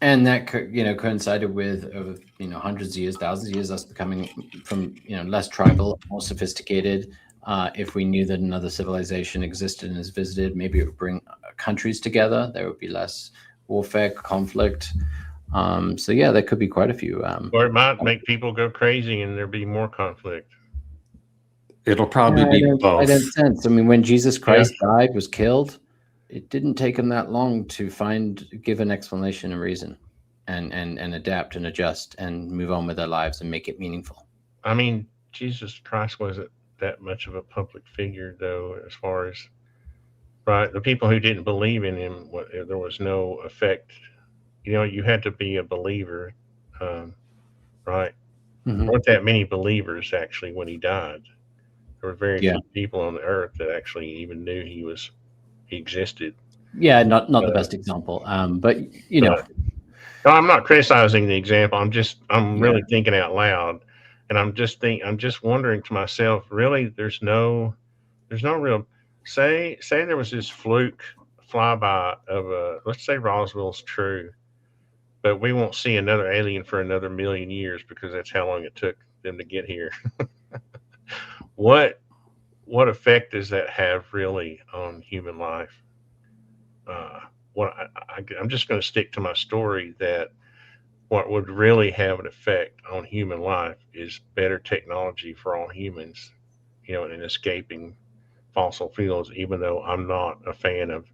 And that coincided with over hundreds of years, thousands of years, us becoming from less tribal, more sophisticated. If we knew that another civilization existed and is visited, maybe it would bring countries together. There would be less warfare, conflict. So yeah, there could be quite a few. or it might make people go crazy and there'll be more conflict. It'll probably be I both. don't sense. I mean, when Jesus Christ died, was killed, it didn't take him that long to give an explanation and reason, and adapt and adjust and move on with their lives and make it meaningful. I mean, Jesus Christ wasn't that much of a public figure, though, as far as right the people who didn't believe in him. There was no effect. You had to be a believer, right? There weren't that many believers actually when he died. There were very few people on the earth that actually even knew he existed. Yeah, not the best example, but No, I'm not criticizing the example. I'm really thinking out loud, and I'm just wondering to myself. Really, there's no real say there was this fluke flyby of let's say Roswell's true, but we won't see another alien for another million years because that's how long it took them to get here. What effect does that have really on human life? I'm just going to stick to my story that what would really have an effect on human life is better technology for all humans, and escaping fossil fuels, even though I'm not a fan of,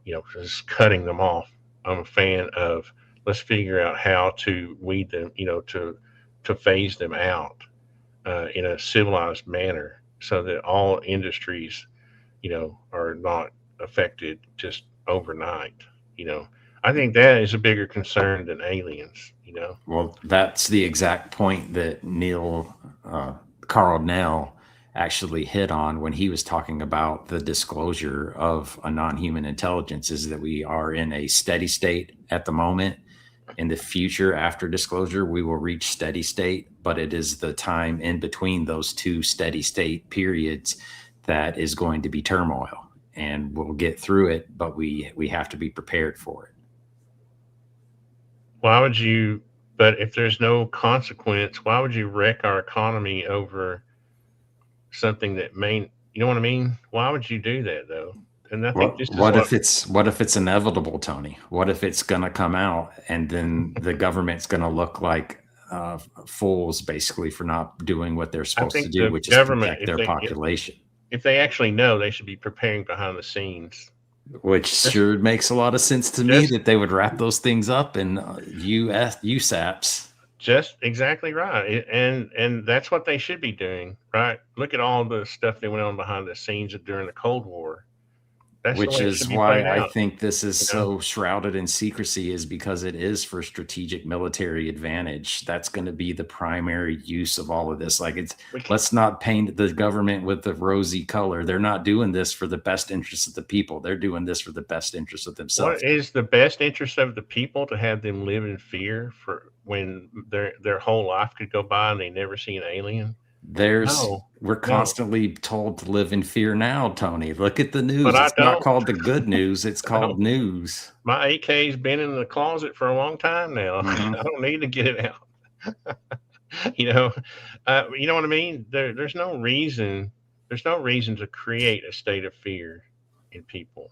just cutting them off. I'm a fan of let's figure out how to weed them, to phase them out in a civilized manner so that all industries, are not affected just overnight. I think that is a bigger concern than aliens. Well, that's the exact point that Carl Nell actually hit on when he was talking about the disclosure of a non-human intelligence, is that we are in a steady state at the moment. In the future, after disclosure, we will reach steady state, but it is the time in between those two steady state periods that is going to be turmoil, and we'll get through it, but we have to be prepared for it. Why would you? But if there's no consequence, why would you wreck our economy over something that may? You know what I mean? Why would you do that though? And I think this is what if it's inevitable, Tony? What if it's going to come out and then the government's going to look like fools, basically, for not doing what they're supposed to do, which is protect their population? If they actually know, they should be preparing behind the scenes. Which sure makes a lot of sense to me that they would wrap those things up in USAPs. Just exactly right, and that's what they should be doing, right? Look at all the stuff that went on behind the scenes during the Cold War. Which is why I think this is so shrouded in secrecy, is because it is for strategic military advantage. That's going to be the primary use of all of this. Like, let's not paint the government with the rosy color. They're not doing this for the best interest of the people. They're doing this for the best interest of themselves. What is the best interest of the people? To have them live in fear for when their whole life could go by and they never see an alien? We're constantly told to live in fear now, Tony. Look at the news. It's not called the good news. It's called news. My AK's been in the closet for a long time now. Mm-hmm. I don't need to get it out. You know what I mean? There's no reason to create a state of fear in people.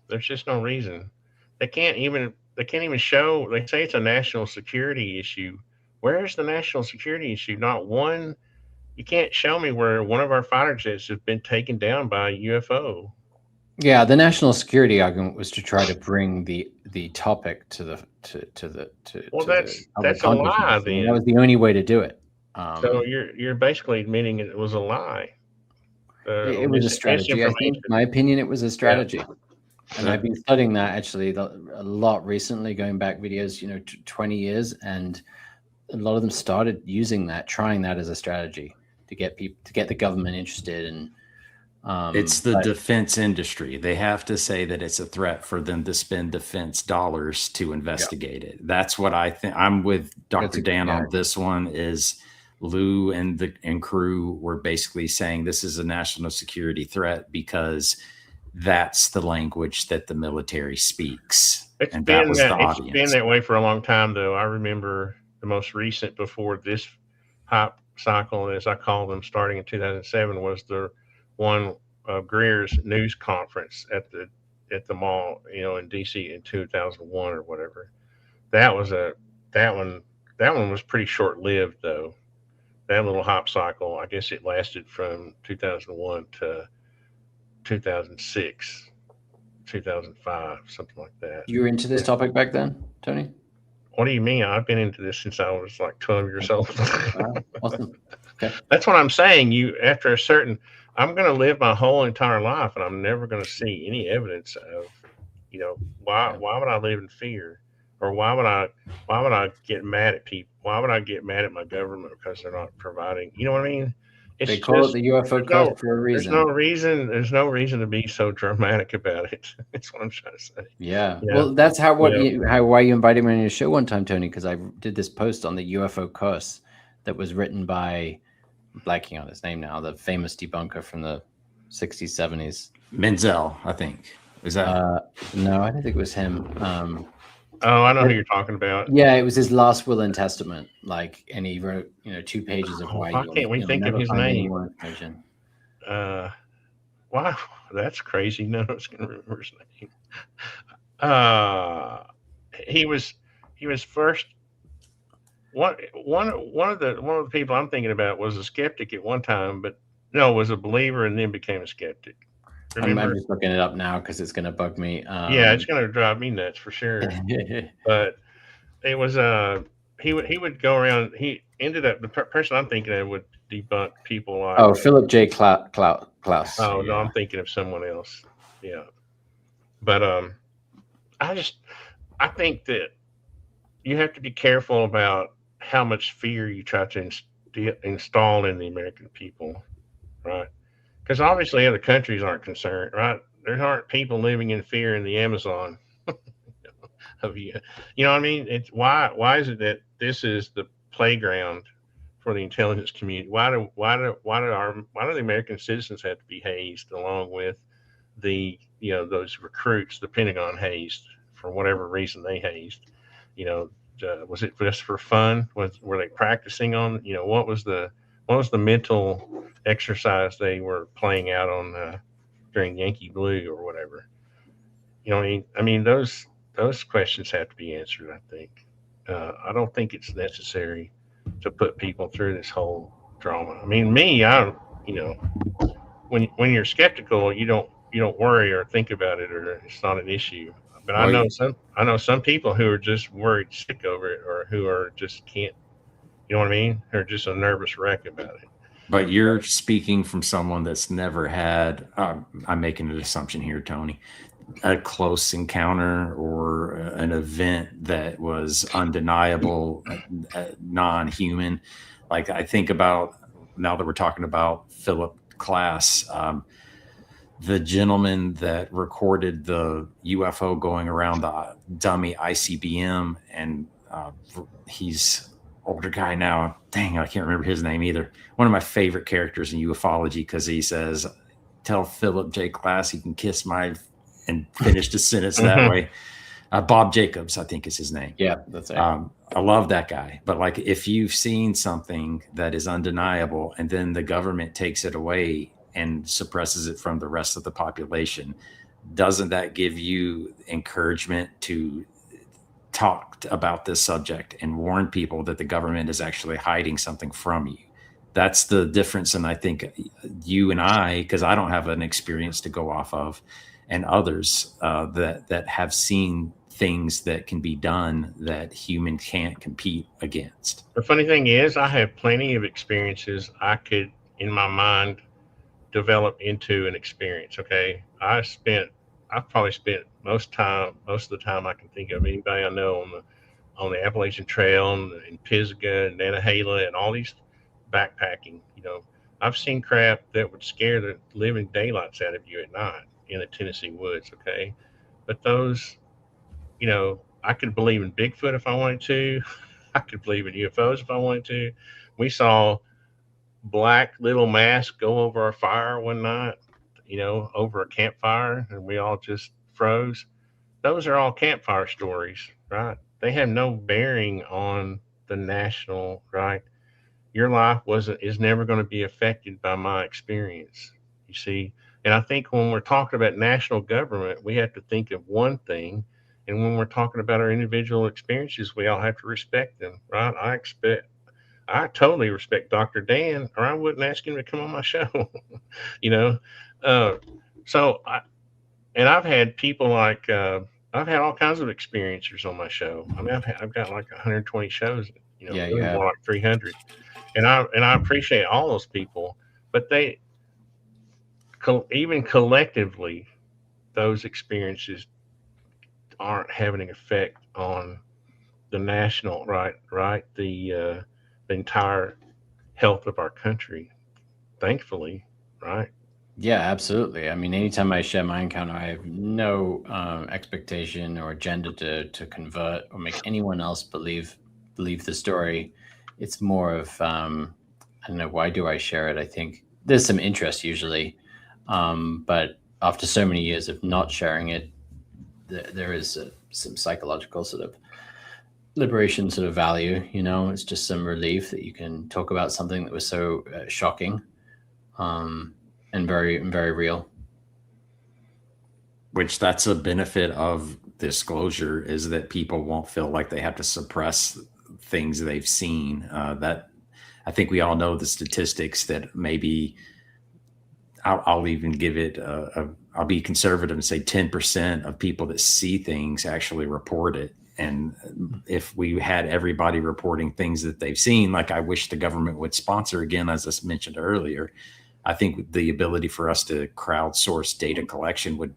There's just no reason. They can't even they can't even show. They say it's a national security issue. Where's the national security issue? Not one. You can't show me where one of our fighter jets has been taken down by a UFO. Yeah, the national security argument was to try to bring the topic to the Well, the public that's a lie consciousness. I mean, that then. was the only way to do it. So you're basically admitting it was a lie. It was a strategy. I think, Misinformation. my opinion, it was a strategy. Yeah. And I've been studying that actually a lot recently, going back videos, 20 years, and a lot of them started using that, trying that as a strategy to get people, to get the government interested. And it's the defense industry. They have to say that it's a threat for them to spend defense dollars to investigate it. That's what I think. I'm with Dr. Dan on this one. Is Lou and crew were basically saying this is a national security threat because that's the language that the military speaks. It's been that way for a long time, though. I remember the most recent before this hype cycle, as I call them, starting in 2007, was the one Greer's news conference at the mall, in DC in 2001 or whatever. That one was pretty short lived, though. That little hype cycle, I guess it lasted from 2001 to 2006, 2005, something like that. You were into this topic back then, Tony? What do you mean? I've been into this since I was like 12 years old. Awesome. Okay. That's what I'm saying. I'm going to live my whole entire life, and I'm never going to see any evidence of, why would I live in fear, or why would I get mad at people? Why would I get mad at my government because they're not providing? You know what I mean? They call it the UFO code for a reason. There's no reason to be so dramatic about it. That's what I'm trying to say. Yeah. Well, that's why you invited me on your show one time, Tony, because I did this post on the UFO curse that was written by, I'm blanking on his name now, the famous debunker from the 60s, 70s. Menzel, I think. Is that? No, I don't think it was him. I know who you're talking about. Yeah, it was his last will and testament. And he wrote, 2 pages of why. Why can't we think of his name? Wow, that's crazy. None of us can remember his name. He was first. One of the people I'm thinking about was a skeptic at one time, but was a believer and then became a skeptic. Remember? I'm just looking it up now because it's going to bug me. Yeah, it's going to drive me nuts for sure. But it was he would go around. He ended up, the person I'm thinking of would debunk people like Philip J. Klaus. Oh no, I'm thinking of someone else. Yeah, but I think that you have to be careful about how much fear you try to install in the American people, right? Because obviously other countries aren't concerned, right? There aren't people living in fear in the Amazon of you. You know what I mean? It's why is it that this is the playground for the intelligence community? Why do the American citizens have to be hazed along with the those recruits? The Pentagon hazed for whatever reason they hazed. Was it just for fun? Were they practicing on? What was the mental exercise they were playing out on during Yankee Blue or whatever? I mean those questions have to be answered. I think I don't think it's necessary to put people through this whole drama. I mean, when you're skeptical, you don't worry or think about it, or it's not an issue. But I know some people who are just worried sick over it, or who are just can't. You know what I mean? They're just a nervous wreck about it. But you're speaking from someone that's never had, I'm making an assumption here, Tony, a close encounter or an event that was undeniable, non-human. Like I think about, now that we're talking about Philip Klass, the gentleman that recorded the UFO going around the dummy ICBM, and he's older guy now. Dang, I can't remember his name either. One of my favorite characters in ufology, because he says, "Tell Philip J. Klass he can kiss my," and finished his sentence that way. Bob Jacobs, I think is his name. Yeah, that's right. I love that guy. But like, if you've seen something that is undeniable and then the government takes it away and suppresses it from the rest of the population, doesn't that give you encouragement to talked about this subject and warned people that the government is actually hiding something from you. That's the difference. And I think you and I, because I don't have an experience to go off of, and others that have seen things that can be done that humans can't compete against. The funny thing is, I have plenty of experiences I could, in my mind, develop into an experience. Okay, I've probably spent most of the time I can think of anybody I know on the Appalachian Trail and Pisgah and Nantahala and all these backpacking. I've seen crap that would scare the living daylights out of you at night in the Tennessee woods. Okay, but those, I could believe in Bigfoot if I wanted to. I could believe in UFOs if I wanted to. We saw black little masks go over our fire one night, over a campfire, and we all just froze. Those are all campfire stories, right? They have no bearing on the national, right? Your life is never going to be affected by my experience. You see, and I think when we're talking about national government, we have to think of one thing, and when we're talking about our individual experiences, we all have to respect them, right? I totally respect Dr. Dan, or I wouldn't ask him to come on my show. you know, uh, so I've had people like I've had all kinds of experiencers on my show. I mean, I've got like 120 shows. Yeah, you Really have. more like 300, and I appreciate all those people, but they even collectively, those experiences aren't having an effect on the national the entire health of our country, thankfully, right? Yeah, absolutely. I mean, anytime I share my encounter, I have no expectation or agenda to convert or make anyone else believe the story. It's more of I don't know, why do I share it? I think there's some interest usually, but after so many years of not sharing it, there is some psychological sort of liberation sort of value. It's just some relief that you can talk about something that was so shocking. And very real. Which that's a benefit of disclosure, is that people won't feel like they have to suppress things they've seen. That I think we all know the statistics that maybe I'll even give it I'll be conservative and say 10% of people that see things actually report it. And if we had everybody reporting things that they've seen, like I wish the government would sponsor again, as I mentioned earlier, I think the ability for us to crowdsource data collection would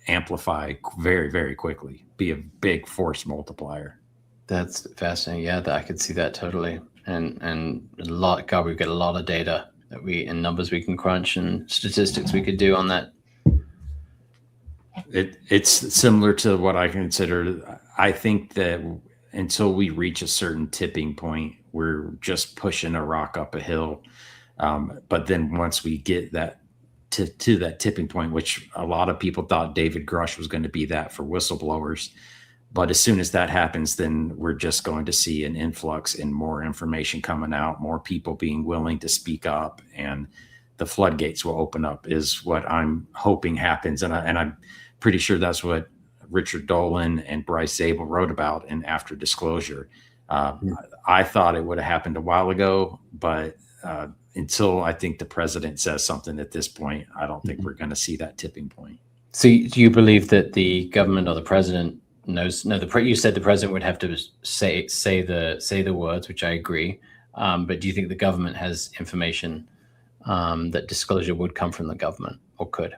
amplify very, very quickly, be a big force multiplier. That's fascinating. Yeah, I could see that totally. And a lot, God, we've got a lot of data and numbers we can crunch and statistics we could do on that. It's similar to what I consider. I think that until we reach a certain tipping point, we're just pushing a rock up a hill. But then once we get that to that tipping point, which a lot of people thought David Grush was going to be that for whistleblowers, but as soon as that happens, then we're just going to see an influx and more information coming out, more people being willing to speak up, and the floodgates will open up, is what I'm hoping happens. And I'm pretty sure that's what Richard Dolan and Bryce Zabel wrote about in After Disclosure. I thought it would have happened a while ago, but until I think the president says something at this point, I don't think we're going to see that tipping point. So do you believe that the government or the president knows? No, you said the president would have to say the words, which I agree. But do you think the government has information that disclosure would come from the government, or could?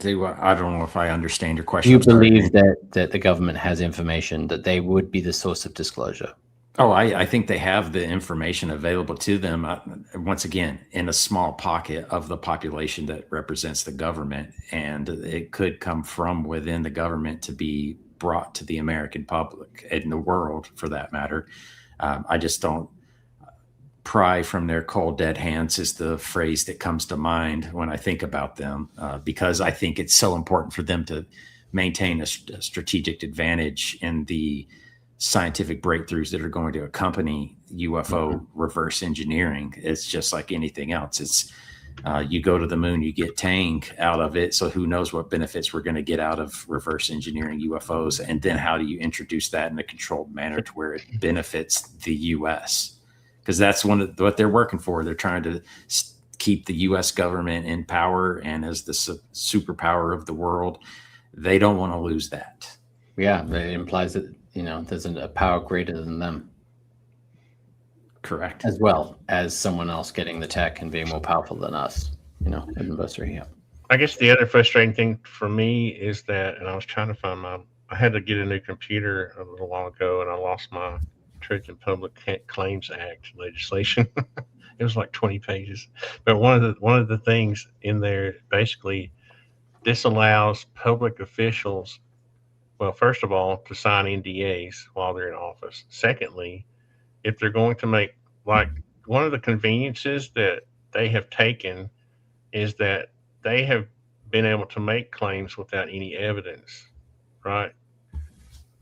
I don't know if I understand your question. Do you believe that the government has information that they would be the source of disclosure? Oh, I think they have the information available to them, once again, in a small pocket of the population that represents the government. And it could come from within the government to be brought to the American public, and the world for that matter. I just don't pry from their cold, dead hands is the phrase that comes to mind when I think about them, because I think it's so important for them to maintain a strategic advantage in the scientific breakthroughs that are going to accompany UFO reverse engineering. It's just like anything else. You go to the moon, you get Tang out of it. So who knows what benefits we're going to get out of reverse engineering UFOs? And then how do you introduce that in a controlled manner to where it benefits the U.S.? Because that's what they're working for. They're trying to keep the U.S. government in power and as the superpower of the world. They don't want to lose that. Yeah, it implies that, there's a power greater than them. Correct. As well as someone else getting the tech and being more powerful than us, anniversary. Yeah. I guess the other frustrating thing for me is that, and I was trying to find I had to get a new computer a little while ago, and I lost my Truth in Public Claims Act legislation. It was like 20 pages. But one of the things in there basically disallows public officials, well, first of all, to sign NDAs while they're in office. Secondly, if they're going to make, like, one of the conveniences that they have taken is that they have been able to make claims without any evidence, right?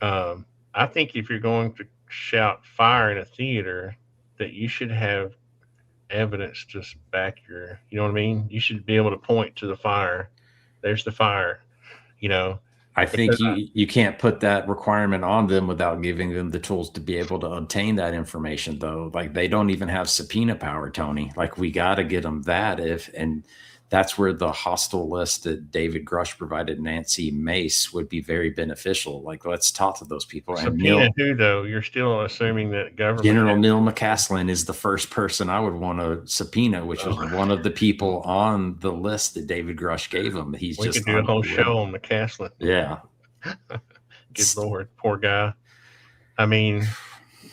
I think if you're going to shout fire in a theater, that you should have evidence to back you know what I mean? You should be able to point to the fire. There's the fire, I think you can't put that requirement on them without giving them the tools to be able to obtain that information, though. Like, they don't even have subpoena power, Tony. Like, we got to get them that and that's where the hostile list that David Grush provided Nancy Mace would be very beneficial. Like, let's talk to those people. Subpoena who, though? You're still assuming that government. General Neil McCaslin is the first person I would want to subpoena, which was one of the people on the list that David Grush gave him. We could do a whole show on McCaslin. Yeah. Good Lord, poor guy. I mean,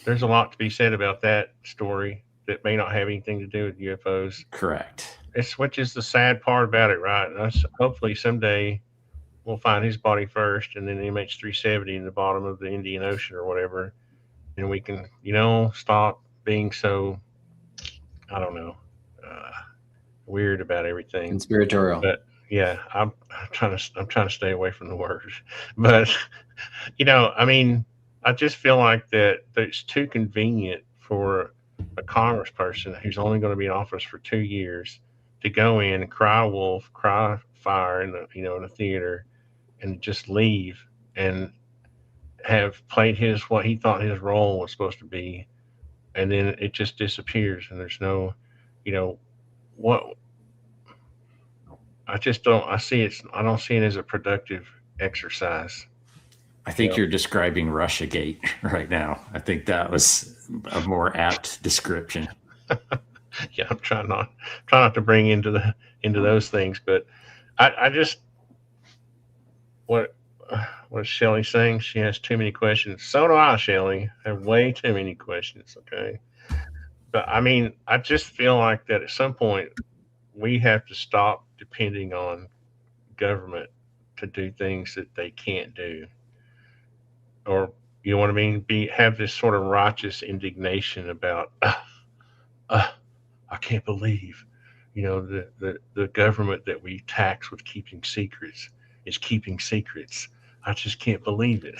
there's a lot to be said about that story that may not have anything to do with UFOs. Correct. Which is the sad part about it, right? Hopefully someday we'll find his body first, and then MH370 in the bottom of the Indian Ocean or whatever, and we can, stop being so, I don't know, weird about everything. Conspiratorial. But yeah, I'm trying to stay away from the words, but I mean, I just feel like that it's too convenient for a congressperson who's only going to be in office for 2 years to go in and cry wolf, cry fire in a theater, and just leave and have played what he thought his role was supposed to be, and then it just disappears, and there's no, what. I just don't. I don't see it as a productive exercise. I think you're describing Russiagate right now. I think that was a more apt description. Yeah, I'm trying not to bring into those things, but I just what is Shelley saying? She has too many questions. So do I, Shelley. I have way too many questions. Okay, but I mean, I just feel like that at some point we have to stop depending on government to do things that they can't do, or you know what I mean? Have this sort of righteous indignation about. I can't believe, the government that we tax with keeping secrets is keeping secrets. I just can't believe it.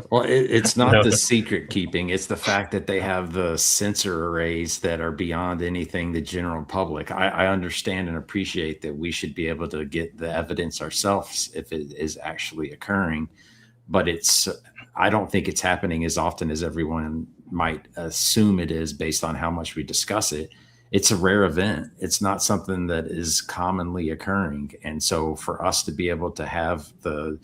Well, it's not the secret keeping. It's the fact that they have the sensor arrays that are beyond anything the general public. I understand and appreciate that we should be able to get the evidence ourselves if it is actually occurring, but I don't think it's happening as often as everyone might assume it is based on how much we discuss it. It's a rare event. It's not something that is commonly occurring. And so for us to be able to have the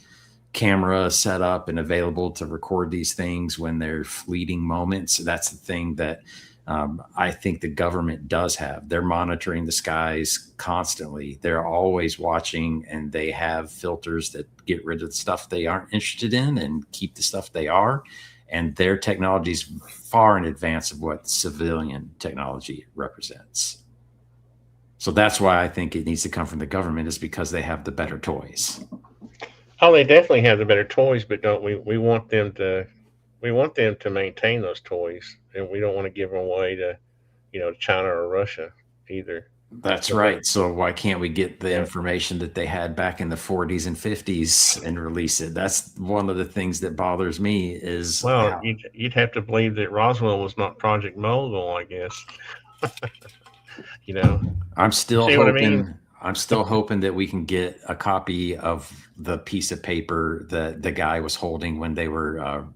camera set up and available to record these things when they're fleeting moments, that's the thing that I think the government does have. They're monitoring the skies constantly. They're always watching, and they have filters that get rid of the stuff they aren't interested in and keep the stuff they are. And their technology is far in advance of what civilian technology represents. So that's why I think it needs to come from the government, is because they have the better toys. Oh, they definitely have the better toys, but don't we want them to maintain those toys, and we don't want to give them away to, China or Russia either. That's right. So why can't we get the information that they had back in the 40s and 50s and release it? That's one of the things that bothers me is. Well, you'd have to believe that Roswell was not Project Mogul, I guess. You know, I'm you still see what I mean? hoping. I'm still hoping that we can get a copy of the piece of paper that the guy was holding when they were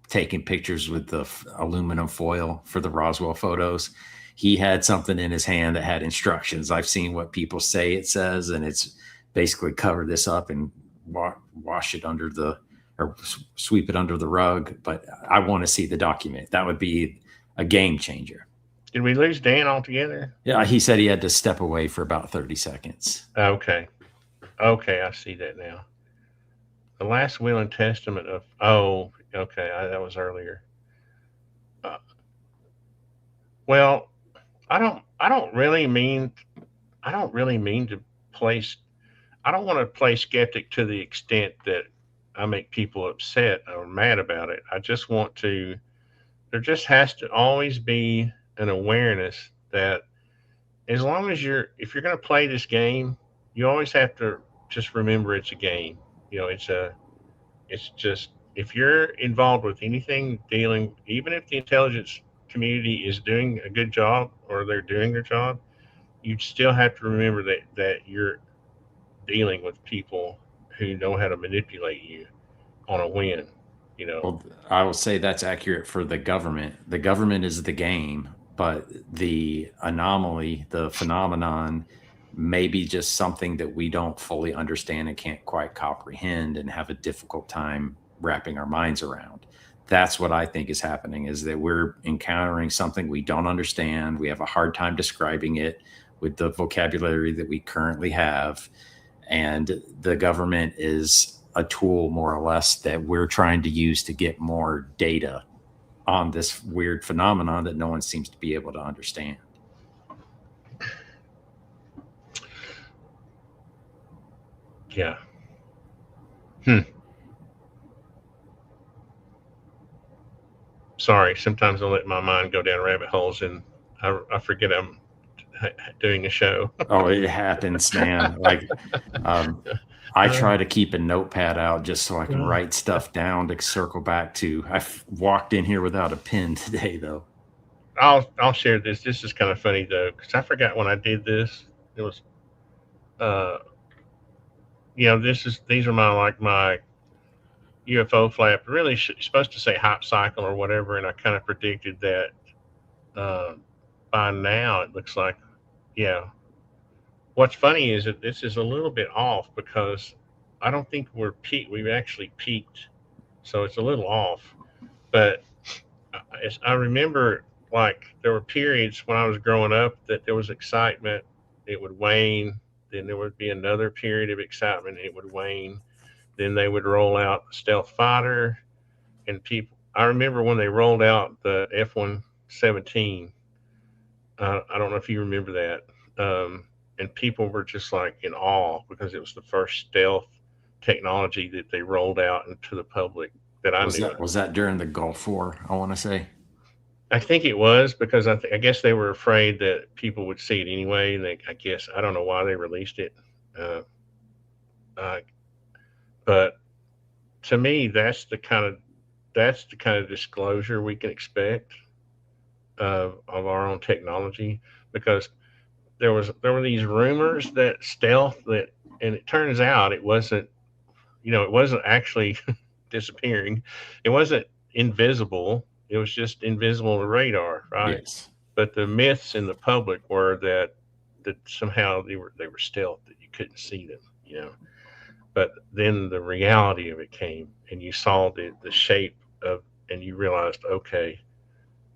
taking pictures with the aluminum foil for the Roswell photos. He had something in his hand that had instructions. I've seen what people say it says, and it's basically cover this up and wash it under the or sweep it under the rug. But I want to see the document. That would be a game changer. Did we lose Dan altogether? Yeah, he said he had to step away for about 30 seconds. Okay. Okay, I see that now. The last will and testament of. Oh, okay, that was earlier. Uh, well, I don't. I don't really mean. I don't really mean to place. I don't want to play skeptic to the extent that I make people upset or mad about it. I just want to. There just has to always be an awareness that as long as if you're going to play this game, you always have to just remember it's a game. You know, it's just if you're involved with anything dealing, even if the intelligence community is doing a good job or they're doing their job, you still have to remember that you're dealing with people who know how to manipulate you on a win. You know, Well, I will say that's accurate for the government. The government is the game, but the anomaly, the phenomenon, may be just something that we don't fully understand and can't quite comprehend and have a difficult time wrapping our minds around. That's what I think is happening, is that we're encountering something we don't understand. We have a hard time describing it with the vocabulary that we currently have. And the government is a tool, more or less, that we're trying to use to get more data on this weird phenomenon that no one seems to be able to understand. yeah. Hmm. Sorry, sometimes I let my mind go down rabbit holes and I forget I'm doing a show. Oh, it happens, man. Like, um, I Uh, try to keep a notepad out just so I can uh, write stuff down to circle back to. Walked in here without a pen today, though. I'll share this. This is kind of funny though, because I forgot when I did this. It was uh, these are my UFO flap. Really, supposed to say hype cycle or whatever, and I kind of predicted that uh, by now it looks like yeah. What's funny is that this is a little bit off because I don't think we've actually peaked, so it's a little off. But I remember like there were periods when I was growing up that there was excitement, it would wane, then there would be another period of excitement, it would wane, then they would roll out the stealth fighter, and people. I remember when they rolled out the F-117. I don't know if you remember that, and people were just like in awe because it was the first stealth technology that they rolled out into the public that I Was knew that of. was that during the Gulf War? I want to say. I think it was because I guess they were afraid that people would see it anyway. And I guess I don't know why they released it, uh, uh, but to me, that's the kind of disclosure we can expect of our own technology because there were these rumors that stealth that, and it turns out it wasn't. It wasn't actually disappearing. It wasn't invisible. It was just invisible to radar, right? Yes. But the myths in the public were that somehow they were stealth, that you couldn't see them. But then the reality of it came, and you saw the shape of, and you realized, okay,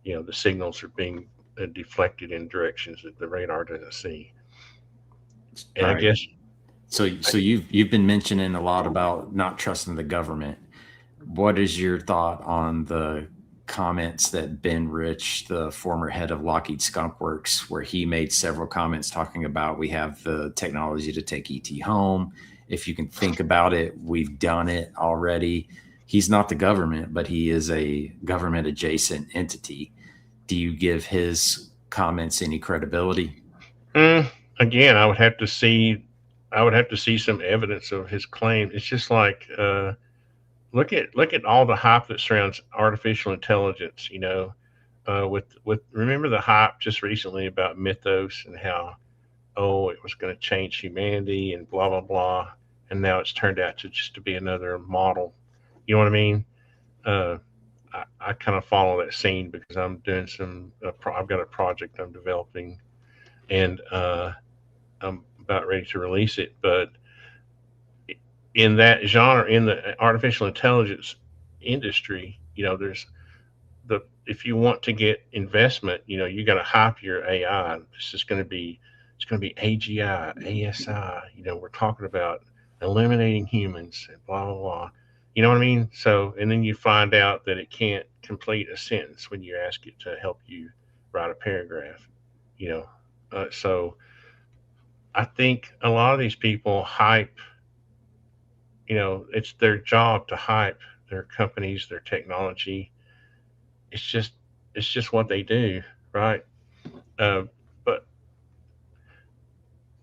the signals are being deflected in directions that the radar doesn't see. And All I right. guess, So you've been mentioning a lot about not trusting the government. What is your thought on the comments that Ben Rich, the former head of Lockheed Skunk Works, where he made several comments talking about we have the technology to take ET home. If you can think about it, we've done it already. He's not the government, but he is a government adjacent entity. Do you give his comments any credibility? mm, again, I would have to see some evidence of his claim. It's just like look at all the hype that surrounds artificial intelligence. with remember the hype just recently about Mythos and how it was going to change humanity and blah blah blah, and now it's turned out to just to be another model. You know what I mean? Uh, I kind of follow that scene because I'm doing I've got a project I'm developing, and I'm about ready to release it. But in that genre, in the artificial intelligence industry, there's the if you want to get investment, you got to hype your AI. It's going to be AGI, ASI. We're talking about eliminating humans and blah blah blah. You know what I mean? So, and then you find out that it can't complete a sentence when you ask it to help you write a paragraph. You know, so I think a lot of these people hype. It's their job to hype their companies, their technology. It's just it's just what they do, right? Uh, but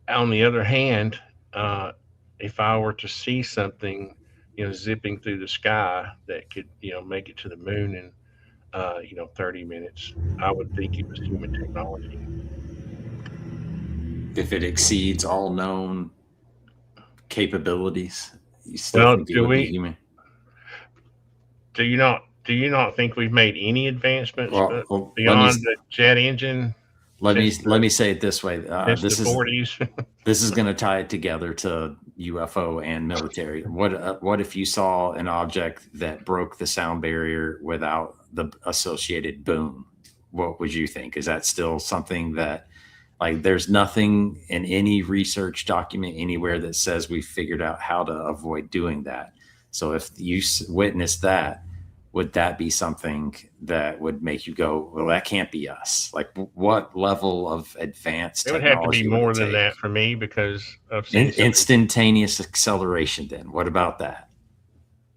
on the other hand, uh, if I were to see something, zipping through the sky that could, make it to the moon in, 30 minutes, I would think it was human technology. If it exceeds all known capabilities, you still Well, think it would be human? do you not think we've made any advancements Well, beyond the jet engine let me since let me say it this way. since the 40s? This is going to tie it together to UFO and military. What if you saw an object that broke the sound barrier without the associated boom? What would you think? Is that still something that, like, there's nothing in any research document anywhere that says we figured out how to avoid doing that? So if you witness that, would that be something that would make you go, well, that can't be us? Like, what level of advanced It would have to be technology would more it than take? that for me because I've seen some Instantaneous acceleration, then what about that?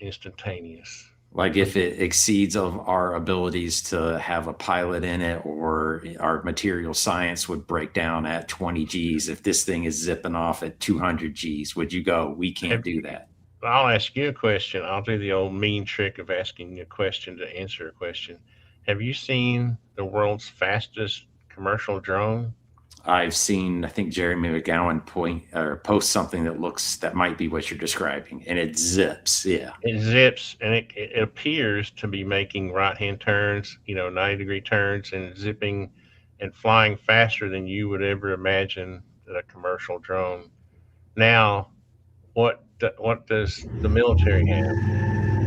instantaneous. Like, if it exceeds of our abilities to have a pilot in it, or our material science would break down at 20 G's, if this thing is zipping off at 200 G's, would you go, we can't Have do that? I'll ask you a question. I'll do the old mean trick of asking you a question to answer a question. Have you seen the world's fastest commercial drone? I've seen, I think Jeremy McGowan post something that might be what you're describing, and it zips. Yeah. It zips and it appears to be making right hand turns, 90-degree turns and zipping and flying faster than you would ever imagine that a commercial drone. Now, what does the military have?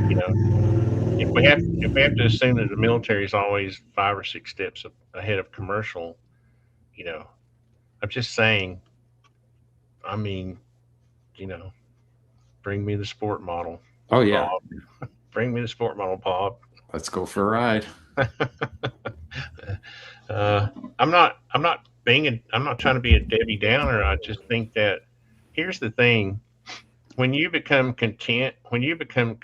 You know, if we have to assume that the military is always 5 or 6 steps ahead of commercial, you know, I'm just saying. I mean, you know, bring me the sport model, Oh yeah. Bob. Bring me the sport model, Bob. Let's go for a ride. uh, I'm not trying to be a Debbie Downer. I just think that here's the thing: when you become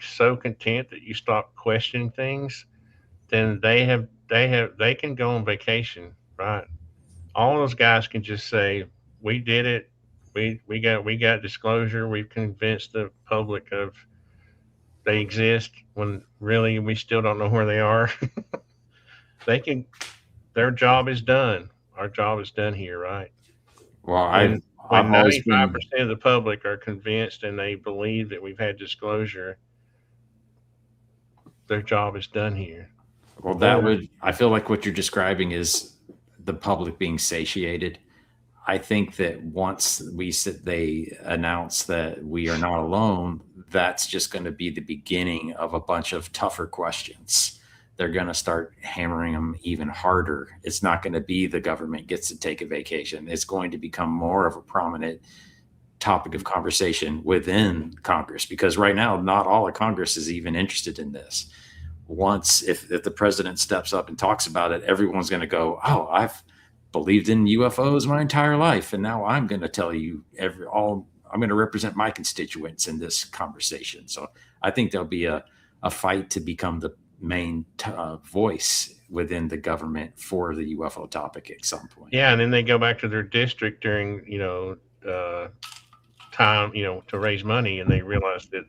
so content that you stop questioning things, then they can go on vacation, right? All those guys can just say, "We did it. We got disclosure. We've convinced the public of they exist." When really we still don't know where they are. they can. Their job is done. Our job is done here, right? Well, When I've when always 95 been, percent of the public are convinced and they believe that we've had disclosure, their job is done here. well, Or I feel like what you're describing is the public being satiated. I think that once they announce that we are not alone, that's just going to be the beginning of a bunch of tougher questions. They're going to start hammering them even harder. It's not going to be the government gets to take a vacation. It's going to become more of a prominent topic of conversation within Congress, because right now, not all of Congress is even interested in this. Once, if the president steps up and talks about it, everyone's going to go, oh, I've believed in UFOs my entire life, and now I'm going to tell you I'm going to represent my constituents in this conversation. So I think there'll be a fight to become the main voice within the government for the UFO topic at some point. yeah, and then they go back to their district during time to raise money, and they realize that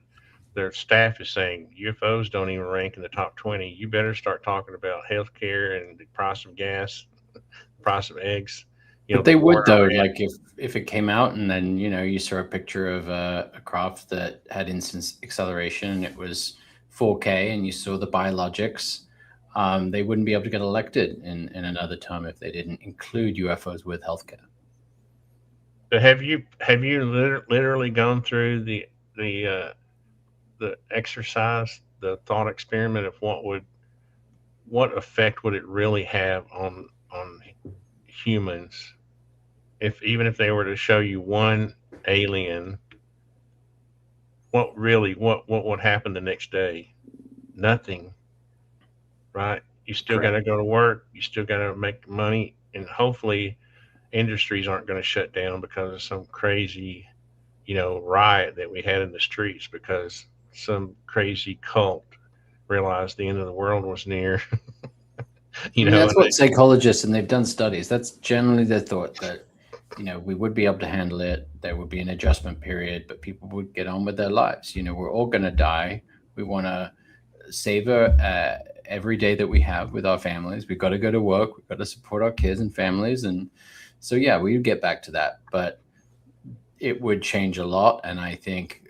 their staff is saying UFOs don't even rank in the top 20. You better start talking about healthcare and the price of gas, the price of eggs, But the they war would in though, Iran. like if it came out and then you saw a picture of a craft that had instant acceleration and it was 4K and you saw the biologics, they wouldn't be able to get elected in another term if they didn't include UFOs with healthcare. But have you literally gone through the the exercise, the thought experiment of what effect would it really have on humans if even if they were to show you one alien, what would happen the next day? Nothing, right? You still got Correct. to go to work, you still got to make money, and hopefully industries aren't going to shut down because of some crazy, riot that we had in the streets because some crazy cult realized the end of the world was near. I mean, that's And what psychologists, and they've done studies. That's generally their thought that, we would be able to handle it. There would be an adjustment period, but people would get on with their lives. We're all going to die. We want to savor every day that we have with our families. We've got to go to work. We've got to support our kids and families. And so, yeah, we would get back to that. But it would change a lot. And I think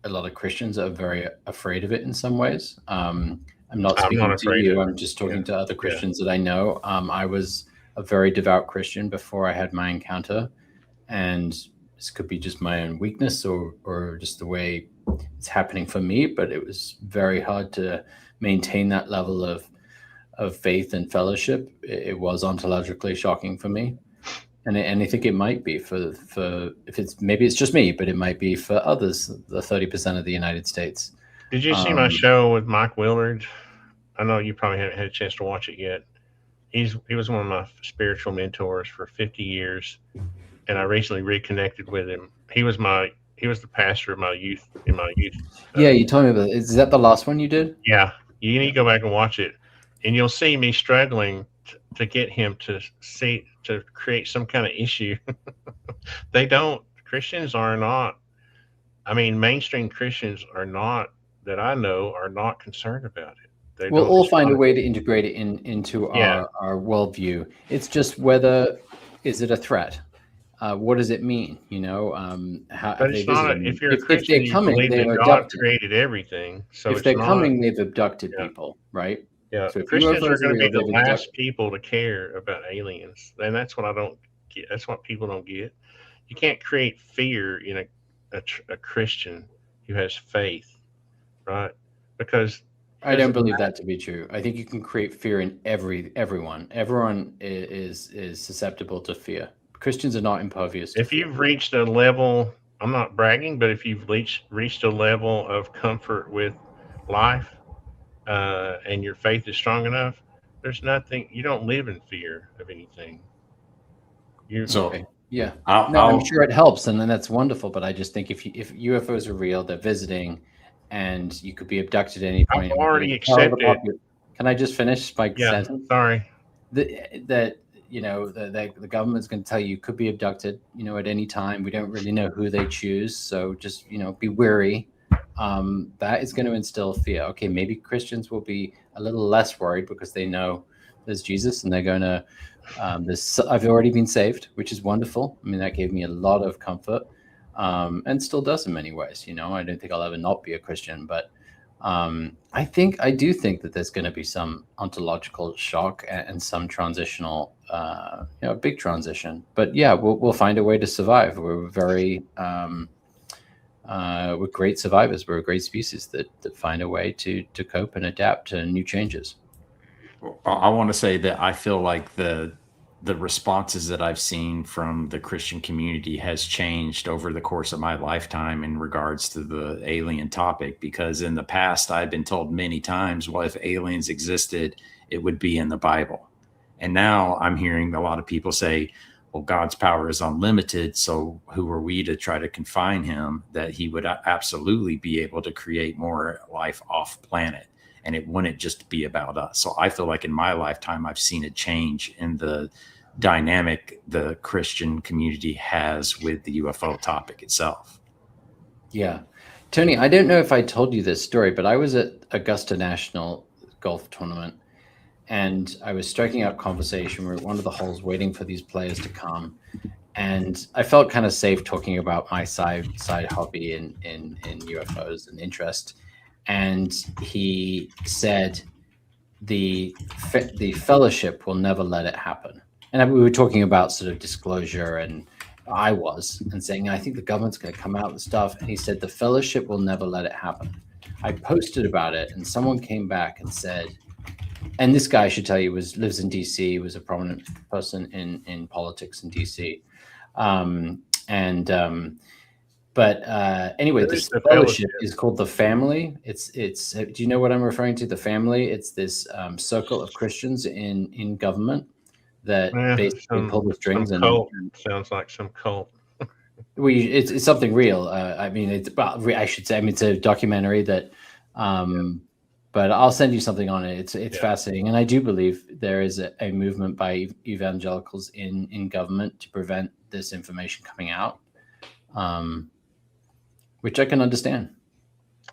a lot of Christians are very afraid of it in some ways. I'm not I'm not speaking to afraid you. of I'm it. just Yeah, talking to other yeah. Christians that I know. I was a very devout Christian before I had my encounter, and this could be just my own weakness or just the way it's happening for me. But it was very hard to maintain that level of faith and fellowship. It was ontologically shocking for me. And I think it might be for if it's maybe it's just me, but it might be for others, the 30% of the United States. Did you see my Um, show with Mike Willard? I know you probably haven't had a chance to watch it yet. He was one of my spiritual mentors for 50 years, and I recently reconnected with him. He was the pastor of my youth in my youth. yeah, Uh, you told me about it. Is that the last one you did? yeah, you need Yeah. to go back and watch it, and you'll see me struggling to get him to create some kind of issue. They don't. Christians are not. I mean, mainstream Christians are not that I know are not concerned about it. They We'll don't. all It's find not. a way to integrate it into Yeah, our worldview. It's just whether is it a threat? What does it mean? How but have they it's not. visited me? If you're a If Christian, they're you coming, believe they're that God abducting. created everything. So If it's they're not. coming, they've abducted Yeah, people, right? yeah. So if Christians are UFOs are going to be real, the they've last abducted. people to care about aliens, and that's what I don't get. That's what people don't get. You can't create fear in a Christian who has faith, right? Because it I don't doesn't. believe that to be true. I think you can create fear in everyone. Everyone is susceptible to fear. Christians are not impervious to If fear. you've reached a level, I'm not bragging, but if you've reached a level of comfort with life, and your faith is strong enough, there's nothing. You don't live in fear of anything. You Okay. So Yeah. No, I'm I'll sure it helps, and then that's wonderful. But I just think if UFOs are real, they're visiting, and you could be abducted at any I've point. And we're going already to tell the accepted. population. Can I just finish my Yeah, sentence? sorry. That the government's going to tell you could be abducted. At any time. We don't really know who they choose, so just be wary. That is going to instill fear. Okay, maybe Christians will be a little less worried because they know there's Jesus, and they're going to I've already been saved, which is wonderful. I mean, that gave me a lot of comfort, and still does in many ways. I don't think I'll ever not be a Christian, but I do think that there's going to be some ontological shock and some transitional, big transition. But yeah, we'll find a way to survive. We're great survivors. We're a great species that find a way to cope and adapt to new changes. I want to say that I feel like the responses that I've seen from the Christian community has changed over the course of my lifetime in regards to the alien topic, because in the past I've been told many times, well, if aliens existed, it would be in the Bible. And now I'm hearing a lot of people say, well, God's power is unlimited, so who are we to try to confine him, that he would absolutely be able to create more life off planet, and it wouldn't just be about us. So I feel like in my lifetime, I've seen a change in the dynamic the Christian community has with the UFO topic itself. Yeah. Tony, I don't know if I told you this story, but I was at Augusta National golf tournament, and I was striking out conversation. We're at one of the holes waiting for these players to come. And I felt kind of safe talking about my side hobby in UFOs and interest. And he said, the fellowship will never let it happen. And we were talking about sort of disclosure, and I was, and saying, I think the government's going to come out with stuff. And he said, the fellowship will never let it happen. I posted about it, and someone came back and said, and this guy, I should tell you, lives in DC, was a prominent person in politics in DC. But anyway, this fellowship is called the Family. It's do you know what I'm referring to? The Family. It's this circle of Christians in government that basically pull the strings. Some cult. Sounds like some cult. It's something real. I mean, I should say, I mean, it's a documentary that, but I'll send you something on it. It's fascinating, and I do believe there is a movement by evangelicals in government to prevent this information coming out, which I can understand.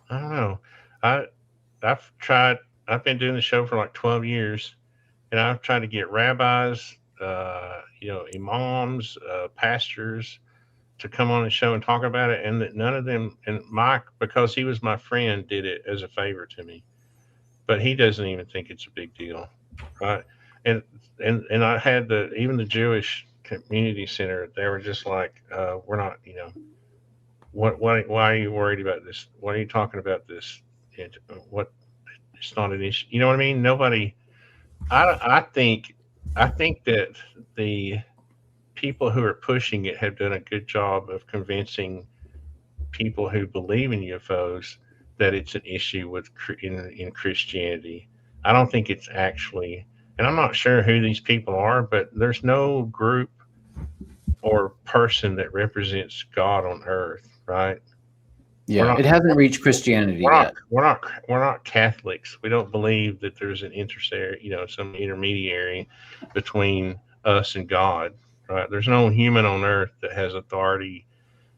I don't know. I've been doing the show for like 12 years, and I've tried to get rabbis, imams, pastors to come on the show and talk about it, and that none of them, and Mike, because he was my friend, did it as a favor to me, but he doesn't even think it's a big deal, right? And I had even the Jewish community center, they were just like, we're not, why are you worried about this? Why are you talking about this? It's not an issue. You know what I mean? Nobody. I think that the people who are pushing it have done a good job of convincing people who believe in UFOs that it's an issue in Christianity. I don't think it's actually, and I'm not sure who these people are, but there's no group or person that represents God on earth, right? Yeah, it hasn't reached Christianity yet. We're not Catholics. We don't believe that there's an some intermediary between us and God, right? There's no human on earth that has authority.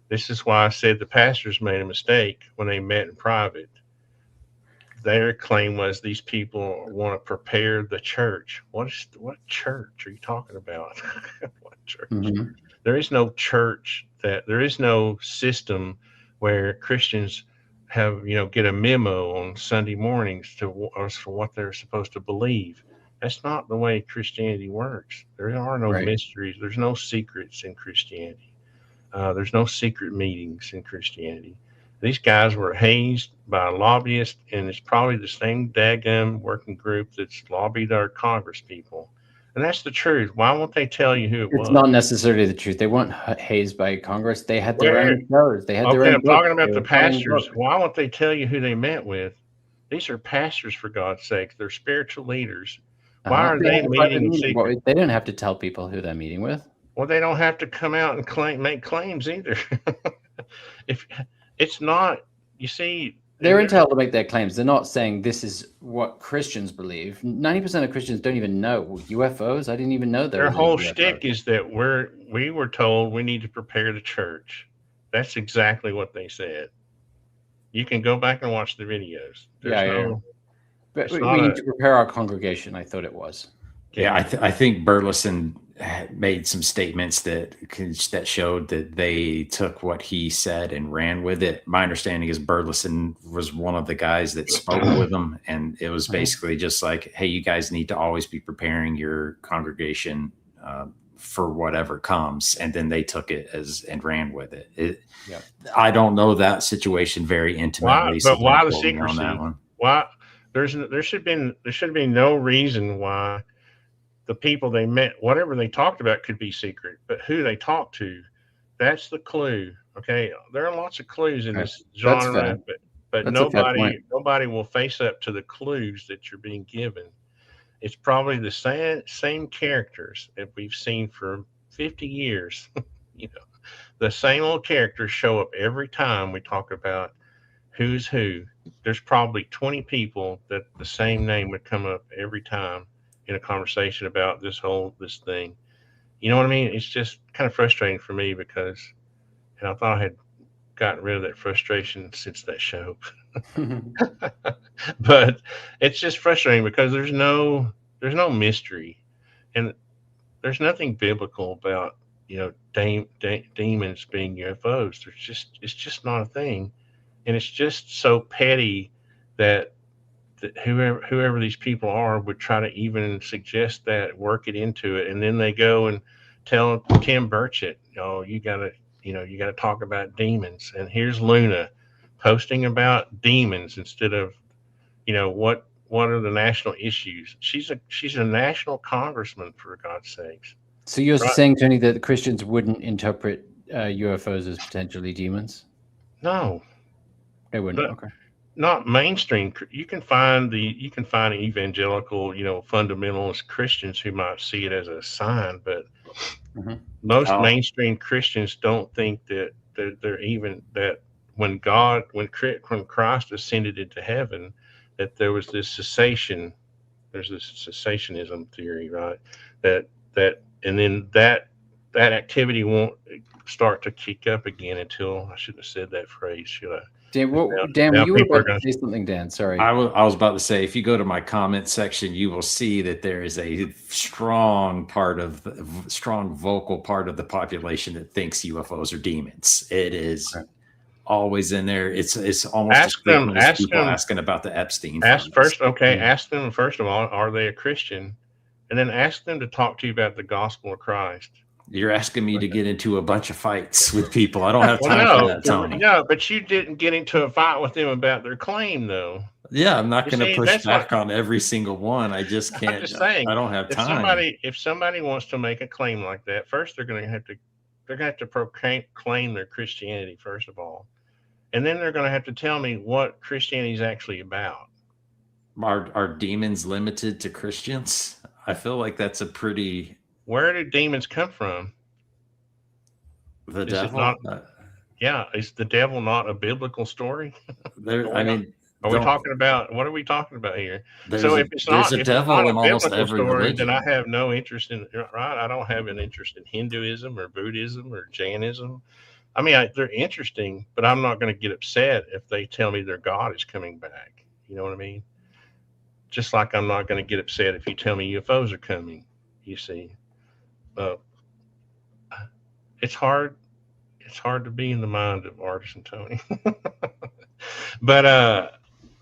This is why I said the pastors made a mistake when they met in private. Their claim was these people want to prepare the church. What church are you talking about? What church? Mm-hmm. There is no church there is no system where Christians get a memo on Sunday mornings for what they're supposed to believe. That's not the way Christianity works. There are no mysteries. There's no secrets in Christianity. There's no secret meetings in Christianity. These guys were hazed by a lobbyist, and it's probably the same daggum working group that's lobbied our Congress people. And that's the truth. Why won't they tell you who it was? It's not necessarily the truth. They weren't hazed by Congress. They had their own shows. They had their own. I'm talking about the pastors. Why won't they tell you who they met with? These are pastors, for God's sake. They're spiritual leaders. Why are they meeting in secret? They don't have to tell people who they're meeting with. Well, they don't have to come out and make claims either. If it's not, you see, they're entitled to make their claims. They're not saying this is what Christians believe. 90% of Christians don't even know UFOs. I didn't even know their whole shtick is that we were told we need to prepare the church. That's exactly what they said. You can go back and watch the videos. But we need to prepare our congregation. I thought it was. Yeah, I think Burleson made some statements that showed that they took what he said and ran with it. My understanding is Burleson was one of the guys that spoke with them, and it was basically just like, hey, you guys need to always be preparing your congregation for whatever comes. And then they took it and ran with it. I don't know that situation very intimately. But why the secrecy? On that one? Why there should be no reason why the people they met, whatever they talked about, could be secret, but who they talked to, that's the clue. Okay, there are lots of clues in this genre, but nobody will face up to the clues that you're being given. It's probably the same characters that we've seen for 50 years. The same old characters show up every time we talk about who's who. There's probably 20 people that the same name would come up every time in a conversation about this thing. You know what I mean? It's just kind of frustrating for me because, and I thought I had gotten rid of that frustration since that show. But it's just frustrating because there's no mystery, and there's nothing biblical about demons being UFOs. It's just not a thing, and it's just so petty that whoever these people are would try to even suggest that, work it into it, and then they go and tell Tim Burchett, "Oh, you gotta talk about demons." And here's Luna posting about demons instead of what are the national issues. She's a national congressman, for God's sakes. So you're Right? saying, Tony, that the Christians wouldn't interpret UFOs as potentially demons? No, They wouldn't. not Okay. not mainstream. You can find evangelical, fundamentalist Christians who might see it as a sign, but Hmm. most Oh, mainstream Christians don't think that they're even that when Christ ascended into heaven, that there was this cessation. There's this cessationism theory, right? That and then that activity won't start to kick up again until, I shouldn't have said that phrase, should I? Dan, 'Cause Dan, now you were people are about going to say something, Dan. Sorry. I was about to say, if you go to my comment section, you will see that there is a strong vocal part of the population that thinks UFOs are demons. It is Okay. always in there. It's almost as ask them, frequent as ask people them, asking about the Epstein ask files. first. Okay, Mm. ask them first of all, are they a Christian? And then ask them to talk to you about the gospel of Christ. You're asking me to get into a bunch of fights with people. I don't have Well, time for no, that, Tony. no, but you didn't get into a fight with them about their claim, though. Yeah, I'm not You going to see, push that's what back on every single one. I just I'm can't. just saying. I don't have If time. somebody wants to make a claim like that, first they're going to have to proclaim their Christianity first of all, and then they're going to have to tell me what Christianity is actually about. Are demons limited to Christians? I feel like that's a pretty Where do demons come from? the Is it not? devil. Yeah, is the devil not a biblical story? There, Are I we not? mean, Are we don't talking about what are we talking about here? there's So a there's a if it's not devil a in almost biblical every story, then I religion. have no interest in, right. I don't have an interest in Hinduism or Buddhism or Jainism. I mean, they're interesting, but I'm not going to get upset if they tell me their God is coming back. You know what I mean? Just like I'm not going to get upset if you tell me UFOs are coming. You see, uh, it's hard. It's hard to be in the mind of Artisan Tony. But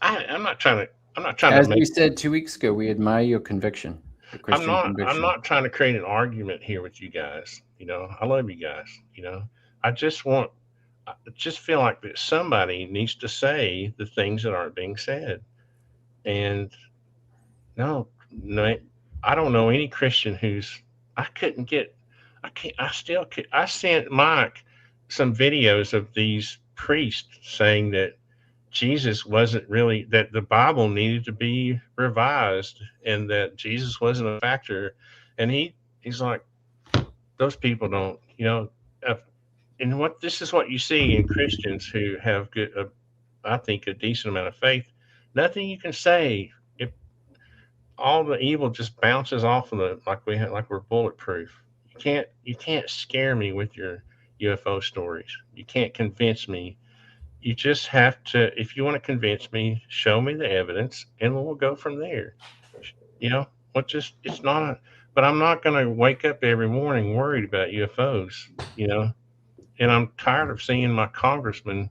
I'm not trying to. I'm not trying to As make. we said 2 weeks ago, we admire your conviction, your I'm Christian not. I'm conviction. not trying to create an argument here with you guys. I love you guys. I just want. I just feel like that somebody needs to say the things that aren't being said. And no, no, I don't know any Christian who's. I couldn't get. I can't. I still. Could, I sent Mike some videos of these priests saying that Jesus wasn't really, that the Bible needed to be revised and that Jesus wasn't a factor. And he's like, those people don't, uh, and what this is what you see in Christians who have good, I think, a decent amount of faith. Nothing you can say, if all the evil just bounces off of the, like we're bulletproof. You can't scare me with your UFO stories. You can't convince me. You just have to, if you want to convince me, show me the evidence and we'll go from there. You know, it's not but I'm not going to wake up every morning worried about UFOs, you know, and I'm tired of seeing my congressman.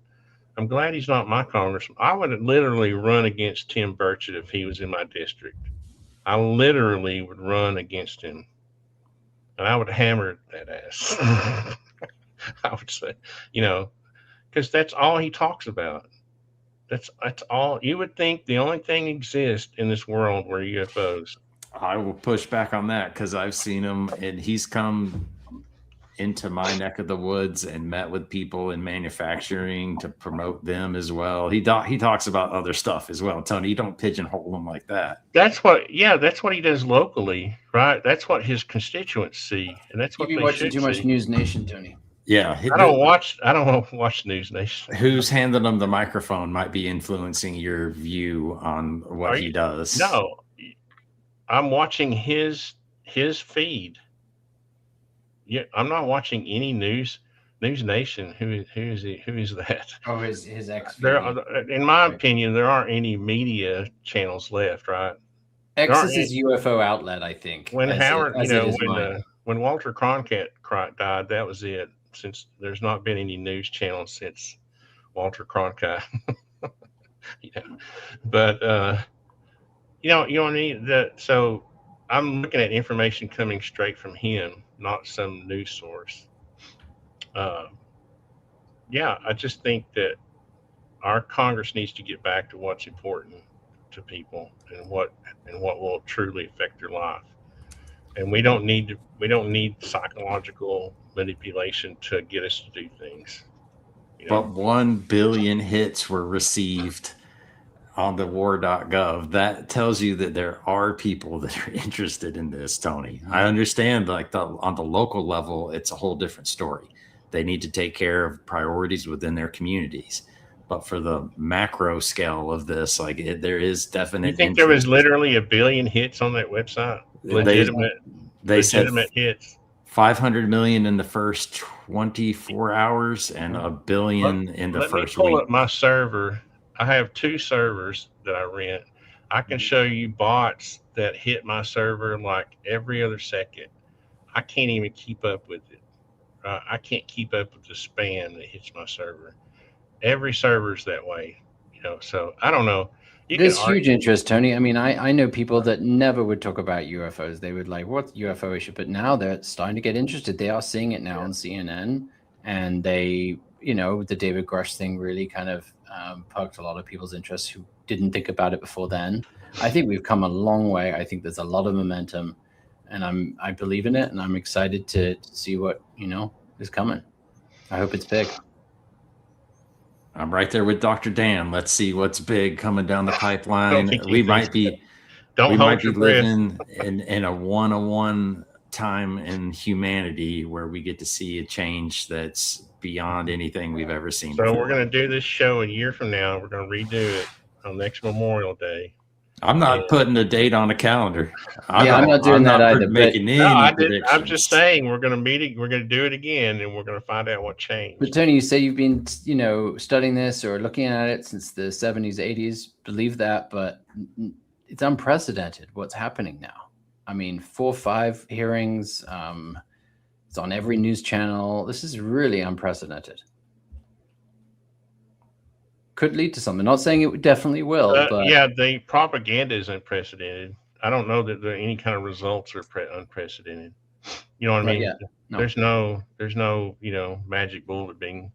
I'm glad he's not my congressman. I would literally run against Tim Burchett if he was in my district. I literally would run against him and I would hammer that ass. I would say, you know, because that's all he talks about. That's all. You would think the only thing exists in this world were UFOs. I will push back on that because I've seen him, and he's come into my neck of the woods and met with people in manufacturing to promote them as well. He talks about other stuff as well. Tony, you don't pigeonhole him like that. That's what he does locally, right? That's what his constituents see, and that's You've what been they watching should too much see. News Nation, Tony. Yeah, I don't watch News Nation. who's handing him the microphone might be influencing your view on what he does. No, I'm watching his feed. Yeah, I'm not watching any news. News Nation. Who is he? Who is that? Oh, his ex There, VP. in my Right. opinion, there aren't any media channels left. Right? There X aren't is any, his UFO outlet, I think, when Howard, as it is mine. when Walter Cronkite died, that was it. Since there's not been any news channels since Walter Cronkite. you know, but you know what I mean. So I'm looking at information coming straight from him, not some news source. Uh, yeah, I just think that our Congress needs to get back to what's important to people and what will truly affect their life. And we don't need psychological manipulation to get us to do things. You know, But 1 billion hits were received on the war.gov. That tells you that there are people that are interested in this, Tony. I understand, like, on the local level, it's a whole different story. They need to take care of priorities within their communities. But for the macro scale of this, like, there is you definite think there was interest. literally a billion hits on that website? They they said Legitimate hits. 500 million in the first 24 hours and a Let, billion in the let me first pull week. up my server. I have two servers that I rent. I can show you bots that hit my server like every other second. I can't even keep up with it. I can't keep up with the spam that hits my server. Every server's that way, So I don't know. You can There's huge argue. interest, Tony. I mean, I know people that never would talk about UFOs. They would like, what UFO issue? But now they're starting to get interested. They are seeing it now Yeah. on CNN. And they, the David Grush thing really kind of perked a lot of people's interest who didn't think about it before then. I think we've come a long way. I think there's a lot of momentum. And I believe in it. And I'm excited to see what, is coming. I hope it's big. I'm right there with Dr. Dan. Let's see what's big coming down the I don't pipeline. think anything's. Don't We might hold be your breath. living in a one-on-one time in humanity where we get to see a change that's beyond anything we've ever seen So we're before. going to do this show a year from now. We're going to redo it on next Memorial Day. I'm And not putting a date on a calendar. I'm not doing that either. Making no, any I did. I'm predictions. just saying we're going to meet it. We're going to do it again, and we're going to find out what But changed. Tony, you say you've been, studying this or looking at it since the 70s, 80s. Believe that, but it's unprecedented what's happening now. I mean, 4 or 5 hearings. It's on every news channel. This is really unprecedented. Could lead to something. Not saying it definitely will, but Yeah, the propaganda is unprecedented. I don't know that any kind of results are unprecedented. You know what I mean? yeah, no. There's no magic bullet being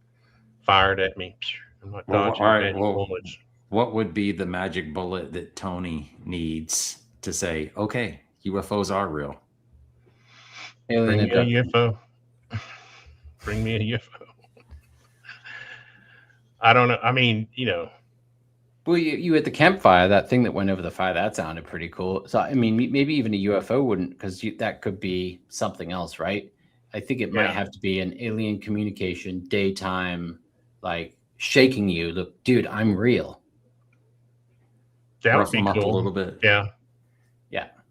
fired at me. I'm not Well, dodging all right. magic Well, bullets. what would be the magic bullet that Tony needs to say, okay, UFOs are real? Alien Bring me a abduction. UFO. Bring me a UFO. I don't know. I mean, Well, you at the campfire, that thing that went over the fire, that sounded pretty cool. So, I mean, maybe even a UFO wouldn't, because that could be something else, right? I think it might Yeah. have to be an alien communication, daytime, like shaking you. Look, dude, I'm real. that Rough would be them up a cool. little bit. Yeah,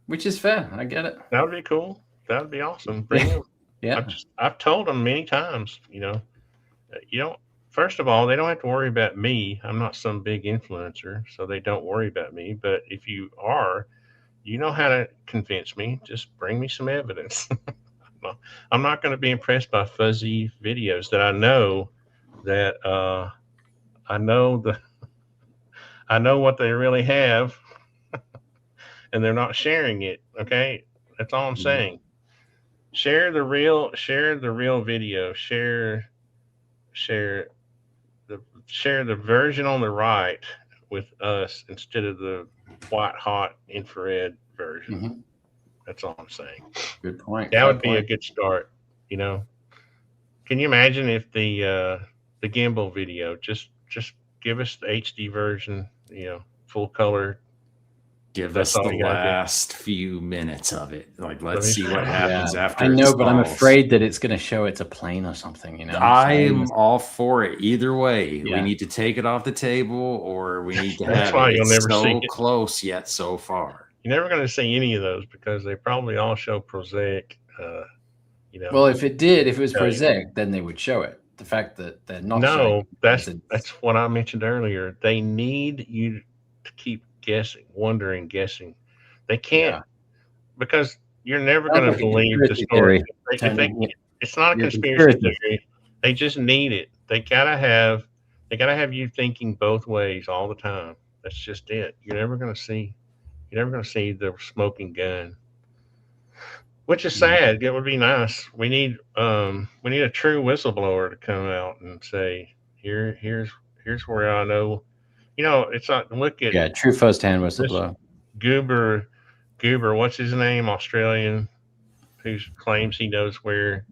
Which is fair. I get it. that would be cool. That would be awesome. Bring them. Yeah. I've told them many times. First of all, they don't have to worry about me. I'm not some big influencer, so they don't worry about me. But if you are, you know how to convince me. Just bring me some evidence. I'm not going to be impressed by fuzzy videos that I know that I know the I know what they really have, and they're not sharing it. Okay, that's all I'm saying. Share the real video. Share share the version on the right with us instead of the white hot infrared version. Mhm. That's all I'm saying. Good point. That Fair would be a point. good start. Can you imagine if the gimbal video just give us the HD version, full color. Give That's us all the you gotta do. last few minutes of it. Like, let's me see see. what happens Yeah, after I it know, but I'm stalls. afraid that it's going to show it's a plane or something. I'm all for it either way. Yeah. We need to take it off the table, or we need to That's have why it. you'll It's never see so it. close yet so far. You're never going to see any of those because they probably all show prosaic. Well, if it was tell you. prosaic, then they would show it. the fact that they're not showing No, you because it's that's what I mentioned earlier. They need you to keep guessing, wondering, guessing. They can't yeah. because you're never Sounds going to like a believe the conspiracy story. theory, If they, Tony. it's not a You're a conspiracy conspiracy. theory. They just need it. They gotta have you thinking both ways all the time. That's just it. You're never going to see the smoking gun, which is Mhm. sad. It would be nice. We need a true whistleblower to come out and say, here's where I know. You know, it's not look at Yeah, true firsthand this whistleblower. goober goober. What's his name? Australian who claims he knows where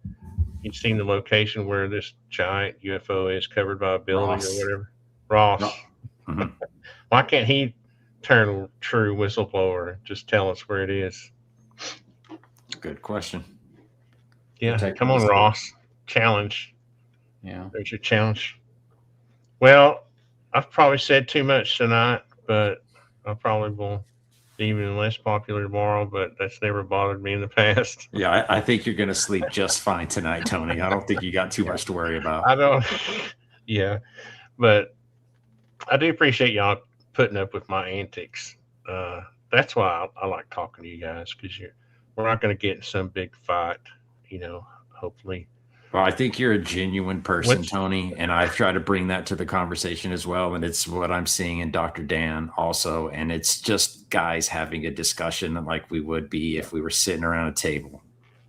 he's seen the location where this giant UFO is covered by a building or Ross. whatever. Ross. Mhm. Why can't he turn true whistleblower? Just tell us where it is. Good question. Yeah, Protect come the on, state. Ross. Challenge. Yeah. There's your challenge. Well, I've probably said too much tonight, but I probably will be even less popular tomorrow, but that's never bothered me in the past. Yeah, I think you're going to sleep just fine tonight, Tony. I don't think you got too much to worry about. I don't, yeah, but I do appreciate y'all putting up with my antics. That's why I like talking to you guys because we're not going to get in some big fight, hopefully. Well, I think you're a genuine person, Which, Tony, and I try to bring that to the conversation as well. And it's what I'm seeing in Dr. Dan also. And it's just guys having a discussion like we would be if we were sitting around a table.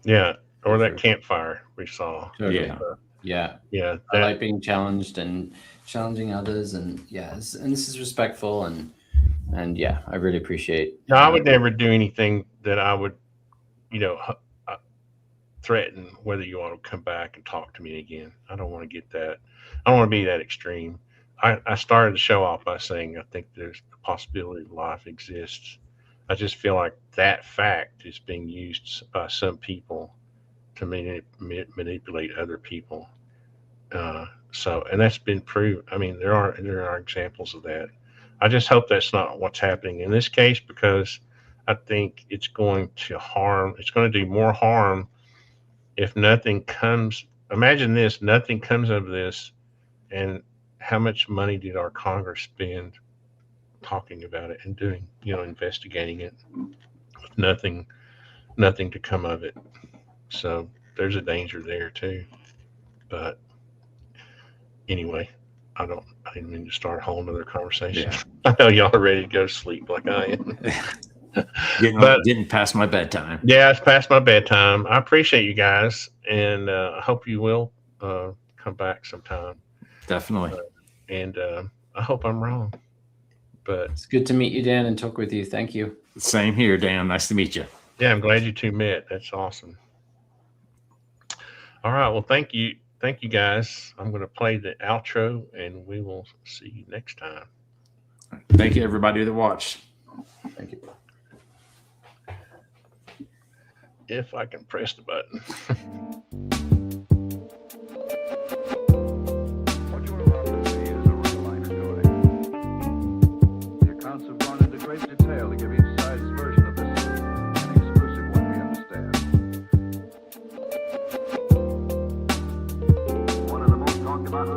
yeah, or that Sure. campfire we saw. Totally. Yeah. Yeah. Yeah, I like being challenged and challenging others, and and this is respectful, and yeah, I really appreciate. no, I would never do anything that I would, threaten whether you want to come back and talk to me again. I don't want to get that. I don't want to be that extreme. I started the show off by saying I think there's the possibility of life exists. I just feel like that fact is being used by some people to manipulate other people. And that's been proved. I mean, there are examples of that. I just hope that's not what's happening in this case because I think it's going to harm. It's going to do more harm if nothing comes. Imagine this: nothing comes of this, and how much money did our Congress spend talking about it and doing, investigating it with nothing to come of it. So there's a danger there too. But anyway, I didn't mean to start a whole nother conversation. Yeah. I know y'all are ready to go to sleep like I am. Getting past my bedtime. Yeah, it's past my bedtime. I appreciate you guys, and I hope you will come back sometime. Definitely. And I hope I'm wrong. But It's good to meet you, Dan, and talk with you. Thank you. Same here, Dan. Nice to meet you. yeah, I'm glad you two met. That's awesome. All right. Well, thank you. Thank you guys. I'm going to play the outro, and we will see you next time. Thank you, everybody that watched. Thank you. If I can press the button. What you are about to see is a real-life story. The accounts have gone into great detail to give each side's version of this story, an exclusive one, we understand. One of the most talked about